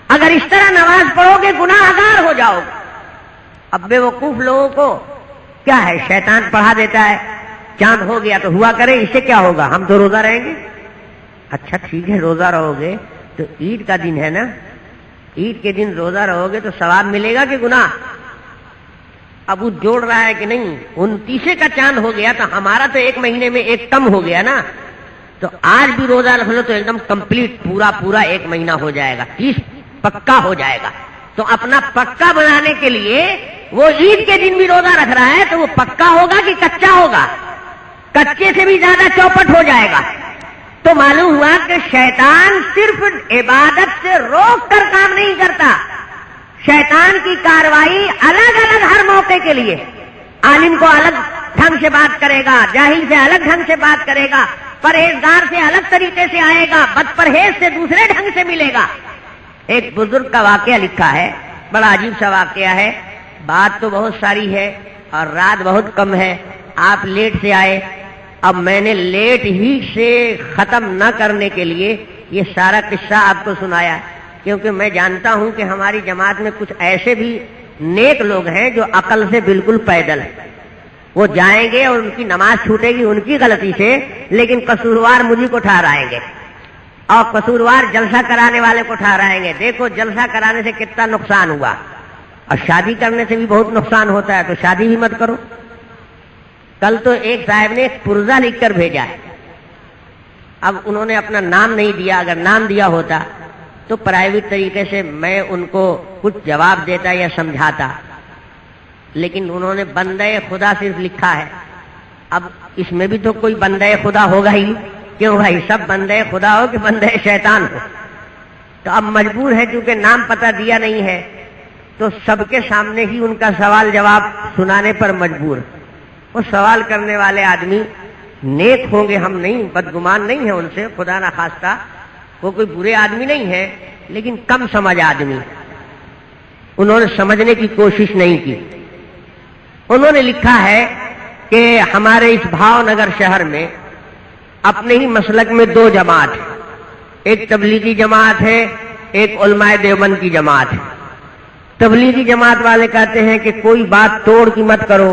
اگر اس طرح نماز پڑھو گے گناہ گار ہو جاؤ گے۔ اب بے وقوف لوگوں کو کیا ہے، شیطان پڑھا دیتا ہے، چاند ہو گیا تو ہوا کرے، اس سے کیا ہوگا، ہم تو روزہ رہیں گے۔ اچھا ٹھیک ہے، روزہ رہو گے تو عید کا دن ہے نا، عید کے دن روزہ رہو گے تو ثواب ملے گا کہ گناہ؟ اب وہ جوڑ رہا ہے کہ نہیں 29 کا چاند ہو گیا تو ہمارا تو 1 مہینے میں 1 کم ہو گیا نا، تو آج بھی روزہ رکھ لو تو ایک دم کمپلیٹ پورا 1 مہینہ ہو جائے گا، 30 پکا ہو جائے گا۔ تو اپنا پکا بنانے کے لیے وہ عید کے دن بھی روزہ رکھ رہا ہے، تو وہ پکا ہوگا کہ کچا ہوگا؟ کچے سے بھی زیادہ چوپٹ ہو جائے گا۔ تو معلوم ہوا کہ شیطان صرف عبادت سے روک کر کام نہیں کرتا، شیطان کی کاروائی الگ الگ ہر موقع کے لیے، عالم کو الگ ڈھنگ سے بات کرے گا، جاہل سے الگ ڈھنگ سے بات کرے گا، پرہیزگار سے الگ طریقے سے آئے گا، بد پرہیز سے دوسرے ڈھنگ سے ملے گا۔ ایک بزرگ کا واقعہ لکھا ہے بڑا عجیب سا واقعہ ہے. بات تو بہت ساری ہے اور رات بہت کم ہے. آپ لیٹ سے آئے. اب میں نے لیٹ ہی سے ختم نہ کرنے کے لیے یہ سارا قصہ آپ کو سنایا، کیونکہ میں جانتا ہوں کہ ہماری جماعت میں کچھ ایسے بھی نیک لوگ ہیں جو عقل سے بالکل پیدل ہیں. وہ جائیں گے اور ان کی نماز چھوٹے گی ان کی غلطی سے، لیکن قصوروار مجھے کو ٹھہرائیں گے اور قصوروار جلسہ کرانے والے کو ٹھہرائیں گے. دیکھو جلسہ کرانے سے کتنا نقصان ہوا، اور شادی کرنے سے بھی بہت نقصان ہوتا ہے، تو شادی بھی مت کرو. کل تو ایک صاحب نے ایک پرزہ لکھ کر بھیجا ہے. اب انہوں نے اپنا نام نہیں دیا، اگر نام دیا ہوتا تو پرائیویٹ طریقے سے میں ان کو کچھ جواب دیتا یا سمجھاتا، لیکن انہوں نے بندہ خدا صرف لکھا ہے. اب اس میں بھی تو کوئی بندہ خدا ہوگا ہی، کیوں بھائی؟ سب بندہ خدا ہو کہ بندہ شیطان ہو. تو اب مجبور ہے، کیونکہ نام پتہ دیا نہیں ہے تو سب کے سامنے ہی ان کا سوال جواب سنانے پر مجبور. وہ سوال کرنے والے آدمی نیک ہوں گے، ہم نہیں، بدگمان نہیں ہیں ان سے، خدا نہ خواستہ وہ کوئی برے آدمی نہیں ہے، لیکن کم سمجھ آدمی. انہوں نے سمجھنے کی کوشش نہیں کی. انہوں نے لکھا ہے کہ ہمارے اس بھاؤ نگر شہر میں اپنے ہی مسلک میں دو جماعت ہیں. ایک تبلیغی جماعت ہے، ایک علماء دیوبند کی جماعت ہے. تبلیغی جماعت والے کہتے ہیں کہ کوئی بات توڑ کی مت کرو،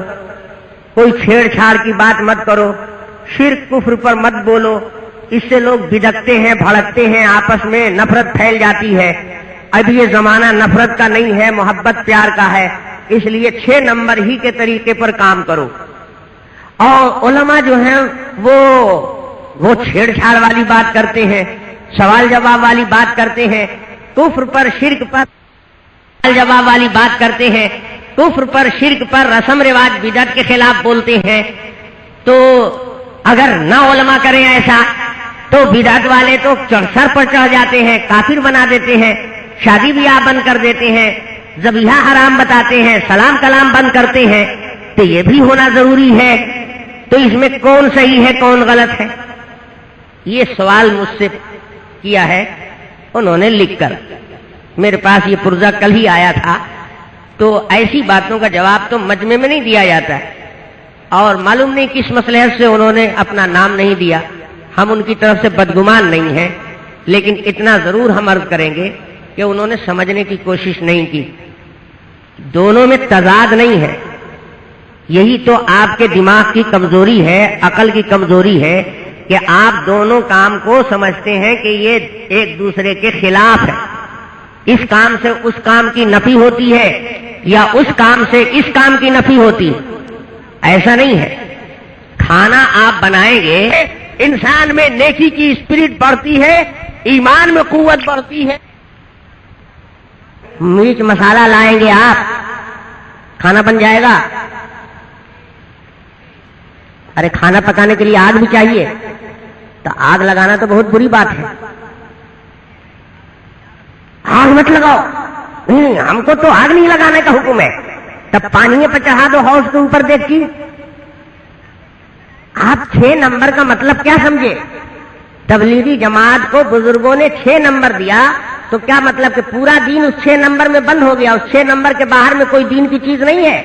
کوئی چھیڑ چھاڑ کی بات مت کرو، شرک کفر پر مت بولو، اس سے لوگ بھڑکتے ہیں، بھڑکتے ہیں، آپس میں نفرت پھیل جاتی ہے. اب یہ زمانہ نفرت کا نہیں ہے، محبت پیار کا ہے، اس لیے 6 نمبر ہی کے طریقے پر کام کرو. اور علماء جو ہیں وہ چھیڑ چھاڑ والی بات کرتے ہیں، سوال جواب والی بات کرتے ہیں، کفر پر شرک پر سوال جواب والی بات کرتے ہیں، کفر پر شرک پر رسم رواج بدعت کے خلاف بولتے ہیں. تو اگر نہ علماء کریں ایسا تو بدعت والے تو سر پر چڑھ جاتے ہیں، کافر بنا دیتے ہیں، شادی بیاہ بند کر دیتے ہیں، ذبیحہ حرام بتاتے ہیں، سلام کلام بند کرتے ہیں. تو یہ بھی ہونا ضروری ہے. تو اس میں کون صحیح ہے کون غلط ہے؟ یہ سوال مجھ سے کیا ہے انہوں نے لکھ کر. میرے پاس یہ پرزہ کل ہی آیا تھا. تو ایسی باتوں کا جواب تو مجمع میں نہیں دیا جاتا ہے، اور معلوم نہیں کس مصلحت سے انہوں نے اپنا نام نہیں دیا. ہم ان کی طرف سے بدگمان نہیں ہیں، لیکن اتنا ضرور ہم عرض کریں گے کہ انہوں نے سمجھنے کی کوشش نہیں کی. دونوں میں تضاد نہیں ہے. یہی تو آپ کے دماغ کی کمزوری ہے، عقل کی کمزوری ہے کہ آپ دونوں کام کو سمجھتے ہیں کہ یہ ایک دوسرے کے خلاف ہے. اس کام سے اس کام کی نفی ہوتی ہے یا اس کام سے اس کام کی نفی ہوتی ہے. ایسا نہیں ہے. کھانا آپ بنائیں گے، انسان میں نیکی کی اسپرٹ بڑھتی ہے، ایمان میں قوت بڑھتی ہے. مرچ مسالہ لائیں گے آپ، کھانا بن جائے گا. ارے کھانا پکانے کے لیے آگ بھی چاہیے، تو آگ لگانا تو بہت بری بات ہے. آگ مت لگاؤ، نہیں ہم کو تو آگ نہیں لگانے کا حکم ہے. تب پانی پہ چڑھا دو ہاؤس کے اوپر دیکھتی. آپ 6 نمبر کا مطلب کیا سمجھے؟ تبلیغی جماعت کو بزرگوں نے 6 نمبر دیا تو کیا مطلب کہ پورا دین اس 6 نمبر میں بند ہو گیا؟ اس 6 نمبر کے باہر میں کوئی دین کی چیز نہیں ہے.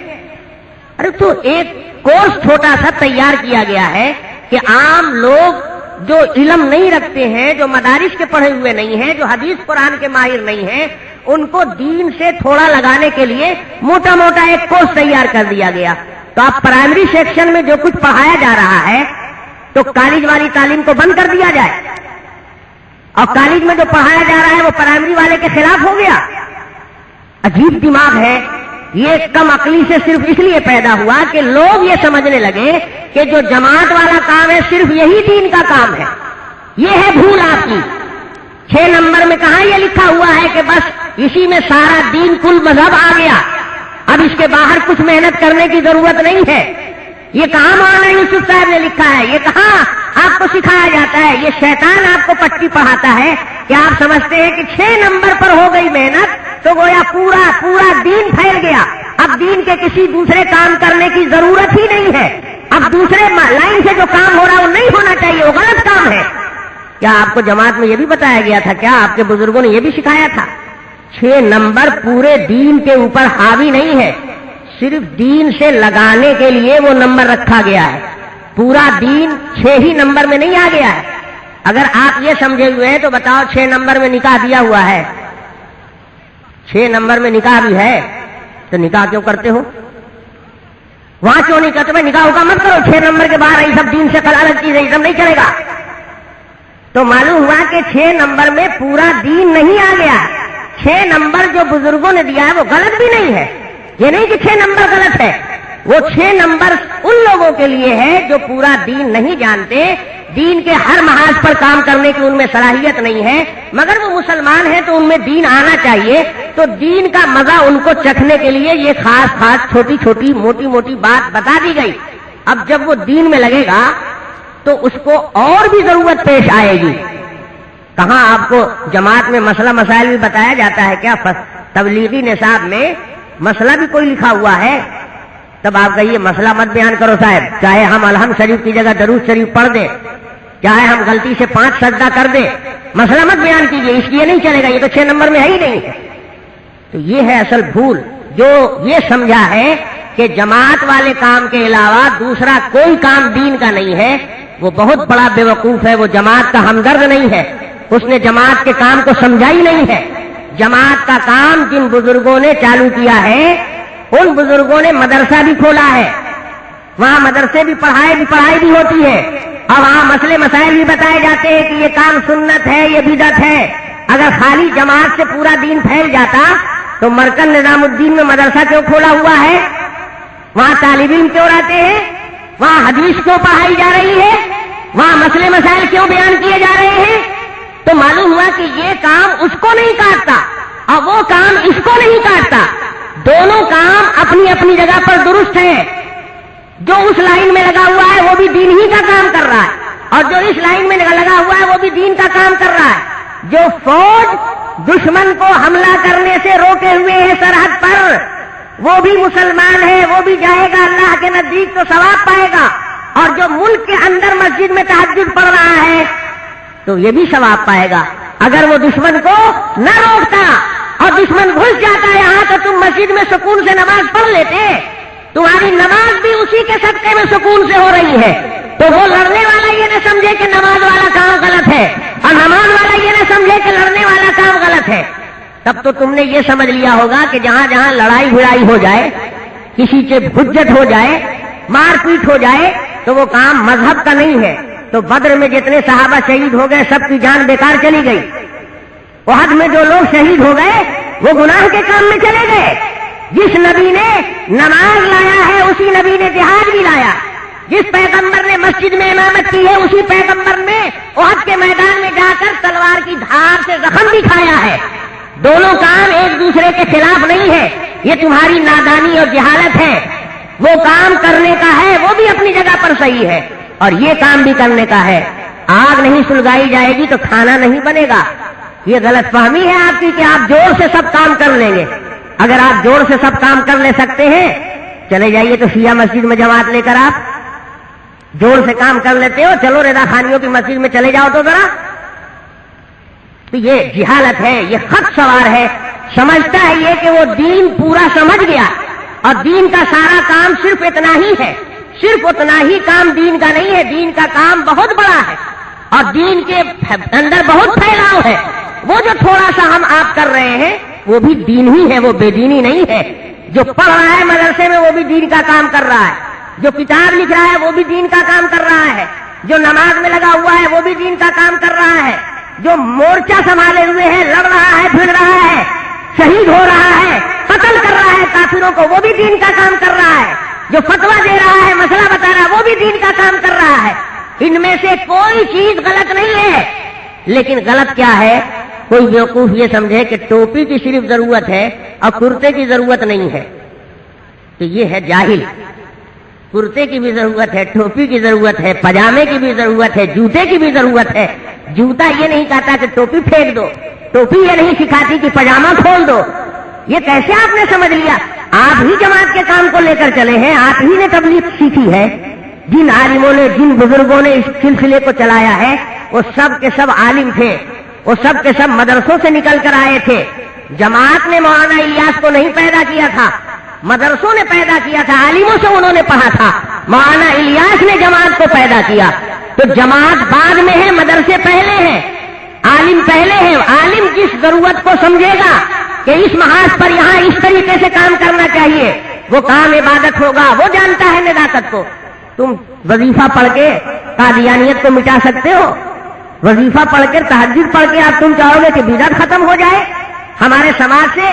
ارے تو ایک کورس چھوٹا سا تیار کیا گیا ہے کہ عام لوگ جو علم نہیں رکھتے ہیں، جو مدارس کے پڑھے ہوئے نہیں ہیں، جو حدیث قرآن کے ماہر نہیں ہیں، ان کو دین سے تھوڑا لگانے کے لیے موٹا موٹا ایک کورس تیار کر دیا گیا. تو آپ پرائمری سیکشن میں جو کچھ پڑھایا جا رہا ہے تو کالج والی تعلیم کو بند کر دیا جائے، اور کالج میں جو پڑھایا جا رہا ہے وہ پرائمری والے کے خلاف ہو گیا. عجیب دماغ ہے. یہ کم عقلی سے صرف اس لیے پیدا ہوا کہ لوگ یہ سمجھنے لگے کہ جو جماعت والا کام ہے صرف یہی دین کا کام ہے. یہ ہے بھول آپ کی. 6 نمبر میں کہاں یہ لکھا ہوا ہے کہ بس اسی میں سارا دین کل مذہب آ گیا، اب اس کے باہر کچھ محنت کرنے کی ضرورت نہیں ہے. یہ کہاں مولانا یوسف صاحب نے لکھا ہے؟ یہ کہاں آپ کو سکھایا جاتا ہے؟ یہ شیطان آپ کو پٹی پڑھاتا ہے کہ آپ سمجھتے ہیں کہ 6 نمبر پر ہو گئی محنت تو گویا پورا دین پھیل گیا. اب دین کے کسی دوسرے کام کرنے کی ضرورت ہی نہیں ہے. اب دوسرے لائن سے جو کام ہو رہا ہے وہ نہیں ہونا چاہیے، وہ غلط کام ہے. کیا آپ کو جماعت میں یہ بھی بتایا گیا تھا؟ کیا آپ کے بزرگوں نے یہ بھی سکھایا تھا 6 نمبر پورے دین کے اوپر حاوی نہیں ہے، صرف دین سے لگانے کے لیے وہ نمبر رکھا گیا ہے. پورا دین 6 ہی نمبر میں نہیں آ گیا ہے. اگر آپ یہ سمجھے ہوئے ہیں تو بتاؤ 6 نمبر میں نکاح دیا ہوا ہے، 6 نمبر میں نکاح بھی ہے تو نکاح کیوں کرتے ہو؟ وہاں کیوں نہیں کرتے؟ نکاح کا مت کرو، 6 نمبر کے باہر یہ سب دین سے الگ چیز ہے، یہ سب نہیں چلے گا. تو معلوم ہوا کہ 6 نمبر میں پورا دین نہیں آ گیا. 6 نمبر جو بزرگوں نے دیا ہے وہ غلط بھی نہیں ہے، یہ نہیں کہ 6 نمبر غلط ہے. وہ 6 نمبر ان لوگوں کے لیے ہے جو پورا دین نہیں جانتے، دین کے ہر محاذ پر کام کرنے کی ان میں صلاحیت نہیں ہے، مگر وہ مسلمان ہیں تو ان میں دین آنا چاہیے. تو دین کا مزہ ان کو چکھنے کے لیے یہ خاص خاص چھوٹی چھوٹی موٹی موٹی بات بتا دی گئی. اب جب وہ دین میں لگے گا تو اس کو اور بھی ضرورت پیش آئے گی. کہاں آپ کو جماعت میں مسئلہ مسائل بھی بتایا جاتا ہے کیا؟ تبلیغی نصاب میں مسئلہ بھی کوئی لکھا ہوا ہے؟ تب آپ کہیے مسئلہ مت بیان کرو صاحب، چاہے ہم الحمد شریف کی جگہ درود شریف پڑھ دیں، چاہے ہم غلطی سے 5 سجدہ کر دیں، مسئلہ مت بیان کیجیے، اس لیے نہیں چلے گا، یہ تو 6 نمبر میں ہے ہی نہیں. تو یہ ہے اصل بھول. جو یہ سمجھا ہے کہ جماعت والے کام کے علاوہ دوسرا کوئی کام دین کا نہیں ہے، وہ بہت بڑا بے وقوف ہے. وہ جماعت کا ہمدرد نہیں ہے، اس نے جماعت کے کام کو سمجھا ہی نہیں ہے. جماعت کا کام جن بزرگوں نے چالو کیا ہے ان بزرگوں نے مدرسہ بھی کھولا ہے، وہاں مدرسے بھی پڑھائی بھی ہوتی ہے، اور وہاں مسئلے مسائل بھی بتائے جاتے ہیں کہ یہ کام سنت ہے، یہ بدعت ہے. اگر خالی جماعت سے پورا دین پھیل جاتا تو مرکز نظام الدین میں مدرسہ کیوں کھولا ہوا ہے؟ وہاں طالب علم کیوں رہتے ہیں؟ وہاں حدیث کیوں پڑھائی جا رہی ہے؟ وہاں مسئلے مسائل کیوں بیان کیے جا رہے ہیں؟ تو معلوم ہوا کہ یہ کام اس کو نہیں کاٹتا اور وہ کام اس کو نہیں کاٹتا. دونوں کام اپنی اپنی جگہ پر درست ہیں. جو اس لائن میں لگا ہوا ہے وہ بھی دین ہی کا کام کر رہا ہے، اور جو اس لائن میں لگا ہوا ہے وہ بھی دین کا کام کر رہا ہے. جو فوج دشمن کو حملہ کرنے سے روکے ہوئے ہے سرحد پر، وہ بھی مسلمان ہے، وہ بھی جائے گا اللہ کے نزدیک تو ثواب پائے گا. اور جو ملک کے اندر مسجد میں تہجد پڑھ رہا ہے تو یہ بھی ثواب پائے گا. اگر وہ دشمن کو نہ روکتا اور دشمن گھس جاتا ہے یہاں تو تم مسجد میں سکون سے نماز پڑھ لیتے. تمہاری نماز بھی اسی کے صدقے میں سکون سے ہو رہی ہے. تو وہ لڑنے والا یہ نہ سمجھے کہ نماز والا کام غلط ہے، اور نماز والا یہ نہ سمجھے کہ لڑنے والا کام غلط ہے. تب تو تم نے یہ سمجھ لیا ہوگا کہ جہاں جہاں لڑائی بھڑائی ہو جائے، کسی سے حجت ہو جائے، مار پیٹ ہو جائے، تو وہ کام مذہب کا نہیں ہے. تو بدر میں جتنے صحابہ شہید ہو گئے سب کی جان بیکار چلی گئی. احد میں جو لوگ شہید ہو گئے وہ گناہ کے کام میں چلے گئے. جس نبی نے نماز لایا ہے اسی نبی نے جہاد بھی لایا. جس پیغمبر نے مسجد میں امامت کی ہے اسی پیغمبر نے احد کے میدان میں جا کر تلوار کی دھار سے زخم بھی کھایا ہے. دونوں کام ایک دوسرے کے خلاف نہیں ہے. یہ تمہاری نادانی اور جہالت ہے. وہ کام کرنے کا ہے وہ بھی اپنی جگہ پر صحیح ہے، اور یہ کام بھی کرنے کا ہے. آگ نہیں سلگائی جائے گی تو کھانا نہیں بنے گا. یہ غلط فہمی ہے آپ کی کہ آپ جوڑ سے سب کام کر لیں گے. اگر آپ جوڑ سے سب کام کر لے سکتے ہیں چلے جائیے تو شیعہ مسجد میں جماعت لے کر آپ جوڑ سے کام کر لیتے ہو. چلو رضا خانیوں کی مسجد میں چلے جاؤ تو ذرا. تو یہ جہالت ہے، یہ خط سوار ہے. سمجھتا ہے یہ کہ وہ دین پورا سمجھ گیا اور دین کا سارا کام صرف اتنا ہی ہے. صرف اتنا ہی کام دین کا نہیں ہے. دین کا کام بہت بڑا ہے اور دین کے اندر بہت پھیلاؤ ہے. وہ جو تھوڑا سا ہم آپ کر رہے ہیں وہ بھی دین ہی ہے، وہ بے دینی نہیں ہے. جو پڑھ رہا ہے مدرسے میں وہ بھی دین کا کام کر رہا ہے. جو کتاب لکھ رہا ہے وہ بھی دین کا کام کر رہا ہے. جو نماز میں لگا ہوا ہے وہ بھی دین کا کام کر رہا ہے. جو مورچہ سنبھالے ہوئے ہے، لڑ رہا ہے، پھر رہا ہے، شہید ہو رہا ہے، قتل کر رہا ہے کافروں کو، وہ بھی دین کا کام کر رہا ہے. جو فتویٰ دے رہا ہے، مسئلہ بتا رہا ہے، وہ بھی دین کا کام کر رہا ہے. ان میں سے کوئی چیز غلط نہیں ہے. لیکن غلط کیا ہے؟ کوئی بیوقوف یہ سمجھے کہ ٹوپی کی صرف ضرورت ہے اور کرتے کی ضرورت نہیں ہے. تو یہ ہے جاہل. کرتے کی بھی ضرورت ہے، ٹوپی کی ضرورت ہے، پجامے کی بھی ضرورت ہے، جوتے کی بھی ضرورت ہے. جوتا یہ نہیں کہتا کہ ٹوپی پھینک دو، ٹوپی یہ نہیں سکھاتی کہ پجامہ کھول دو. یہ کیسے آپ نے سمجھ لیا؟ آپ ہی جماعت کے کام کو لے کر چلے ہیں، آپ ہی نے تبلیغ سیکھی ہے. جن عالموں نے، جن بزرگوں نے اس سلسلے کو چلایا ہے وہ سب کے سب عالم تھے، وہ سب کے سب مدرسوں سے نکل کر آئے تھے. جماعت نے مولانا الیاس کو نہیں پیدا کیا تھا، مدرسوں نے پیدا کیا تھا، عالموں سے انہوں نے پڑھا تھا، مولانا الیاس نے جماعت کو پیدا کیا۔ تو جماعت بعد میں ہے، مدرسے پہلے ہیں، عالم پہلے ہے۔ عالم جس ضرورت کو سمجھے گا کہ اس محاذ پر یہاں اس طریقے سے کام کرنا چاہیے، وہ کام عبادت ہوگا، وہ جانتا ہے نداقت کو۔ تم وظیفہ پڑھ کے قادیانیت کو مٹا سکتے ہو؟ وظیفہ پڑھ کر تہجد پڑھ کے آپ تم چاہو گے کہ بدعت ختم ہو جائے، ہمارے سماج سے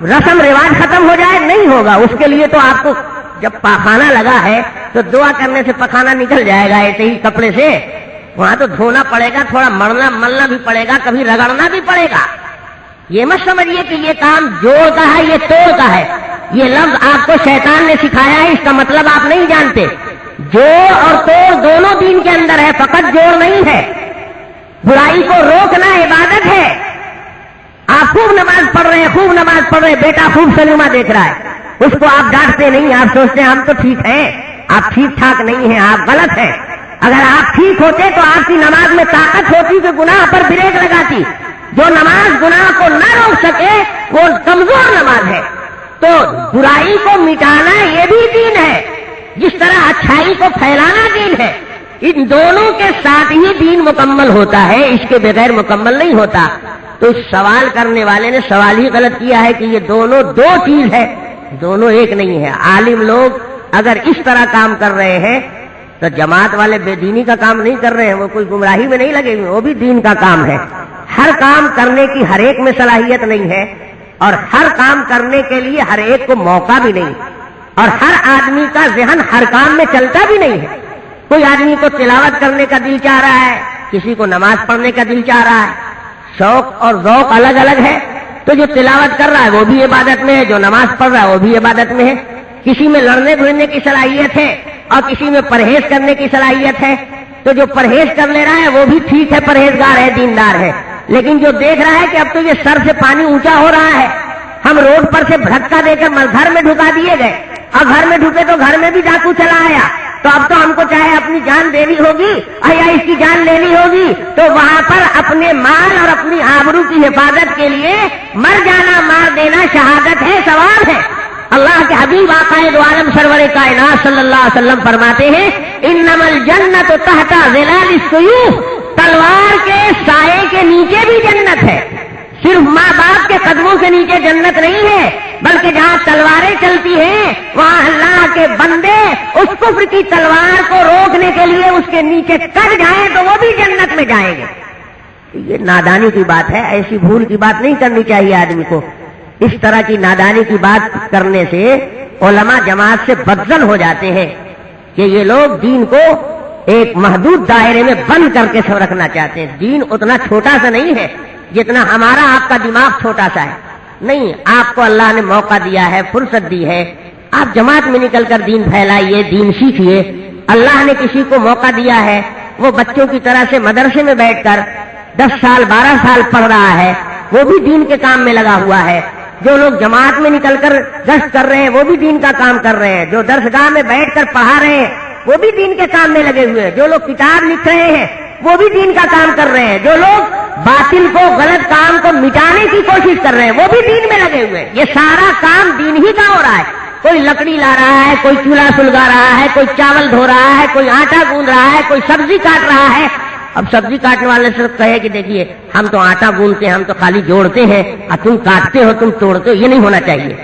رسم رواج ختم ہو جائے؟ نہیں ہوگا۔ اس کے لیے تو آپ کو جب پاخانہ لگا ہے تو دعا کرنے سے پخانہ نکل جائے گا ایسے ہی کپڑے سے، وہاں تو دھونا پڑے گا، تھوڑا ملنا بھی پڑے گا، کبھی رگڑنا بھی پڑے گا۔ یہ مت سمجھیے کہ یہ کام جوڑ کا ہے، یہ توڑ کا ہے۔ یہ لفظ آپ کو شیطان نے سکھایا ہے، اس کا مطلب آپ نہیں جانتے۔ جوڑ اور توڑ دونوں دین کے اندر ہے، فقط جوڑ نہیں ہے۔ برائی کو روکنا عبادت ہے۔ آپ خوب نماز پڑھ رہے ہیں، خوب نماز پڑھ رہے ہیں، بیٹا خوب سنیما دیکھ رہا ہے، اس کو آپ ڈانٹتے نہیں، آپ سوچتے ہیں ہم تو ٹھیک ہیں، آپ ٹھیک ٹھاک نہیں ہیں، آپ غلط ہیں۔ اگر آپ ٹھیک ہوتے تو آپ کی نماز میں طاقت ہوتی کہ گناہ پر بریک لگاتی۔ جو نماز گناہ کو نہ روک سکے وہ کمزور نماز ہے۔ تو برائی کو مٹانا یہ بھی دین ہے، جس طرح اچھائی کو پھیلانا دین ہے۔ ان دونوں کے ساتھ ہی دین مکمل ہوتا ہے، اس کے بغیر مکمل نہیں ہوتا۔ تو اس سوال کرنے والے نے سوال ہی غلط کیا ہے کہ یہ دونوں دو چیز ہے، دونوں ایک نہیں ہے۔ عالم لوگ اگر اس طرح کام کر رہے ہیں تو جماعت والے بے دینی کا کام نہیں کر رہے ہیں، وہ کوئی گمراہی میں نہیں لگے ہوئے، وہ بھی دین کا کام ہے۔ ہر کام کرنے کی ہر ایک میں صلاحیت نہیں ہے، اور ہر کام کرنے کے لیے ہر ایک کو موقع بھی نہیں، اور ہر آدمی کا ذہن ہر کام میں چلتا بھی نہیں ہے۔ کوئی آدمی کو تلاوت کرنے کا دل چاہ رہا ہے، کسی کو نماز پڑھنے کا دل چاہ رہا ہے، شوق اور ذوق الگ الگ ہے۔ تو جو تلاوت کر رہا ہے وہ بھی عبادت میں ہے، جو نماز پڑھ رہا ہے وہ بھی عبادت میں ہے۔ کسی میں لڑنے بھڑنے کی صلاحیت ہے اور کسی میں پرہیز کرنے کی صلاحیت ہے، تو جو پرہیز کر لے رہا ہے وہ بھی ٹھیک ہے، پرہیزگار ہے، دیندار ہے۔ لیکن جو دیکھ رہا ہے کہ اب تو یہ سر سے پانی اونچا ہو رہا ہے، ہم روڈ پر سے دھکا دے کر گھر میں ڈھکا دیے گئے، اور گھر میں ڈھکے تو گھر میں بھی ڈاکو چلا آیا، تو اب تو ہم کو چاہے اپنی جان دینی ہوگی یا اس کی جان لینی ہوگی۔ تو وہاں پر اپنے مال اور اپنی آبرو کی حفاظت کے لیے مر جانا، مار دینا شہادت ہے، ثواب ہے۔ اللہ کے حبیب آقا دو عالم سرور کائنات صلی اللہ علیہ وسلم فرماتے ہیں انما الجنت تحت ظلال السیوف، تلوار کے سائے کے نیچے بھی جنت ہے۔ صرف ماں باپ کے قدموں سے نیچے جنت نہیں ہے، بلکہ جہاں تلواریں چلتی ہیں وہاں اللہ کے بندے اس کفر کی تلوار کو روکنے کے لیے اس کے نیچے کٹ جائیں تو وہ بھی جنت میں جائیں گے۔ یہ نادانی کی بات ہے، ایسی بھول کی بات نہیں کرنی چاہیے آدمی کو۔ اس طرح کی نادانی کی بات کرنے سے علماء جماعت سے بدزن ہو جاتے ہیں کہ یہ لوگ دین کو ایک محدود دائرے میں بند کر کے سب رکھنا چاہتے ہیں۔ دین اتنا چھوٹا سا نہیں ہے جتنا ہمارا آپ کا دماغ چھوٹا سا ہے۔ نہیں، آپ کو اللہ نے موقع دیا ہے، فرصت دی ہے، آپ جماعت میں نکل کر دین پھیلائیے، دین سیکھیے۔ اللہ نے کسی کو موقع دیا ہے، وہ بچوں کی طرح سے مدرسے میں بیٹھ کر 10 سال 12 سال پڑھ رہا ہے، وہ بھی دین کے کام میں لگا ہوا ہے۔ جو لوگ جماعت میں نکل کر گشت کر رہے ہیں وہ بھی دین کا کام کر رہے ہیں، جو درسگاہ میں بیٹھ کر پڑھا رہے ہیں وہ بھی دین کے کام میں لگے ہوئے ہیں، جو لوگ کتاب لکھ رہے ہیں وہ بھی دین کا کام کر رہے ہیں، جو لوگ باطل کو، غلط کام کو مٹانے کی کوشش کر رہے ہیں وہ بھی دین میں لگے ہوئے ہیں۔ یہ سارا کام دین ہی کا ہو رہا ہے۔ کوئی لکڑی لا رہا ہے، کوئی چولہا سلگا رہا ہے، کوئی چاول دھو رہا ہے، کوئی آٹا گوندھ رہا ہے، کوئی سبزی کاٹ رہا ہے۔ اب سبزی کاٹنے والے سے کہے کہ دیکھیے ہم تو آٹا گوندھتے ہیں، ہم تو خالی جوڑتے ہیں، اور تم کاٹتے ہو، تم توڑتے ہو، یہ نہیں ہونا چاہیے۔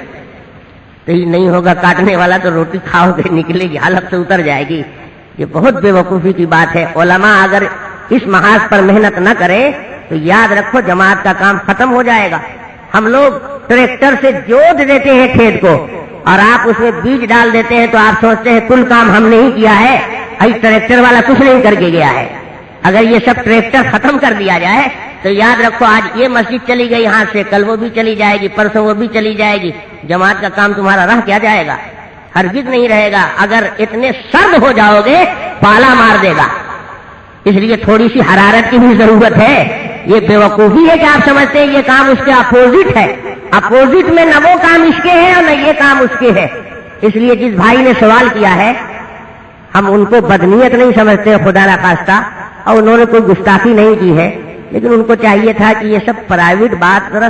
تو یہ نہیں ہوگا، کاٹنے والا تو روٹی کھاؤ گے، نکلے گی، حلق سے اتر جائے گی۔ یہ بہت بے وقوفی کی بات ہے۔ علماء اگر اس محاذ پر محنت نہ کریں تو یاد رکھو جماعت کا کام ختم ہو جائے گا۔ ہم لوگ ٹریکٹر سے جوت دیتے ہیں کھیت کو اور آپ اس میں بیج ڈال دیتے ہیں تو آپ سوچتے ہیں کل کام ہم نے ہی کیا ہے، ابھی ٹریکٹر والا کچھ نہیں کر کے گیا ہے۔ اگر یہ سب ٹریکٹر ختم کر دیا جائے تو یاد رکھو آج یہ مسجد چلی گئی یہاں سے، کل وہ بھی چلی جائے گی، پرسوں وہ بھی چلی جائے گی، جماعت کا کام تمہارا رہ کیا جائے گا؟ ہرگز نہیں رہے گا۔ اگر اتنے سرد ہو جاؤ گے پالا مار دے گا، اس لیے تھوڑی سی حرارت کی بھی ضرورت ہے۔ یہ بے وقوفی ہے کہ آپ سمجھتے ہیں یہ کام اس کے اپوزٹ ہے۔ اپوزٹ میں نہ وہ کام اس کے ہے اور نہ یہ کام اس کے ہے۔ اس لیے جس بھائی نے سوال کیا ہے ہم ان کو بدنیت نہیں سمجھتے، خدا نخواستہ، اور انہوں نے کوئی گستاخی نہیں کی ہے، لیکن ان کو چاہیے تھا کہ یہ سب پرائیویٹ بات ذرا